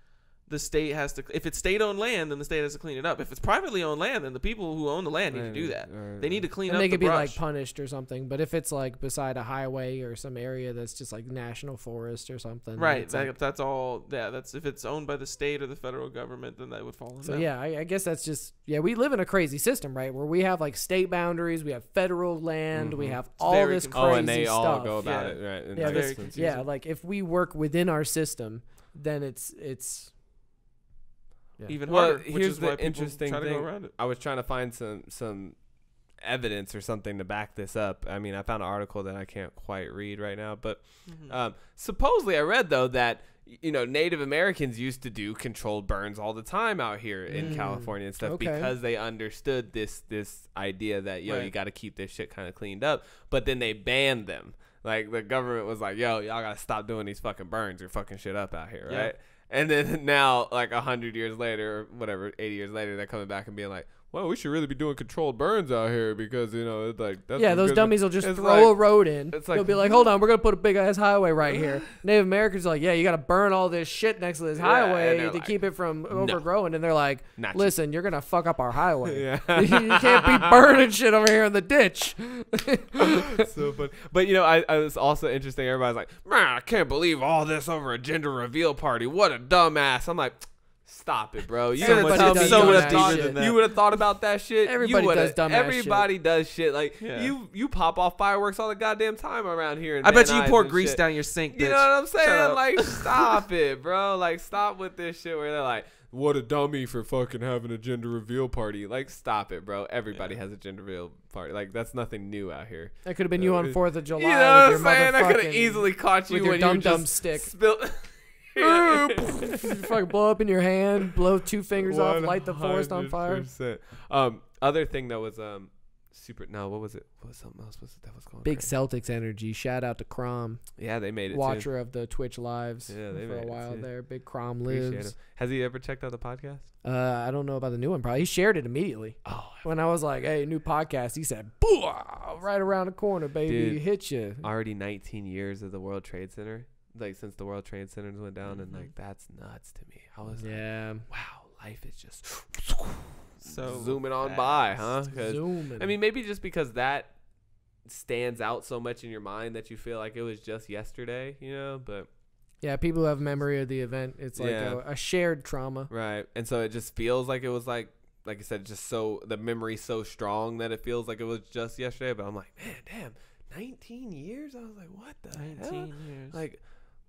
The state has to, if it's state-owned land, then the state has to clean it up. If it's privately owned land, then the people who own the land need to do that. They need to clean up the brush. And they could be like punished or something. But if it's like beside a highway or some area that's just like national forest or something, right? That's all. Yeah, that's if it's owned by the state or the federal government, then that would fall in. So I guess that's just we live in a crazy system, right? Where we have like state boundaries, we have federal land, we have all this crazy stuff. And they all go about it, right? Yeah, like if we work within our system, then it's even harder. Here's the interesting thing. I was trying to find some evidence or something to back this up. I mean, I found an article that I can't quite read right now, but supposedly I read though that Native Americans used to do controlled burns all the time out here in California and stuff because they understood this idea that you got to keep this shit kind of cleaned up, but then they banned them. Like, the government was like, yo, y'all got to stop doing these fucking burns. You're fucking shit up out here, right? And then now, like 100 years later, or whatever, 80 years later, they're coming back and being like, well, we should really be doing controlled burns out here because, you know, it's like that's those dummies will just throw a road in. They'll be like, hold on, we're gonna put a big ass highway right here. Native Americans are like, yeah, you got to burn all this shit next to this highway to keep it from overgrowing. And they're like, listen, you're gonna fuck up our highway. You can't be burning shit over here in the ditch. So funny. But you know, I was also interesting. Everybody's like, man, I can't believe all this over a gender reveal party. What a dumbass. I'm like, stop it, bro. You would have thought about that shit. Everybody does dumbass Everybody does shit. Like you pop off fireworks all the goddamn time around here. I bet you pour grease down your sink. Bitch. You know what I'm saying? Like, stop it, bro. Like, stop with this shit where they're like, what a dummy for fucking having a gender reveal party. Like, stop it, bro. Everybody has a gender reveal party. Like, that's nothing new out here. That could have been you on 4th of July. You know what I'm saying? I could have easily caught you with your dumb stick. You fucking blow up in your hand, blow 2 fingers off, light the forest on fire. Other thing that was super. No, what was it? What was something else? That was going big crazy. Celtics energy. Shout out to Crom. Yeah, they made it. Watcher of the Twitch lives. Yeah, they for made a while it there. Big Crom lives. Has he ever checked out the podcast? I don't know about the new one. Probably he shared it immediately. When I was like, "Hey, new podcast," he said, "Boo! Right around the corner, baby, Dude, hit you." Already 19 years of the World Trade Center. Like, since the World Trade Centers went down, and like that's nuts to me. I was like, wow, life is just so zooming on by, huh? I mean, maybe just because that stands out so much in your mind that you feel like it was just yesterday, you know. But yeah, people who have memory of the event. It's like a shared trauma, right? And so it just feels like it was like I said, just so the memory's so strong that it feels like it was just yesterday. But I'm like, man, damn, 19 years. I was like, what the 19 hell? Years. Like,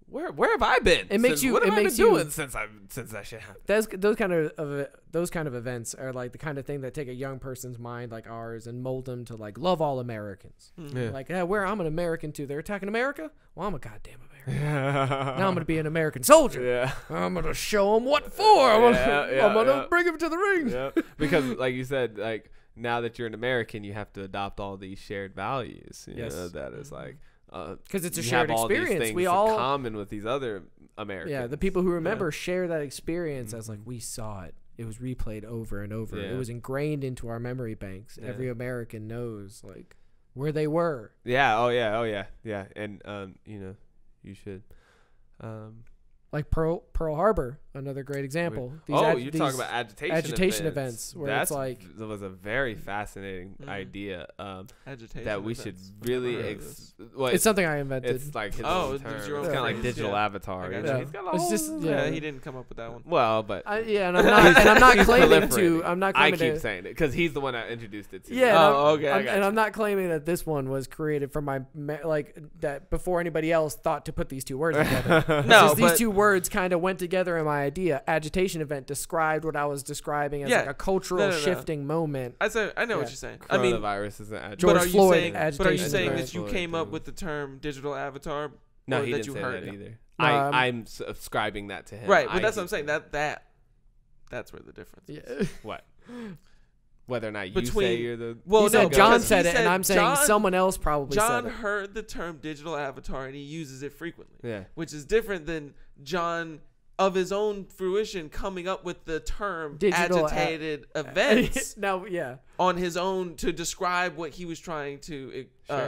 where have I been? It makes you. What have I been makes doing since that shit happened? Those kind of events are like the kind of thing that take a young person's mind like ours and mold them to like love all Americans. Like, where I'm an American too. They're attacking America. Well, I'm a goddamn American. Now I'm gonna be an American soldier. Yeah. I'm gonna show them what for. I'm gonna bring them to the ring. Yeah. Because, like you said, like now that you're an American, you have to adopt all these shared values. You know, that is like. Because it's a shared experience. We all common with these other Americans. Yeah, the people who remember share that experience as like we saw it. It was replayed over and over. It was ingrained into our memory banks. Every American knows like where they were. Yeah. Oh yeah. And you know, you should. Like Pearl Harbor, another great example. You're talking about agitation events where it's like that was a very fascinating idea. Agitation that we should really. It's something I invented. It's like his own term. It's kind of like digital avatar. You know? He's got a whole, he didn't come up with that one. Well, but and I'm not claiming to. I keep saying it because he's the one that introduced it to me. And I'm not claiming that this one was created from my that before anybody else thought to put these two words together. No, these two words kind of went together in my idea. Agitation event described what I was describing as like a cultural shifting moment. I know what you're saying. Coronavirus is an agitation. George Floyd. But are you saying that you came up with the term digital avatar? No, he didn't say that either. I'm subscribing that to him. Right, but that's what I'm saying. That's where the difference is. What? Whether or not you say you're the... Well, John said it, and I'm saying someone else probably said it. John heard the term digital avatar, and he uses it frequently. Yeah. Which is different than John, of his own fruition, coming up with the term digital agitated events on his own to describe what he was trying to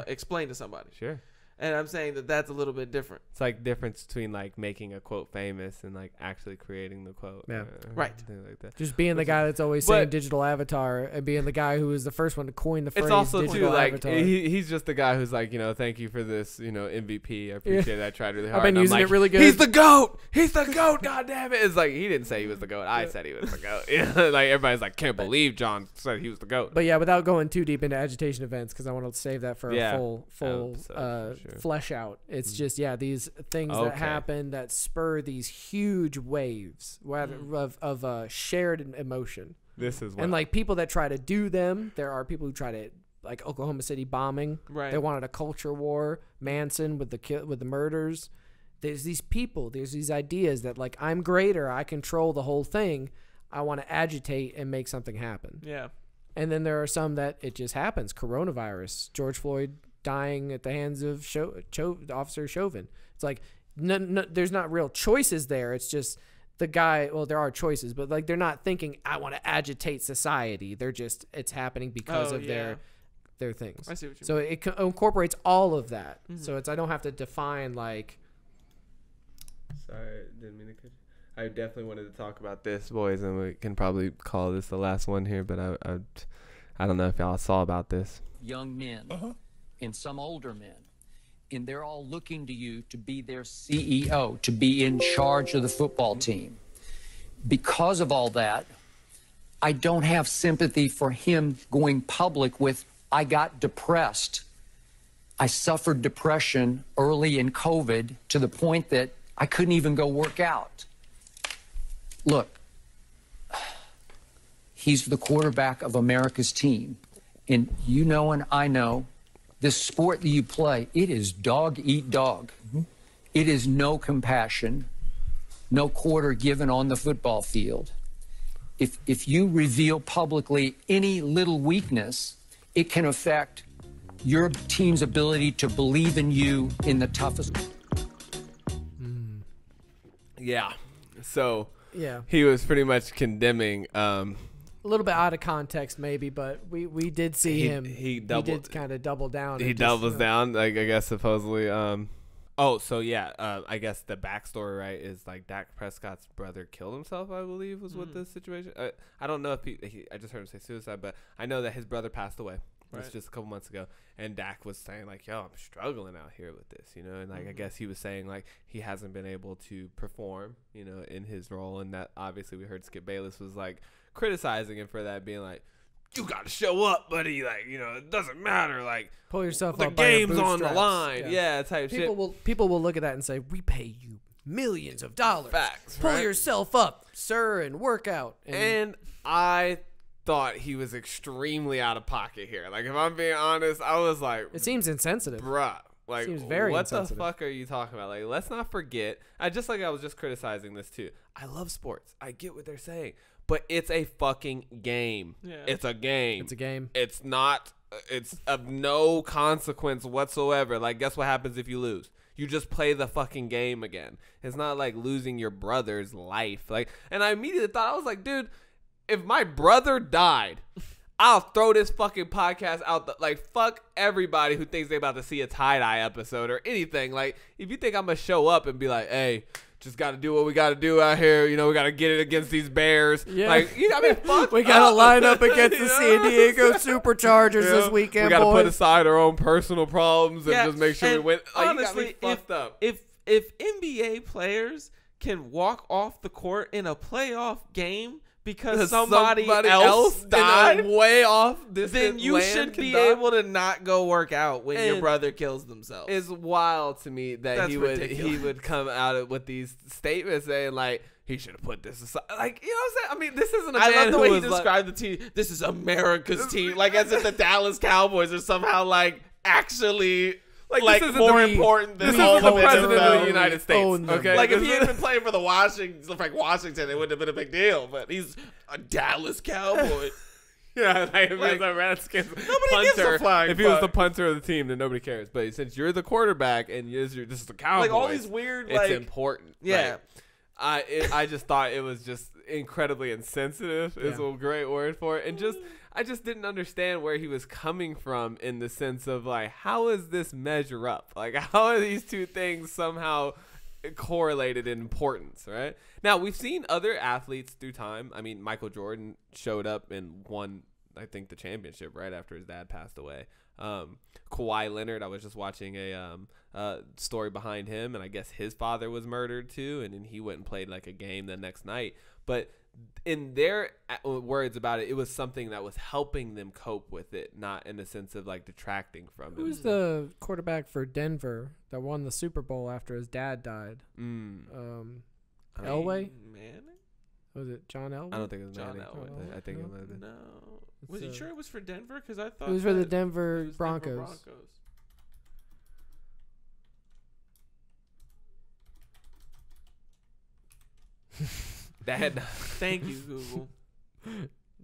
explain to somebody. Sure. And I'm saying that that's a little bit different. It's like difference between like making a quote famous and like actually creating the quote. Yeah. Right. Like that. Just being the guy that's always saying digital avatar and being the guy who was the first one to coin the phrase digital avatar. He's just the guy who's like, you know, thank you for this, you know, MVP. I appreciate it. I tried really hard. I've been using it really good. He's the GOAT. He's the GOAT. God damn it. It's like he didn't say he was the GOAT. I said he was the GOAT. Like everybody's like, can't believe John said he was the GOAT. But yeah, without going too deep into agitation events, because I want to save that for a full flesh out. It's just these things that happen that spur these huge waves of shared emotion. This is and like people that try to do them. There are people who try to, like Oklahoma City bombing. Right. They wanted a culture war. Manson with the murders. There's these people. There's these ideas that like I'm greater. I control the whole thing. I want to agitate and make something happen. Yeah. And then there are some that it just happens. Coronavirus. George Floyd dying at the hands of Officer Chauvin. It's like there's not real choices there. It's just the guy, well, there are choices, but like they're not thinking, I want to agitate society. They're just, it's happening because of their things. I see what you so mean. it incorporates all of that. So it's, I don't have to define like. Sorry, didn't mean to cut you. I definitely wanted to talk about this, boys, and we can probably call this the last one here, but I don't know if y'all saw about this. Young men and some older men, and they're all looking to you to be their CEO, to be in charge of the football team. Because of all that, I don't have sympathy for him going public with, I got depressed. I suffered depression early in COVID to the point that I couldn't even go work out. Look, he's the quarterback of America's team. And you know and I know, this sport that you play, it is dog eat dog. It is no compassion, no quarter given on the football field. If you reveal publicly any little weakness, it can affect your team's ability to believe in you in the toughest. Yeah. So Yeah. he was pretty much condemning. A little bit out of context, maybe, but we did see him. He did kind of double down. He doubles down, like I guess supposedly. I guess the backstory, right, is like Dak Prescott's brother killed himself, I believe, was what the situation. I don't know if I just heard him say suicide, but I know that his brother passed away. It was just a couple months ago, and Dak was saying like, "Yo, I'm struggling out here with this," you know, and like I guess he was saying like he hasn't been able to perform, you know, in his role, and that obviously we heard Skip Bayless was like criticizing him for that, being like, "You got to show up, buddy. Like, you know, it doesn't matter. Like, pull yourself the up by your game's on the bootstraps." line, type shit." People will look at that and say, "We pay you millions of dollars. Facts, Pull right? yourself up, sir, and work out." And I thought he was extremely out of pocket here. Like, if I'm being honest, I was like, it seems insensitive, bruh. Like, seems very what insensitive. the fuck are you talking about? Like, let's not forget. I was just criticizing this too. I love sports. I get what they're saying, but it's a fucking game. Yeah. It's a game. It's a game. It's not. It's of no consequence whatsoever. Like, guess what happens if you lose? You just play the fucking game again. It's not like losing your brother's life. Like, and I immediately thought, I was like, dude, if my brother died, I'll throw this fucking podcast out. Like, fuck everybody who thinks they about to see a TAID3I episode or anything. Like, if you think I'm going to show up and be like, hey, just got to do what we got to do out here. You know, we got to get it against these Bears. Yeah. Like, you know, I mean, fuck. We got to line up against the San Diego Superchargers this weekend, We got to put boys. aside our own personal problems and just make sure we and win. Like, honestly, you got me fucked up. if NBA players can walk off the court in a playoff game because somebody else died way off this, then you should be able to not go work out when your brother kills themselves. It's wild to me that That's he ridiculous. would come out with these statements saying like he should have put this aside. Like, you know what I'm saying? I mean, this isn't a man I love the who way he was described the team. This is America's team, like as if the Dallas Cowboys are somehow like actually like this isn't more the- important than this all isn't the of president of the NFL. United States. Okay, Like if This he is- had been playing for the Washington, it wouldn't have been a big deal. But he's a Dallas Cowboy. Yeah, like if he was Like, a Redskins nobody gives a punter, flying if he was the fuck. punter of the team, then nobody cares. But since you're the quarterback and this is the Cowboys, Like all these weird, it's like important. yeah. Like, I just thought it was just incredibly insensitive. Is Yeah. a great word for it, and I just didn't understand where he was coming from in the sense of like, how does this measure up? Like, how are these two things somehow correlated in importance, right? Now, we've seen other athletes through time. I mean, Michael Jordan showed up and won, I think, the championship right after his dad passed away. Kawhi Leonard, I was just watching a story behind him, and I guess his father was murdered too, and then he went and played like a game the next night. But in their words about it, it was something that was helping them cope with it, not in the sense of like detracting from it. Who's the quarterback for Denver that won the Super Bowl after his dad died? Elway? Manning? Was it John Elway? I don't think it was John Manning. Elway. I think it might have been. No. Was he sure it was for Denver? Because I thought It was for the that Denver it was Broncos. Thank you, Google.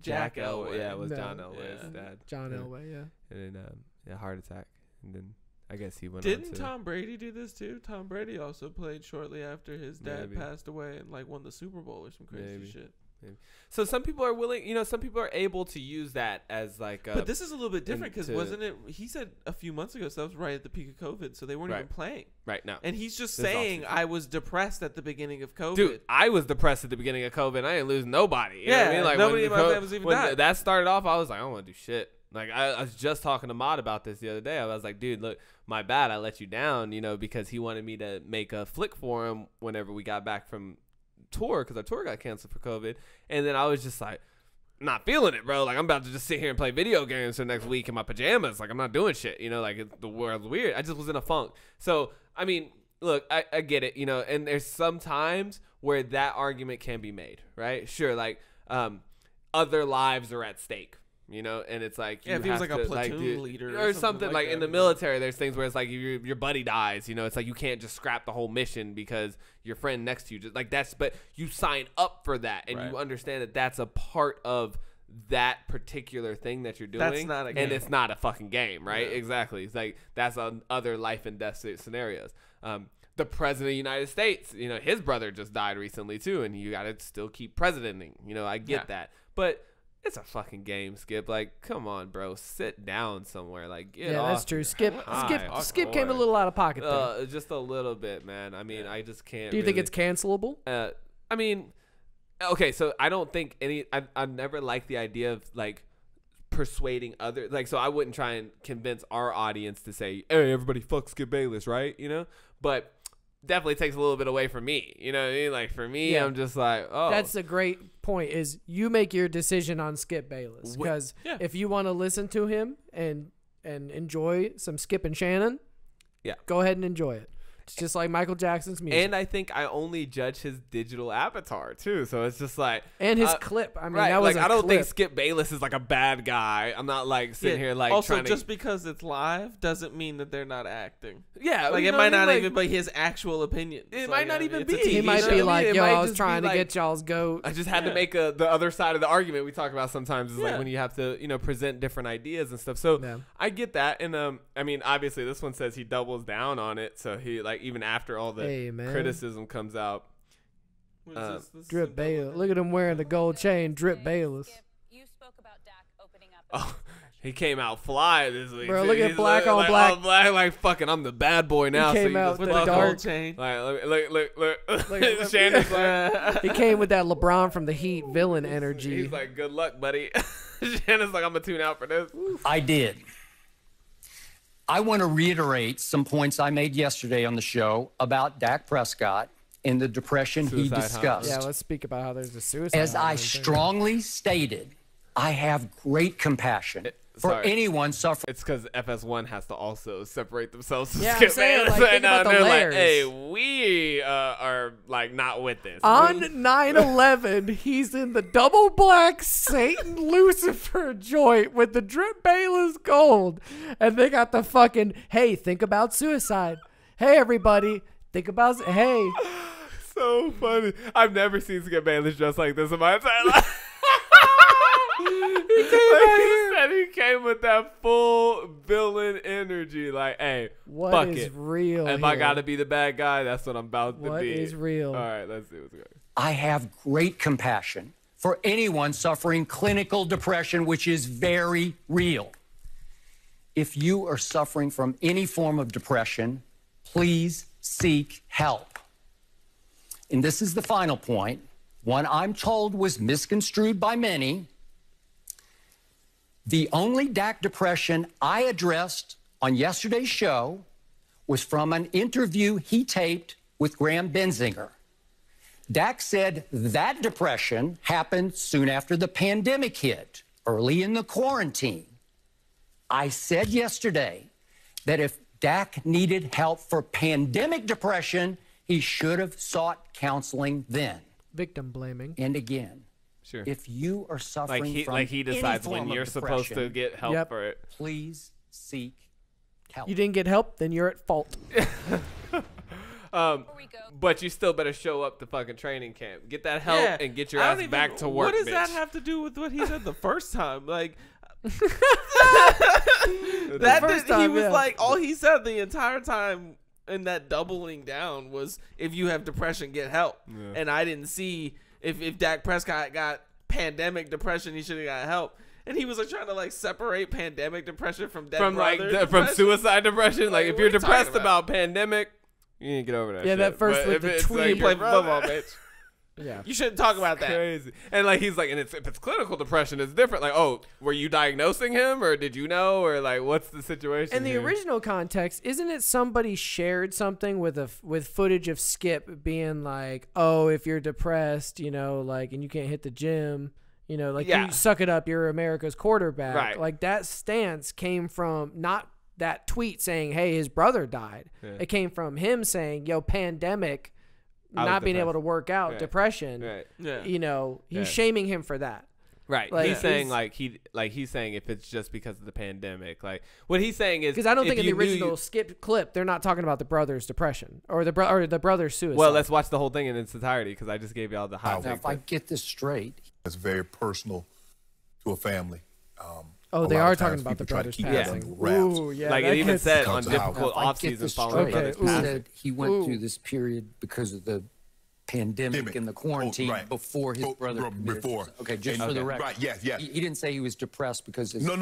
Jack Elway. Elway. Yeah, it was No. John Elway's Yeah. dad. John Elway, yeah. And then heart attack, and then I guess he went. Didn't Tom Brady do this too? Tom Brady also played shortly after his dad passed away and like won the Super Bowl or some crazy shit. Maybe. So some people are willing, you know, some people are able to use that as like but this is a little bit different because wasn't it, he said a few months ago, so that was right at the peak of COVID, so they weren't even playing. Right now. And he's just saying, I was depressed at the beginning of COVID. Dude, I was depressed at the beginning of COVID and I didn't lose nobody. You know what I mean? Like nobody in my family's even died. That started off, I was like, I don't want to do shit. Like I was just talking to Maud about this the other day. I was like, dude, look, my bad, I let you down, you know, because he wanted me to make a flick for him whenever we got back from tour, because our tour got canceled for COVID. And then I was just like, not feeling it, bro. Like, I'm about to just sit here and play video games for the next week in my pajamas. Like, I'm not doing shit, you know, like the world's weird. I just was in a funk. So I mean, look, I get it, you know, and there's some times where that argument can be made, right? Sure, like other lives are at stake, you know, and it's like, if he was like a platoon leader or something like in the military, there's things where it's like your buddy dies, you know, it's like you can't just scrap the whole mission because your friend next to you just like that's, but you sign up for that and you understand that that's a part of that particular thing that you're doing. That's not a game. And it's not a fucking game, right? Exactly. It's like that's on other life and death scenarios. The president of the United States, you know, his brother just died recently too, and you got to still keep presidenting. You know, I get that, but it's a fucking game, Skip. Like, come on, bro, sit down somewhere. Like, get off. That's true. Skip came a little out of pocket there. Just a little bit, man. I mean, I just can't. Do you think it's cancelable? I mean, okay, so I don't think I never liked the idea of like persuading other, like, so I wouldn't try and convince our audience to say, hey, everybody fuck Skip Bayless, right? You know, but definitely takes a little bit away from me. You know what I mean? Like, for me, I'm just like, oh. That's a great point, is you make your decision on Skip Bayless. Because if you want to listen to him and enjoy some Skip and Shannon, go ahead and enjoy it. It's just like Michael Jackson's music. And I think I only judge his digital avatar too, so it's just like, and his clip. I mean, that was like, I don't think Skip Bayless is like a bad guy. I'm not like sitting here like also trying just because it's live doesn't mean that they're not acting. Yeah, like it might not even be his actual opinion. It might not even be. He might be like, yo, I was trying to get y'all's goat. I just had to make the other side of the argument we talk about sometimes is like when you have to, you know, present different ideas and stuff. So I get that, and I mean, obviously this one says he doubles down on it, so he like even after all the criticism comes out. Drip Bayless. Look at him wearing the gold chain. Drip Bayless. You spoke about Dak opening up. Oh, he came out fly this week. Bro, look at black on black. All black, like fucking, I'm the bad boy now. He came out with the dark chain. Like, look. Shannon's like, he came with that LeBron from the Heat villain energy. He's like, good luck, buddy. Shannon's like, I'm gonna tune out for this. I did. I want to reiterate some points I made yesterday on the show about Dak Prescott and the depression he discussed. Yeah, let's speak about how there's a suicide. As I strongly stated, I have great compassion for anyone suffering. It's because FS1 has to also separate themselves from Skip Bayless. Bayless. Like, think about the layers. Like, hey, we are like not with this. On 9/11, he's in the double black Satan Lucifer joint with the Drip Bayless gold, and they got the fucking, hey, think about suicide. Hey, everybody, think about So funny. I've never seen Skip Bayless dressed like this in my entire life. He came with that full villain energy. Like, hey, what fuck is it. real? If I gotta be the bad guy, that's what I'm about to be. What is real? All right, let's see what's going on. I have great compassion for anyone suffering clinical depression, which is very real. If you are suffering from any form of depression, please seek help. And this is the final point, one I'm told was misconstrued by many. The only Dak depression I addressed on yesterday's show was from an interview he taped with Graham Benzinger. Dak said that depression happened soon after the pandemic hit, early in the quarantine. I said yesterday that if Dak needed help for pandemic depression, he should have sought counseling then. Victim blaming. And again. Sure. If you are suffering from he decides any form when you're of supposed to depression, get help for it. Please seek help. You didn't get help, then you're at fault. But you still better show up to fucking training camp. Get that help and get your ass back to work. What does bitch. that have to do with what he said the first time? Like, He was like, all he said the entire time in that doubling down was, if you have depression, get help. Yeah. And I didn't see if Dak Prescott got pandemic depression, he should have got help. And he was like trying to like separate pandemic depression from from suicide depression. Like if you're depressed about pandemic, you need to get over that. Yeah, shit. that first with the tweet. Like, you play football, bitch. Yeah, you shouldn't talk about that. Crazy. And like he's like, and if it's clinical depression, it's different. Like, oh, were you diagnosing him, or did you know, or like, what's the situation? In the original context, isn't it somebody shared something with footage of Skip being like, oh, if you're depressed, you know, like, and you can't hit the gym, you know, like you suck it up, you're America's quarterback. Right. Like that stance came from not that tweet saying, hey, his brother died. Yeah. It came from him saying, yo, pandemic. Not being able to work out, depression. Right. Yeah. You know, he's shaming him for that. Right. Like, he's saying he's saying if it's just because of the pandemic, like what he's saying is, because I don't think in the original Skip clip they're not talking about the brother's depression or the brother's suicide. Well, let's watch the whole thing in its entirety because I just gave y'all the hot. Now, if I get this straight, it's very personal to a family. They are talking about the brother's passing. Ooh, yeah. Like it even said on difficult off-season following brother's passing. Said he went through this period because of the pandemic and the quarantine before his brother. Okay, just for the record. Right, yes. He didn't say he was depressed because his No.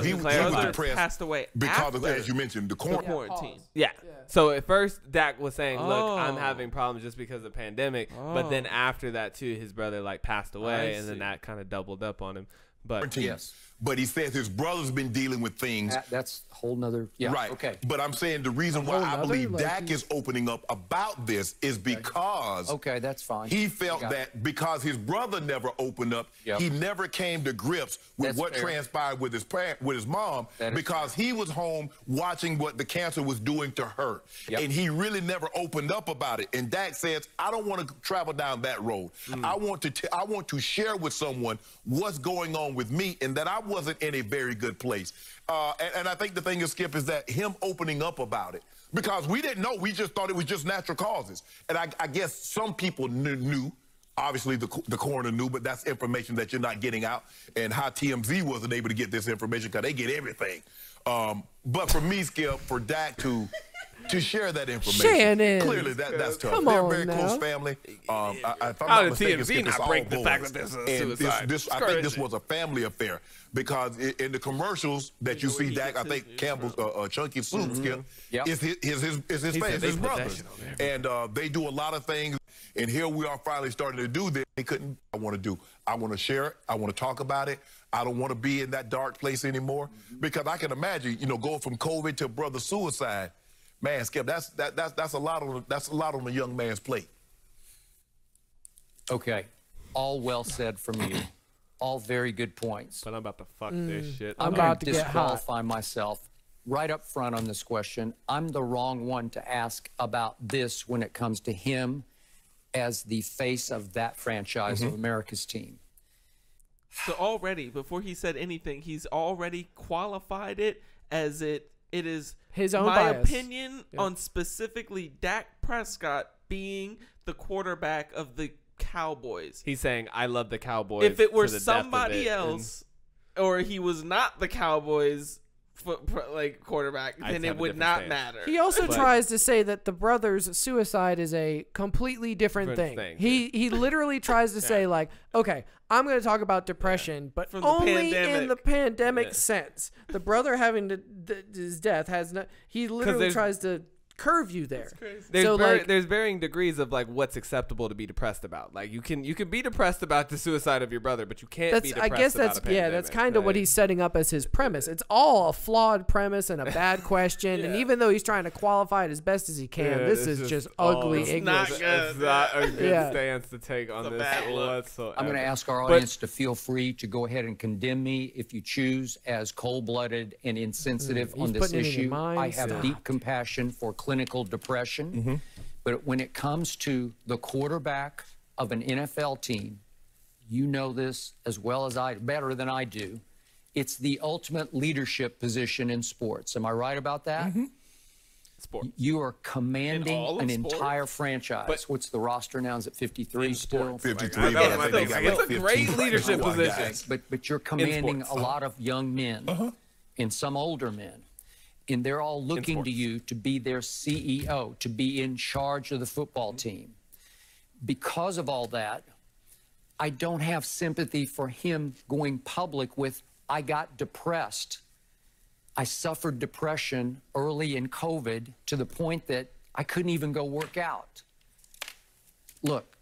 He was depressed passed away because of, as you mentioned, the quarantine. Yeah. So at first, Dak was saying, look, I'm having problems just because of the pandemic. But then after that, too, his brother like passed away, and then that kind of doubled up on him. But yes. But he says his brother's been dealing with things. That's a whole nother. Yeah. Right. Okay. But I'm saying the reason why I believe Dak is opening up about this is because. Okay, that's fine. He felt that because his brother never opened up, he never came to grips with what transpired with his mom, because he was home watching what the cancer was doing to her, and he really never opened up about it. And Dak says, I don't want to travel down that road. I want to share with someone what's going on with me, and that I wasn't in a very good place. And I think the thing is, Skip, is that him opening up about it, because we didn't know. We just thought it was just natural causes. And I guess some people knew. Obviously, the coroner knew, but that's information that you're not getting out. And how TMZ wasn't able to get this information because they get everything. But for me, Skip, for Dak to share that information, Shannon. Clearly that's tough. Come They're a on very now. close family. If I'm How not did mistaken, TMZ Skip, not it's break all the fact boys. that this is a And suicide? I think this was a family affair, because in the commercials that you see, Dak, I think Campbell's Chunky Soup, Skip, is his face, his brothers. And they do a lot of things. And here we are finally starting to do this. I want to do. I want to share it. I want to talk about it. I don't want to be in that dark place anymore, because I can imagine, going from COVID to brother suicide. Man, Skip, that's a lot on a young man's plate. Okay, all well said from you. All very good points. But I'm about to fuck this shit. I'm going about to get hot. disqualify myself right up front on this question. I'm the wrong one to ask about this when it comes to him as the face of that franchise of America's team. So already, before he said anything, he's already qualified it as it is his own my bias. opinion on specifically Dak Prescott being the quarterback of the Cowboys. He's saying, I love the Cowboys. If it were to the somebody depth of it, else, or he was not the Cowboys quarterback, then it would not matter. He also tries to say that the brother's suicide is a completely different thing. He literally tries to say, like, okay, I'm going to talk about depression, but only in the pandemic sense. The brother having his death has no. He literally tries to curve you there. There's varying degrees of like what's acceptable to be depressed about. Like you can be depressed about the suicide of your brother, but you can't be depressed about a pandemic. That's kind of what he's setting up as his premise. It's all a flawed premise and a bad question. And even though he's trying to qualify it as best as he can, this is just ugly ignorance. It's not a good stance to take on this whatsoever. I'm going to ask our audience to feel free to go ahead and condemn me if you choose as cold-blooded and insensitive on this issue. I have deep compassion for clinical depression, but when it comes to the quarterback of an NFL team, you know this as well as better than I do, it's the ultimate leadership position in sports. Am I right about that? Sport. You are commanding an entire franchise. What's the roster now? Is it 53 still? 53. It's a great leadership position. But you're commanding a lot of young men and some older men. and they're all looking to you to be their CEO, to be in charge of the football team. Because of all that, I don't have sympathy for him going public with, I got depressed. I suffered depression early in COVID to the point that I couldn't even go work out. Look,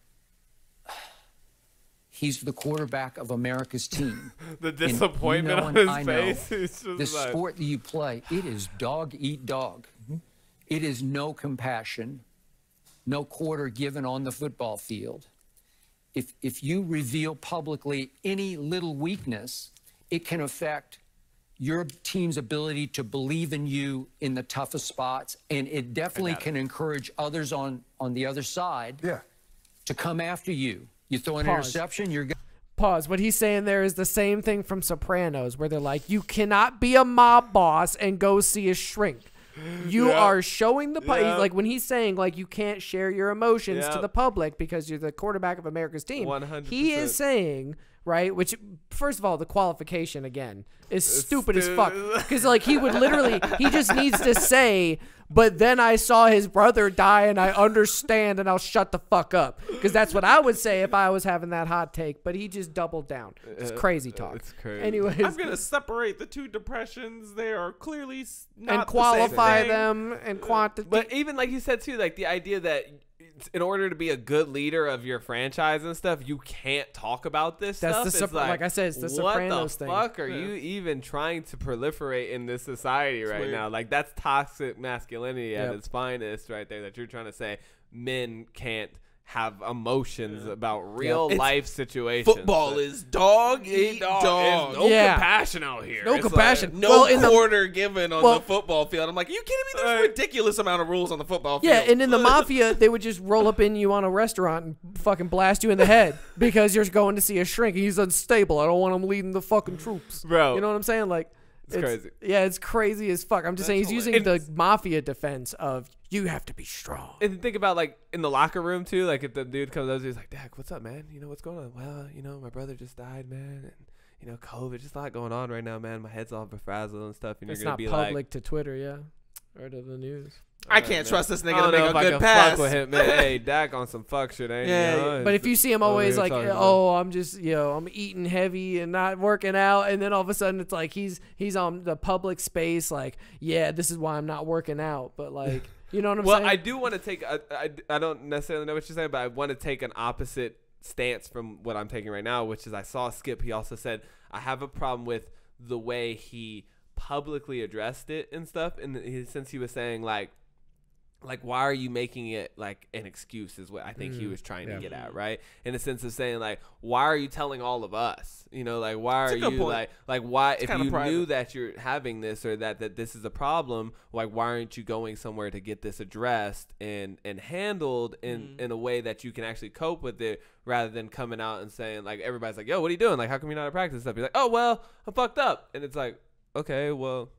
he's the quarterback of America's team. The disappointment on his face. The sport that you play, it is dog eat dog. It is no compassion, no quarter given on the football field. If you reveal publicly any little weakness, it can affect your team's ability to believe in you in the toughest spots, and it definitely can encourage others on the other side to come after you. You throw an interception, you're going. Pause. What he's saying there is the same thing from Sopranos, where they're like, you cannot be a mob boss and go see a shrink. You are showing the like when he's saying like you can't share your emotions to the public because you're the quarterback of America's team. 100%. He is saying, right, which first of all, the qualification again is stupid as fuck, because like he would literally, he just needs to say, but then I saw his brother die and I understand and I'll shut the fuck up, because that's what I would say if I was having that hot take. But he just doubled down. It's crazy talk. It's crazy. Anyways, I'm gonna separate the two depressions. They are clearly not and qualify them and quantity. But even like you said too, like the idea that in order to be a good leader of your franchise and stuff, you can't talk about this stuff. That's the like I said, it's the Sopranos thing. What the fuck are you even trying to proliferate in this society right now? Like that's toxic masculinity at its finest, right there. That you're trying to say men can't have emotions about real life situations. Football is dog eat dog. No compassion out here. No compassion. Like, no quarter given on the football field. I'm like, are you kidding me? There's a ridiculous amount of rules on the football field. Yeah, and in the mafia, they would just roll up in you on a restaurant and fucking blast you in the head because you're going to see a shrink. He's unstable. I don't want him leading the fucking troops. Bro. You know what I'm saying? Like, it's crazy. Yeah, it's crazy as fuck. I'm just saying he's using the mafia defense of you have to be strong. And think about like in the locker room too. Like if the dude comes up, he's like, "Dak, what's up, man? You know what's going on? Well, you know my brother just died, man, and you know COVID, just a lot going on right now, man. My head's all befuddled and stuff." And it's you're gonna not be public like, to Twitter, or to the news. I can't trust this nigga I don't to know make if a I good can pass. fuck with him, man. Hey, Dak on some fuck shit, ain't he? You know? But if you see him always like, I'm just, I'm eating heavy and not working out, and then all of a sudden it's like he's on the public space, like, yeah, this is why I'm not working out, but like, you know what I'm saying? Well, I do want to take. I don't necessarily know what you're saying, but I want to take an opposite stance from what I'm taking right now, which is I saw Skip. He also said I have a problem with the way he publicly addressed it and stuff, and since he was saying like why are you making it like an excuse is what I think he was trying to get at, right? In the sense of saying like, why are you telling all of us? You know, like why are you like why if you knew that you're having this or that this is a problem, like why aren't you going somewhere to get this addressed and handled in a way that you can actually cope with it, rather than coming out and saying like everybody's like, yo, what are you doing? Like how come you're not at practice and stuff? You're like, oh well, I'm fucked up, and it's like, okay, well,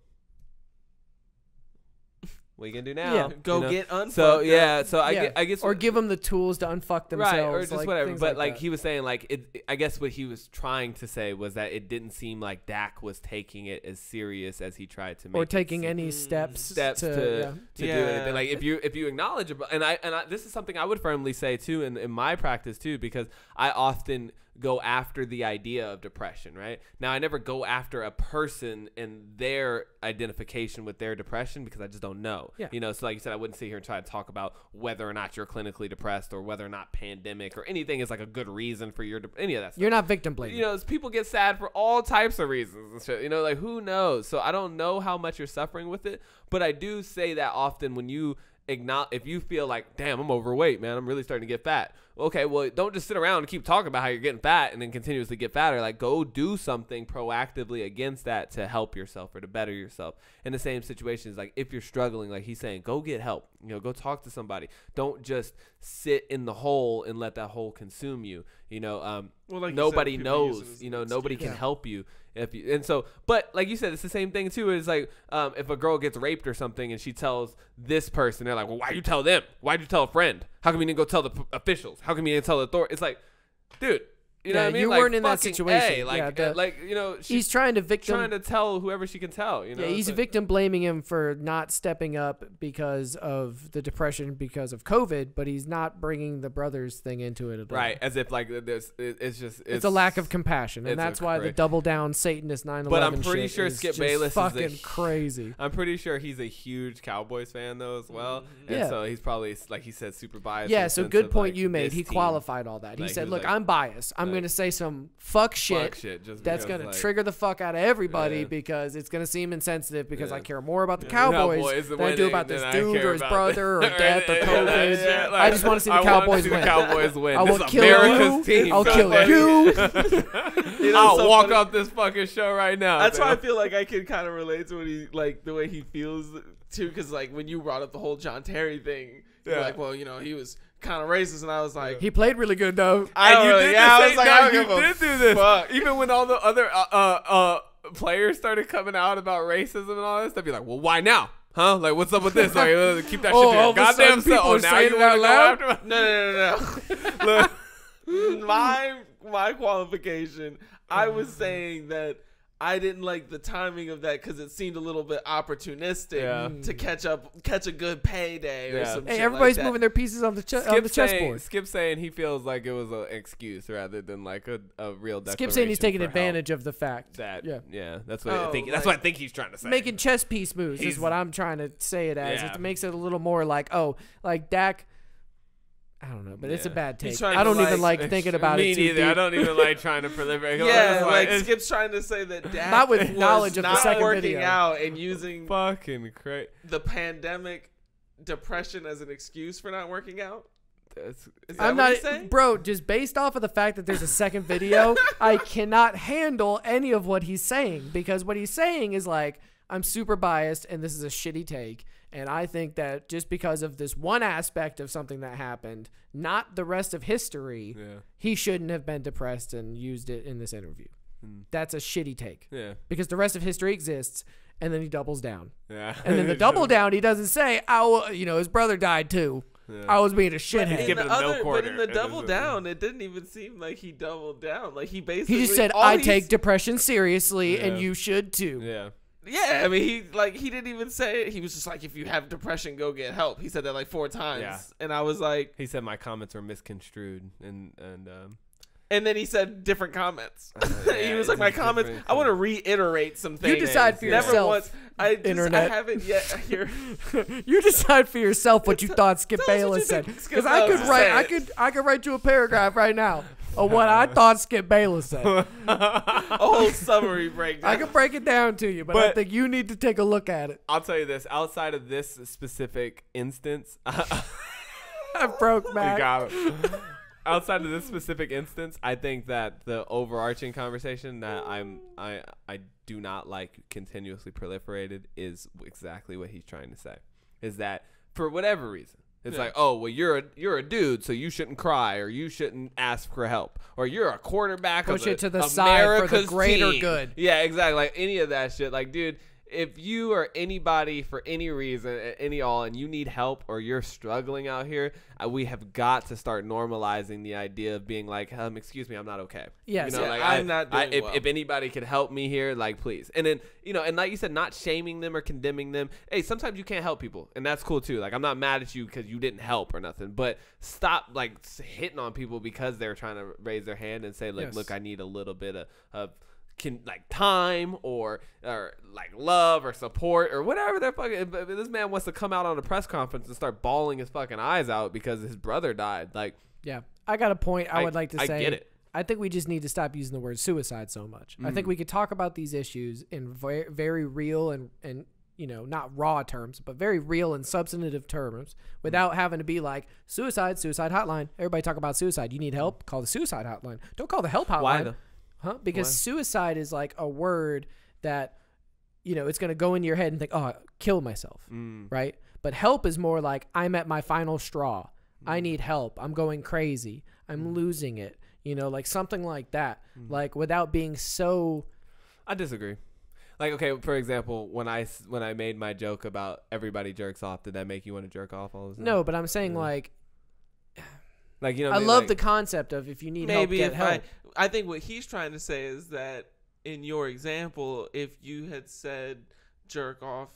what are you gonna do now? Yeah. Go get unfucked. So I guess, or give them the tools to unfuck themselves, right? Or just like, whatever. But like that. he was saying, like I guess what he was trying to say was that it didn't seem like Dak was taking it as serious as he tried to make. Or taking any steps to do anything. Like if you acknowledge it, and I this is something I would firmly say too in my practice too, because I often go after the idea of depression, right? Now, I never go after a person and their identification with their depression because I just don't know. Yeah. You know, so like you said, I wouldn't sit here and try to talk about whether or not you're clinically depressed or whether or not pandemic or anything is like a good reason for your any of that stuff. You're not victim blaming. You know, people get sad for all types of reasons and shit. You know, like who knows? So I don't know how much you're suffering with it, but I do say that often when you if you feel like, damn, I'm overweight, man, I'm really starting to get fat. Okay, well, don't just sit around and keep talking about how you're getting fat and then continuously get fatter. Like, go do something proactively against that to help yourself or to better yourself. In the same situation is like, if you're struggling, like he's saying, go get help. You know, go talk to somebody. Don't just sit in the hole and let that hole consume you. You know, well, like nobody you said, knows. You know, nobody can help you. But like you said, it's the same thing too. It's like if a girl gets raped or something and she tells this person, they're like, well, why'd you tell them? Why'd you tell a friend? How come you didn't go tell the officials? How come you didn't tell the authorities? It's like, dude, You know what I mean? You like, weren't in that fucking situation. She's trying to trying to tell whoever she can tell. You know, yeah, he's victim blaming him for not stepping up because of the depression because of COVID, but he's not bringing the brothers thing into it at all. Right, as if like it's a lack of compassion, and that's why the double down Satanist 9/11. But I'm pretty sure Skip Bayless fucking is crazy. I'm pretty sure he's a huge Cowboys fan though as well, and yeah. so he's probably like he said super biased. Yeah, so good point you made. He qualified all that. He said, "Look, I'm biased. I'm going to say some fuck shit that's going to trigger the fuck out of everybody because it's going to seem insensitive because I care more about the Cowboys than I do about this dude or his brother or death or COVID. I just want to see the Cowboys win. I will kill you. I'll kill you. I'll walk off this fucking show right now. That's why I feel like I can kind of relate to what he like the way he feels too, because like when you brought up the whole John Terry thing, you're like, well, you know, he was kind of racist, and I was like, he played really good though. I did do this. Even when all the other players started coming out about racism and all this, they'd be like, well, why now? Huh? Like, what's up with this? Like, keep that shit there. Goddamn self. Oh, now you want to go after No. My qualification, I was saying that I didn't like the timing of that because it seemed a little bit opportunistic to catch a good payday or some shit. Hey, everybody's like that. moving their pieces on the chessboard. Skip saying he feels like it was an excuse rather than like a real declaration. Skip saying he's taking advantage of the fact that that's what I think. That's what I think he's trying to say. Making chess piece moves is what I'm trying to say it as. It makes it a little more like like Dak. I don't know, but it's a bad take. I don't even like thinking about it too deep. I don't even like trying to proliferate. Yeah, like Skip's trying to say that Dak not with knowledge of the second working video. out and using fucking crazy the pandemic depression as an excuse for not working out. Is that I'm what not, he's saying? bro. Just based off of the fact that there's a second video, I cannot handle any of what he's saying because what he's saying is like, I'm super biased and this is a shitty take. And I think that just because of this one aspect of something that happened, not the rest of history, he shouldn't have been depressed and used it in this interview. That's a shitty take. Yeah. Because the rest of history exists, and then he doubles down. Yeah. And then the double down, he doesn't say, his brother died too. Yeah. I was being a shithead. But in the double down, it didn't even seem like he doubled down. Like he basically he just said, I take depression seriously, and you should too. Yeah. Yeah, I mean, he didn't even say it. He was just like, if you have depression, go get help. He said that like 4 times. Yeah. And I was like... He said my comments were misconstrued. And then he said different comments. He was like, my comments... I want to reiterate some things. You decide for yourself. Never once. Internet. I haven't yet here. You decide for yourself what you thought Skip Bayless said. Because I could write you a paragraph right now of what I thought Skip Bayless said. A whole summary breakdown. I can break it down to you, but I think you need to take a look at it. I'll tell you this. Outside of this specific instance... I broke back. You got it. Outside of this specific instance, I think that the overarching conversation that I do not like continuously proliferated is exactly what he's trying to say. Is that for whatever reason, it's like, oh, well, you're a dude, so you shouldn't cry or you shouldn't ask for help, or you're a quarterback. Push of it to the America's side for the greater team. good. Yeah, exactly. Like any of that shit. Like, dude, if you are anybody for any reason, and you need help or you're struggling out here, we have got to start normalizing the idea of being like, excuse me, I'm not okay. Yes, you know, like, I'm not doing well. If anybody could help me here, like, please. And then, and like you said, not shaming them or condemning them. Hey, sometimes you can't help people, and that's cool too. Like, I'm not mad at you because you didn't help or nothing, but stop like hitting on people because they're trying to raise their hand and say, like, look, I need a little bit of time or like love or support or whatever they're fucking. This man wants to come out on a press conference and start bawling his fucking eyes out because his brother died. Like, yeah, I got a point I would like to say. I get it. I think we just need to stop using the word suicide so much. I think we could talk about these issues in very real and not raw terms, but very real and substantive terms without having to be like suicide hotline. Everybody talk about suicide. You need help? Call the suicide hotline. Don't call the help hotline. Why though? Huh? Because suicide is like a word that, it's going to go into your head and think, oh, kill myself, right? But help is more like, I'm at my final straw. I need help. I'm going crazy. I'm losing it. Like something like that. Like without being so... I disagree. Like, okay, for example, when I made my joke about everybody jerks off, did that make you want to jerk off all the time? No, but I'm saying like... Like, I love the concept of if you need help, get help. I think what he's trying to say is that in your example, if you had said jerk off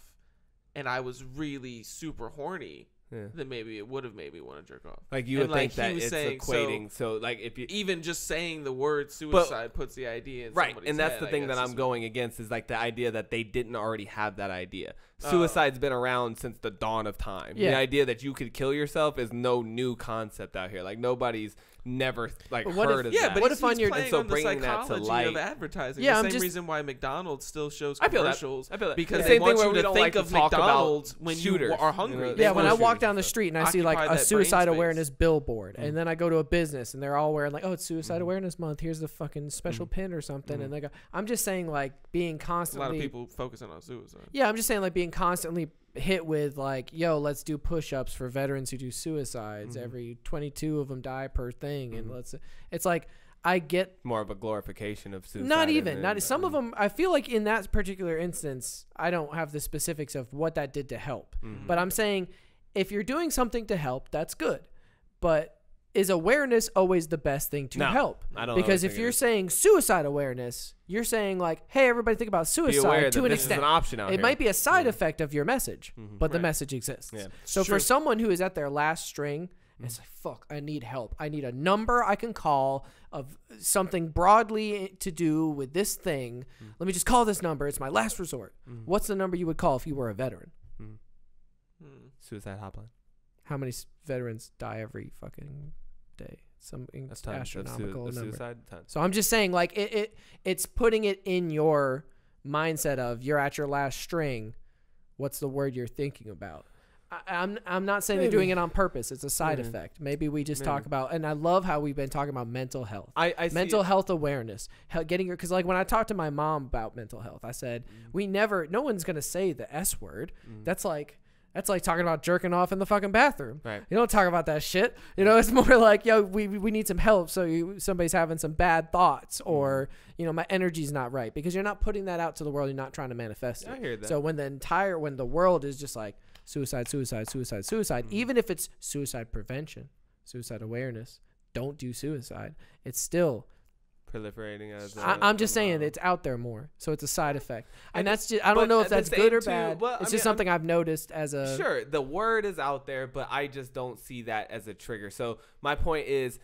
and I was really super horny, then maybe it would have made me want to jerk off. Like you would think that it's equating. So like if you even just saying the word suicide puts the idea in somebody's and that's head, the thing that I'm going against is like the idea that they didn't already have that idea. Suicide's been around since the dawn of time. The idea that you could kill yourself is no new concept out here. Like nobody's never like heard of that. But what if on your so bringing that to light of advertising? Yeah, the same reason why McDonald's still shows I feel commercials. that. Because they want you to think of McDonald's when shooters, you are hungry. You know, yeah, when I walk down the street and I see like a suicide awareness billboard, and then I go to a business and they're all wearing like, oh, it's Suicide Awareness Month. Here's the fucking special pin or something, and they go. I'm just saying like being constantly. A lot of people focusing on suicide. Yeah, I'm just saying like being constantly hit with like, yo, let's do push-ups for veterans who do suicides. Every 22 of them die per thing, and it's like I get more of a glorification of suicide. Not some of them. I feel like in that particular instance, I don't have the specifics of what that did to help, but I'm saying if you're doing something to help, that's good, but is awareness always the best thing to help? I don't because if you're saying suicide awareness, you're saying like, hey, everybody think about suicide to an extent. Is an option out it here. might be a side effect of your message, but the message exists. Yeah. So for someone who is at their last string, it's like, fuck, I need help. I need a number I can call of something broadly to do with this thing. Let me just call this number. It's my last resort. What's the number you would call if you were a veteran? Suicide hotline. How many veterans die every fucking day? Some astronomical number. Suicide ton. So I'm just saying, like it's putting it in your mindset of you're at your last string. What's the word you're thinking about? I'm not saying they're doing it on purpose. It's a side effect. Maybe we just talk about, and I love how we've been talking about mental health. Mental health awareness, getting your, because like when I talked to my mom about mental health, I said no one's gonna say the S word. That's like talking about jerking off in the fucking bathroom. Right. You don't talk about that shit. You know, it's more like, yo, we need some help. So somebody's having some bad thoughts, or you know, my energy's not right, because you're not putting that out to the world. You're not trying to manifest it. I hear that. So when the world is just like suicide, even if it's suicide prevention, suicide awareness, don't do suicide, it's still proliferating as I'm just saying it's out there more, so it's a side effect, and that's just, I don't know if that's good or bad. It's just something I've noticed as a sure, the word is out there, but I just don't see that as a trigger. So my point is,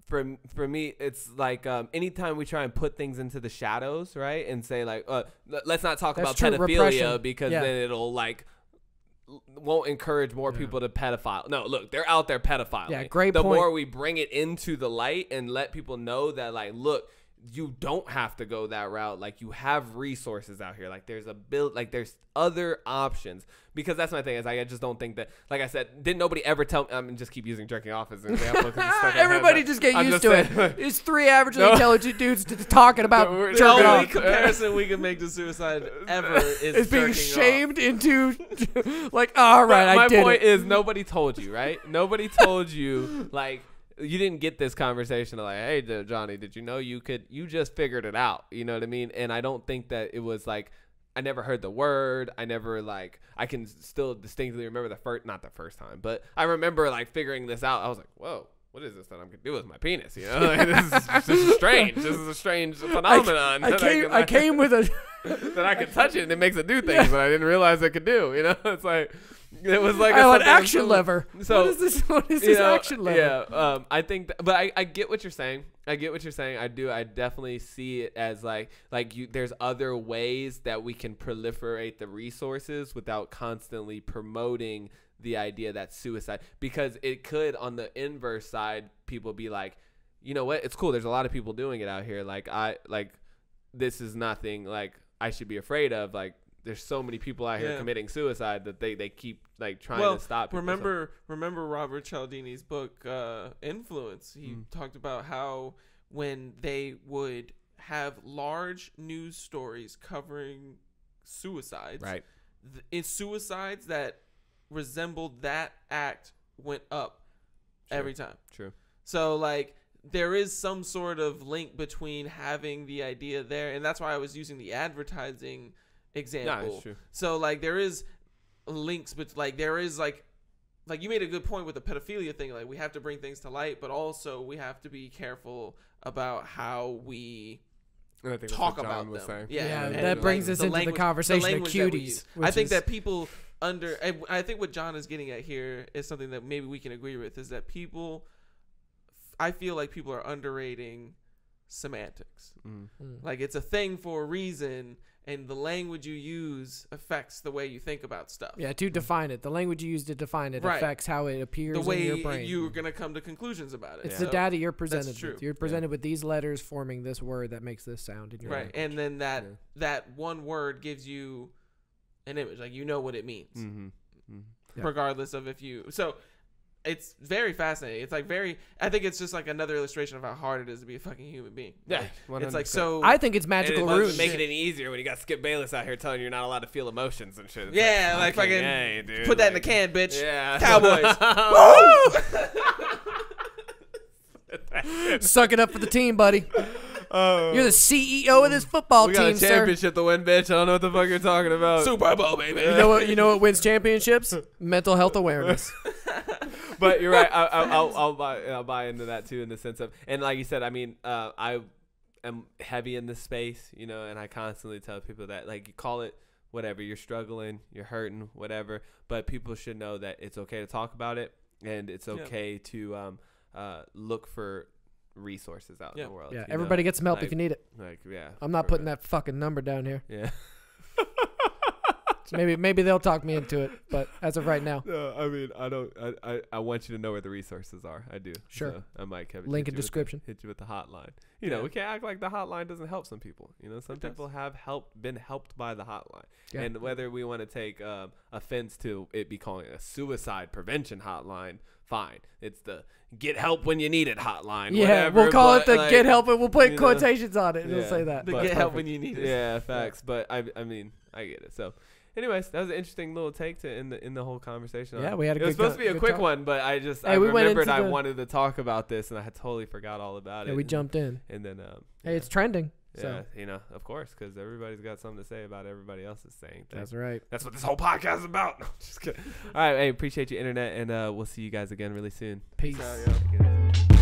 for me, it's like anytime we try and put things into the shadows, right, and say like, let's not talk about pedophilia because then it'll like won't encourage more people to pedophile. No, look, they're out there pedophiling. Yeah, great point. The point. more we bring it into the light and let people know that, like, look, you don't have to go that route. Like, you have resources out here. Like, there's there's other options. Because that's my thing, is I just don't think that, like I said, didn't nobody ever tell me, I mean, just keep using jerking off as an example. Everybody just get used to it. It's three averagely intelligent dudes talking about jerking off. The only comparison we can make to suicide ever is being shamed into, like, all right, I did it. My point is, nobody told you, right? Nobody told you, like, you didn't get this conversation of like, hey, Johnny, did you know you just figured it out? You know what I mean? And I don't think that it was like, I never heard the word. I never I can still distinctly remember not the first time, but I remember like figuring this out. I was like, whoa, what is this that I'm going to do with my penis? You know, like, this is strange. This is a strange phenomenon. I came with a that I could touch it and it makes it do things that I didn't realize it could do. You know, it's like, it was like an action lever. So what is this action lever? Yeah, I think, but I get what you're saying. I definitely see it as like there's other ways that we can proliferate the resources without constantly promoting the idea that suicide, because it could, on the inverse side, people be like, you know what, it's cool. There's a lot of people doing it out here. This is nothing like I should be afraid of. Like, there's so many people out here committing suicide that they keep like trying to stop people. Remember Robert Cialdini's book Influence. He talked about how when they would have large news stories covering suicides, right? Suicides that resembled that act went up every time. True. So like, there is some sort of link between having the idea there, and that's why I was using the advertising example. True. So like, there is links, but like there is like like you made a good point with the pedophilia thing. Like we have to bring things to light, but also we have to be careful about how we talk about them. Saying. Yeah, that brings us into the conversation of cuties. I think that people I think what John is getting at here is something that maybe we can agree with, is that I feel like people are underrating semantics. Like it's a thing for a reason, and the language you use affects the way you think about stuff. Yeah, to define it. The language you use to define it affects how it appears in your brain. The way you're going to come to conclusions about it. It's the data you're presented with. You're presented with these letters forming this word that makes this sound in your language. And then that one word gives you an image. Like, you know what it means. Regardless of if you... So... It's very fascinating. It's like I think it's just like another illustration of how hard it is to be a fucking human being. Yeah. Like, it's like so. I think it's magical runes. Making it easier when you got Skip Bayless out here telling you you're not allowed to feel emotions and shit. It's yeah, like fucking hey, dude, put that in the can, bitch. Yeah. Cowboys. Suck it up for the team, buddy. You're the CEO of this football team, sir. We got a championship to win, bitch. I don't know what the fuck you're talking about. Super Bowl, baby. You know what wins championships? Mental health awareness. But you're right. I'll buy into that too, in the sense of, and like you said, I mean, I am heavy in this space, you know, and I constantly tell people that, like, you call it whatever, you're struggling, you're hurting, whatever, but people should know that it's okay to talk about it, and it's okay to look for resources out in the world. Yeah, everybody gets some help if you need it. Like, yeah, I'm not putting that fucking number down here. Yeah. Maybe they'll talk me into it, but as of right now, no. I mean, I don't. I want you to know where the resources are. I do. Sure. So I might link in description. Hit you with the hotline. You know, we can't act like the hotline doesn't help some people. You know, some people have been helped by the hotline. Yeah. And whether we want to take offense to it be calling it a suicide prevention hotline, fine. It's the get help when you need it hotline. Yeah, whatever, we'll call it the get help, and we'll put quotations on it. It'll say that. The get help when you need it. Yeah, facts. But I mean, I get it. So. Anyways, that was an interesting little take to in the whole conversation. Yeah, we had a good. It was supposed to be a quick one, but I remembered I wanted to talk about this, and I had totally forgot all about it. Yeah, we jumped in, and then hey, it's trending. Yeah, so. you know, of course, because everybody's got something to say about everybody else's saying things. That's right. That's what this whole podcast is about. No, just kidding. All right, hey, appreciate you, internet, and we'll see you guys again really soon. Peace. Peace out,